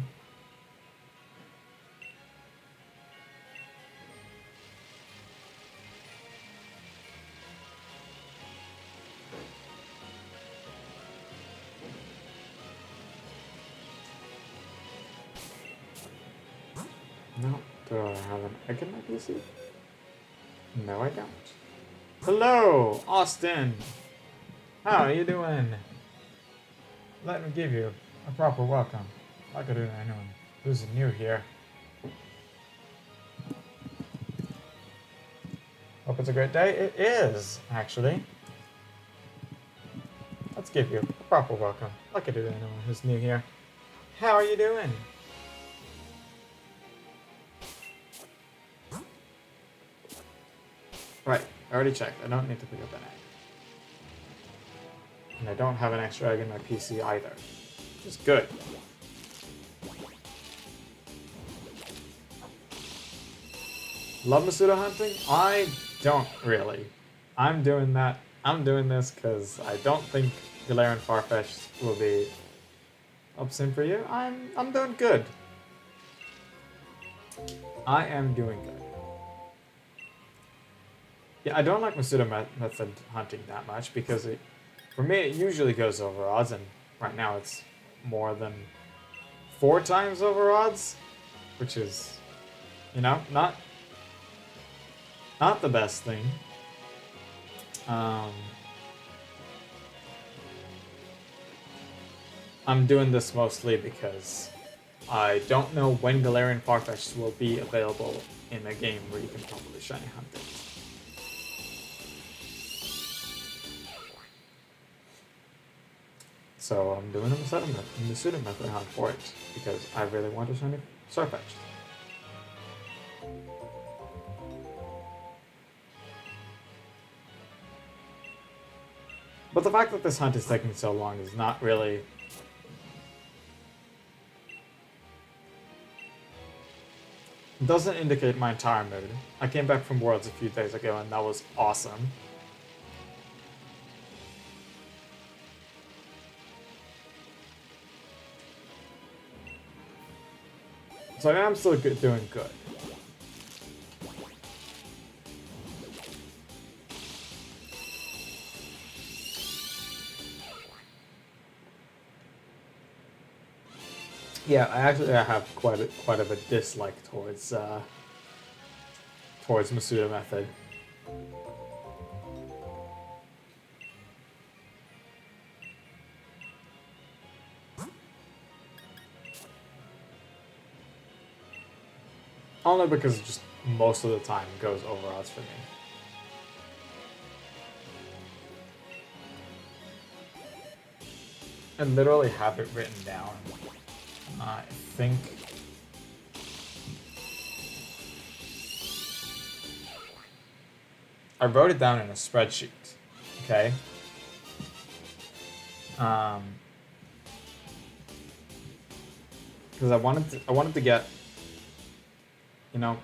No. Do I have an egg in my PC? No, I don't. Hello, Austin! How are you doing? Let me give you a proper welcome, like I do to anyone who's new here. Hope it's a great day. It is, actually. Let's give you a proper welcome, like I do to anyone who's new here. How are you doing? Right, I already checked. I don't need to pick up an egg. And I don't have an extra egg in my PC either, which is good. Love Masuda hunting? I don't really. I'm doing this because I don't think Galarian Farfetch'd will be up soon for you. I'm doing good. I am doing good. Yeah, I don't like Masuda Method hunting that much because for me it usually goes over odds, and right now it's more than 4 times over odds, which is, you know, not the best thing. I'm doing this mostly because I don't know when Galarian Farfetch'd will be available in a game where you can probably shiny hunt it. So I'm doing a Masuda Method hunt for it because I really want to shiny Farfetch'd. But the fact that this hunt is taking so long is not really... doesn't indicate my entire mood. I came back from Worlds a few days ago and that was awesome. So I am still doing good. Yeah, I have quite a bit dislike towards Masuda Method. Only because just most of the time goes over odds for me. I literally have it written down. I think I wrote it down in a spreadsheet. Okay. Because I wanted to get, you know,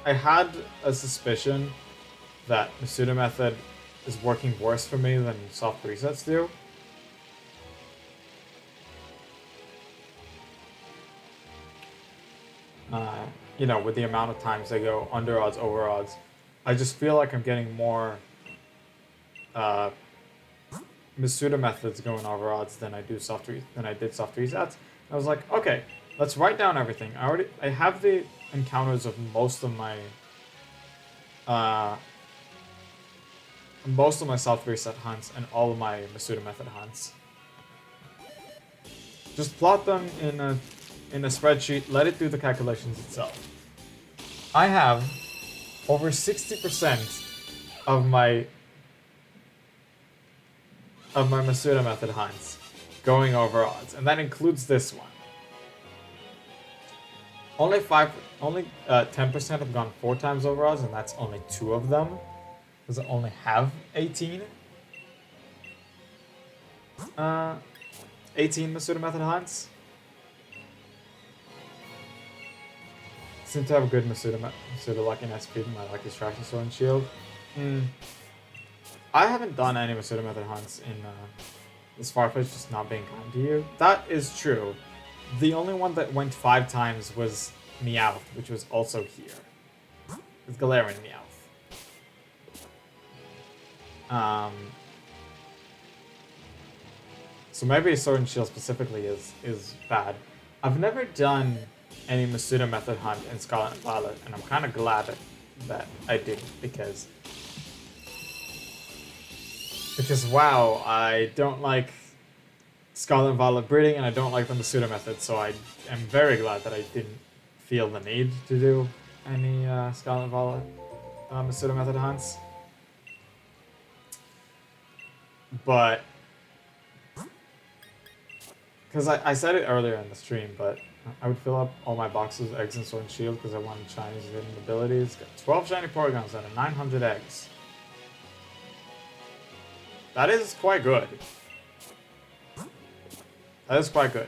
I had a suspicion that Masuda Method is working worse for me than soft resets do. You know, with the amount of times I go under odds, over odds, I just feel like I'm getting more Masuda Methods going over odds than I did soft resets. I was like, okay, let's write down everything. I have the encounters of most of my soft reset hunts and all of my Masuda Method hunts. Just plot them in a spreadsheet, let it do the calculations itself. I have over 60% of my Masuda Method hunts going over odds, and that includes this one. Only 10% have gone 4 times over odds, and that's only 2 of them, because I only have 18. 18 Masuda Method hunts. Seem to have a good Masuda luck in SP, my luck is Traction Sword and Shield. I haven't done any Masuda Method hunts in this Farfetch just not being kind to you. That is true. The only one that went 5 times was Meowth, which was also here. It's Galarian Meowth. So maybe Sword and Shield specifically is bad. I've never done any Masuda Method hunt in Scarlet and Violet, and I'm kind of glad that I didn't, because wow, I don't like Scarlet and Violet breeding, and I don't like the Masuda Method, so I am very glad that I didn't feel the need to do any Scarlet and Violet Masuda Method hunts. But because I said it earlier in the stream, but I would fill up all my boxes with eggs and Sword and Shield because I wanted shinies and hidden abilities. Got 12 shiny Porygons out of 900 eggs. That is quite good. That is quite good.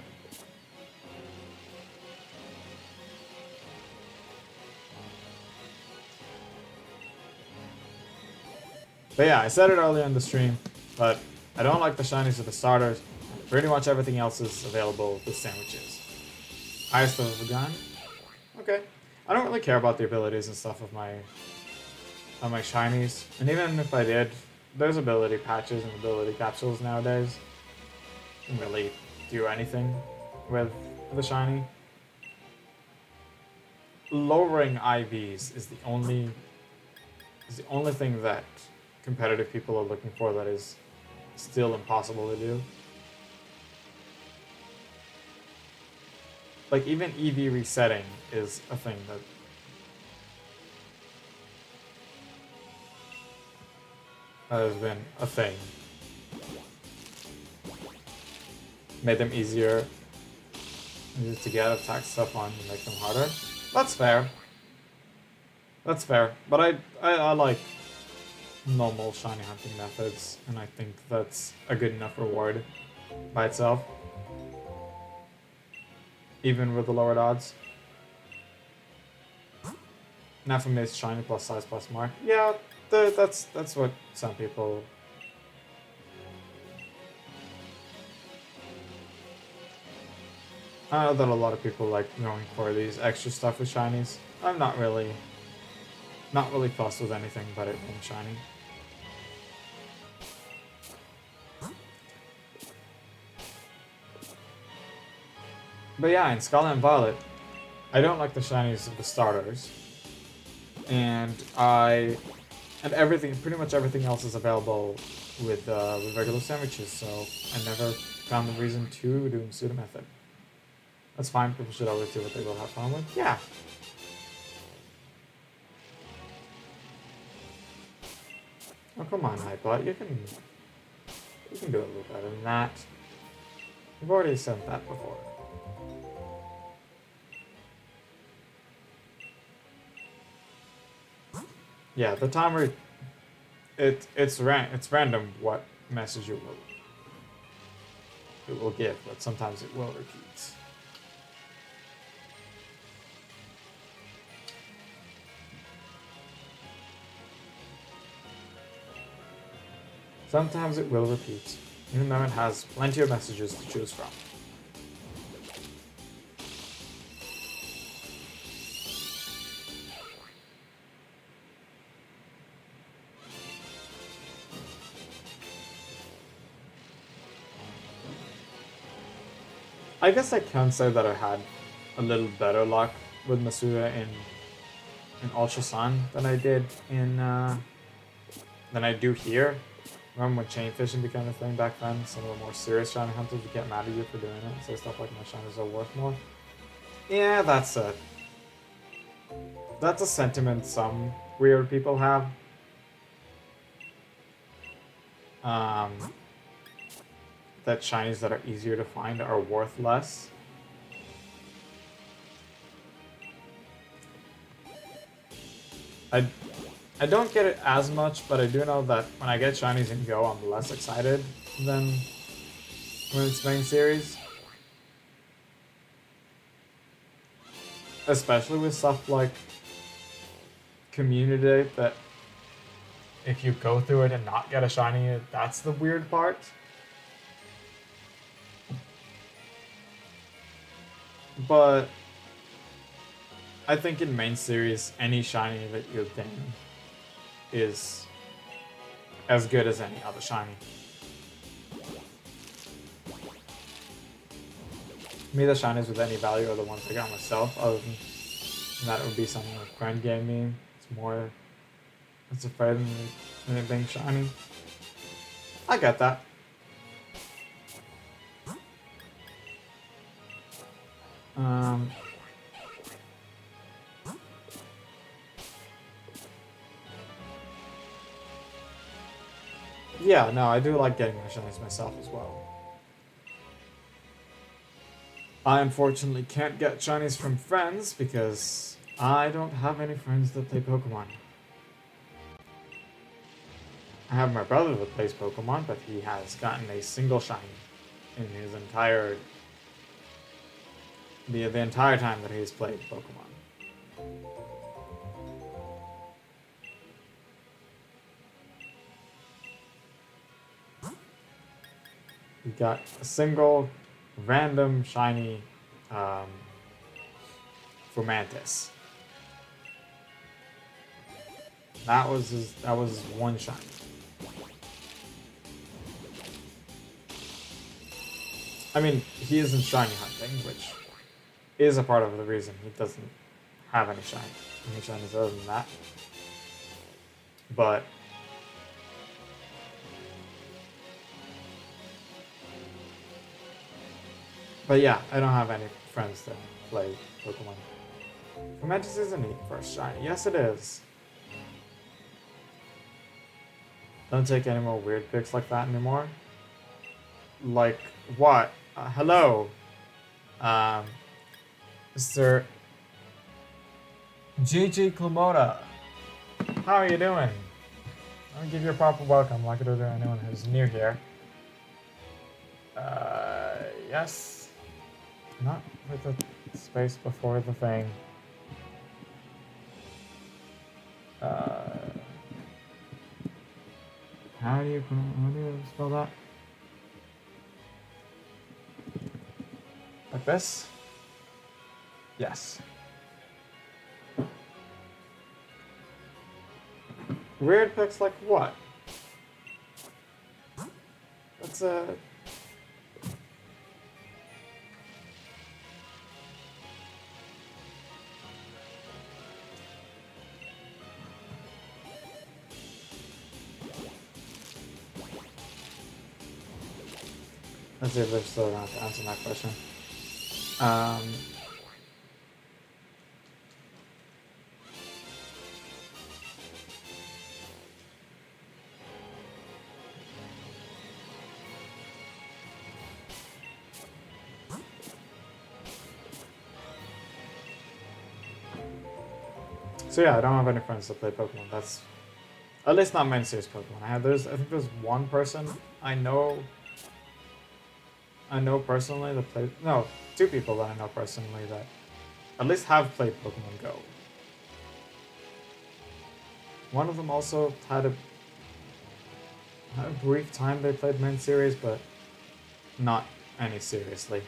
But yeah, I said it earlier in the stream, but I don't like the shinies of the starters. Pretty much everything else is available with sandwiches. Highest level of a gun? Okay. I don't really care about the abilities and stuff of my shinies. And even if I did, there's ability patches and ability capsules nowadays. Didn't really do anything with the shiny. Lowering IVs is the only thing that competitive people are looking for that is still impossible to do. Like, even EV resetting is a thing that has been a thing. Made them easier to get attack stuff on and make them harder. That's fair. That's fair. But I like normal shiny hunting methods, and I think that's a good enough reward by itself. Even with the lowered odds. Now for me it's shiny plus size plus mark. Yeah, that's what some people... I know that a lot of people like going for these extra stuff with shinies. I'm not really fussed with anything but it being shiny. But yeah, in Scarlet and Violet, I don't like the shinies of the starters, and everything, pretty much everything else is available with regular sandwiches. So I never found the reason to do Masuda Method. That's fine. People should always do what they will have fun with. Yeah. Oh come on, Hypebot, you can do a little better than that. You've already said that before. Yeah, the timer, it's random what message it will give, but sometimes it will repeat. Sometimes it will repeat, even though it has plenty of messages to choose from. I guess I can say that I had a little better luck with Masuda in Ultra Sun than I did in than I do here. Remember when chain fishing became a thing back then? Some of the more serious shiny hunters would get mad at you for doing it, say stuff like my shinies are worth more. Yeah, that's a sentiment some weird people have. That shinies that are easier to find are worth less. I don't get it as much, but I do know that when I get shinies in Go, I'm less excited than when it's main series. Especially with stuff like Community Day, that if you go through it and not get a shiny, that's the weird part. But I think in main series, any shiny that you obtain is as good as any other shiny. Me, the shinies with any value are the ones I got myself, other than that it would be something like friend gave me. It's more, it's afraid than it being shiny. I get that. Yeah, no, I do like getting my shinies myself as well. I unfortunately can't get shinies from friends because I don't have any friends that play Pokemon. I have my brother that plays Pokemon, but he has gotten a single shiny in his entire the entire time that he's played Pokemon. He got a single random shiny for Mantis. That was his one shiny. I mean, he isn't shiny hunting, which is a part of the reason he doesn't have any shinies other than that. But yeah, I don't have any friends that play Pokemon. Mantis is a neat first shiny. Yes, it is. Don't take any more weird pics like that anymore. Like what? Hello, Mr. GG Klamoda. How are you doing? Let me give you a proper welcome like I do to anyone who's new here. Yes. Not with the space before the thing. How do you spell that? Like this? Yes. Weird picks like what? That's Let's see if they're still around to answer my question. So yeah, I don't have any friends that play Pokemon. That's at least not main series Pokemon. I think there's one person I know personally that plays, no, two people that I know personally that at least have played Pokemon Go. One of them also had a brief time they played main series, but not any seriously.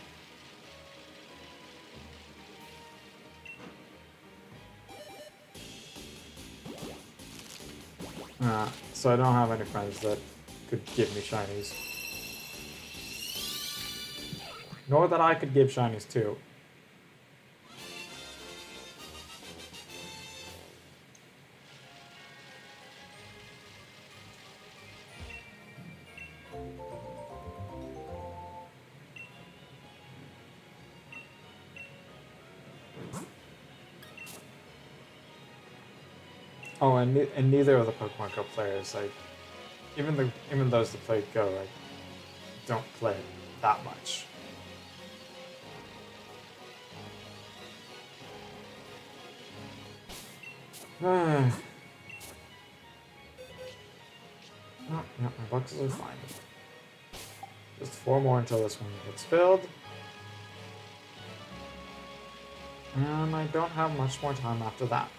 So I don't have any friends that could give me shinies. Nor that I could give shinies too. Oh, and neither of the Pokemon Go players, like, even those that play Go, like, don't play that much. Oh, yeah, my boxes are fine. Just 4 more until this one gets filled. And I don't have much more time after that.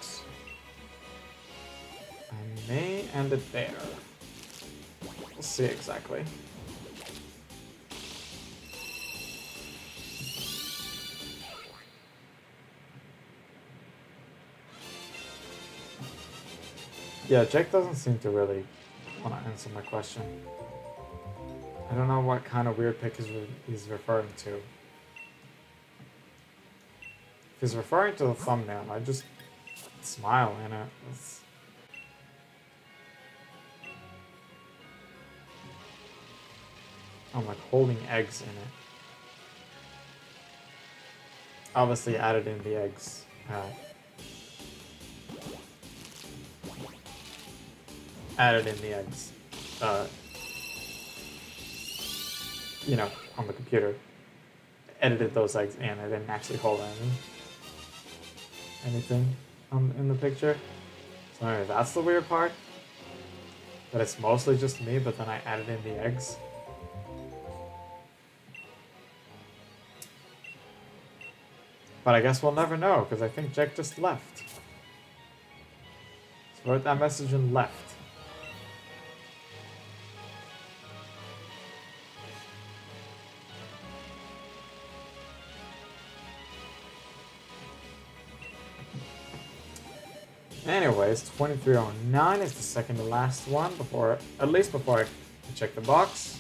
I may end it there. We'll see exactly. Yeah, Jake doesn't seem to really want to answer my question. I don't know what kind of weird pick he's referring to. If he's referring to the thumbnail, I just smile in it. I'm like holding eggs in it. Obviously added in the eggs. Added in the eggs. You know, on the computer. Edited those eggs in. I didn't actually hold anything in the picture. So anyway, that's the weird part. That it's mostly just me, but then I added in the eggs. But I guess we'll never know, because I think Jack just left. So wrote that message and left. Anyways, 2309 is the second to last one at least before I check the box.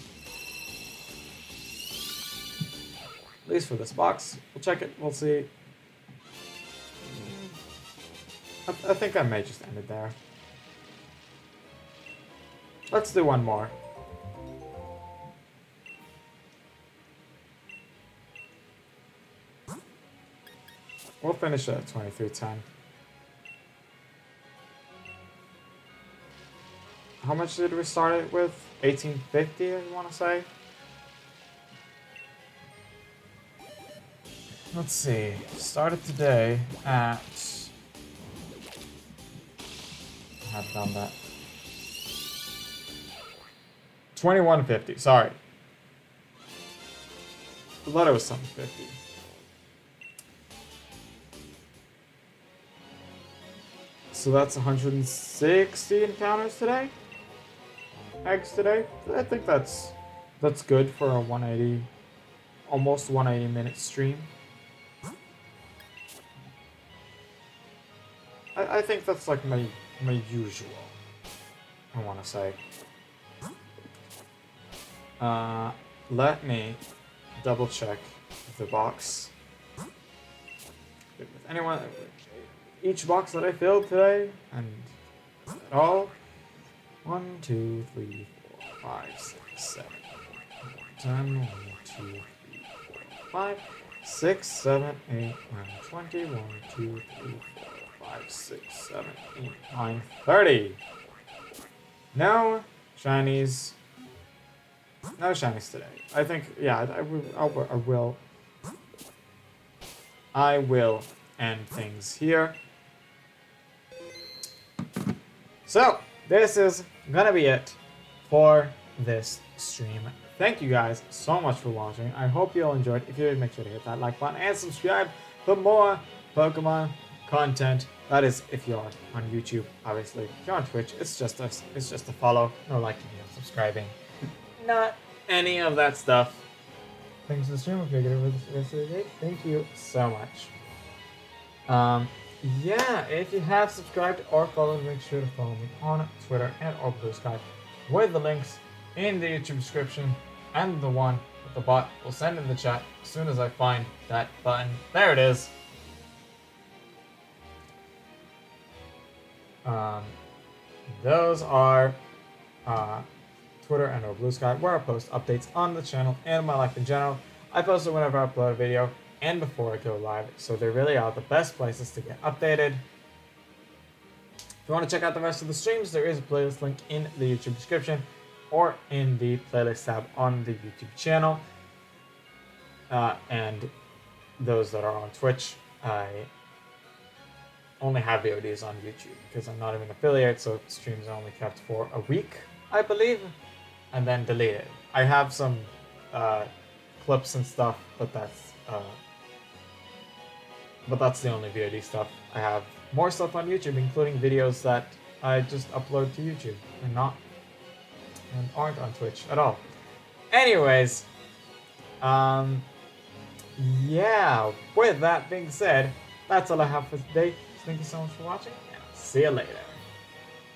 At least for this box. We'll check it, we'll see. I think I may just end it there. Let's do one more. We'll finish it at 2310. How much did we start it with? 1850, I want to say. Let's see. Started today at... I have done that. 2150. Sorry. I thought it was something 50. So that's 160 encounters today? Eggs today? I think that's good for a 180, almost 180 minute stream. I think that's like my usual, I want to say. Let me double check the box. With anyone, each box that I filled today, and all. 1, 2, 3, 4, 5, 6, 7, 8, 9, 10, 1, 2, 3, 4, 5, 6, 7, 8, 9, 20, 1, 2, 3, 4, 5, 6, 7, 8, 9, 30. No shinies. No shinies today. I think, yeah, I will end things here. So, this is gonna be it for this stream. Thank you guys so much for watching. I hope you all enjoyed. If you did, make sure to hit that like button and subscribe for more Pokemon content. That is if you're on YouTube, obviously. If you're on Twitch, it's just a follow. No liking, no subscribing. Not any of that stuff. Thanks for the stream. If you're good with the rest of the day, thank you so much. Yeah, if you have subscribed or followed, make sure to follow me on Twitter and or Blue Sky with the links in the YouTube description, and the one with the bot will send in the chat as soon as I find that button. There it is. Those are Twitter and or Blue Sky, where I post updates on the channel and my life in general. I post it whenever I upload a video and before I go live, so they really are the best places to get updated. If you want to check out the rest of the streams, there is a playlist link in the YouTube description or in the playlist tab on the YouTube channel. And those that are on Twitch, I only have VODs on YouTube because I'm not even an affiliate, so streams are only kept for a week, I believe, and then deleted. I have some clips and stuff, but that's the only VOD stuff. I have more stuff on YouTube, including videos that I just upload to YouTube and aren't on Twitch at all. Anyways, yeah, with that being said, that's all I have for today. Thank you so much for watching, and I'll see you later.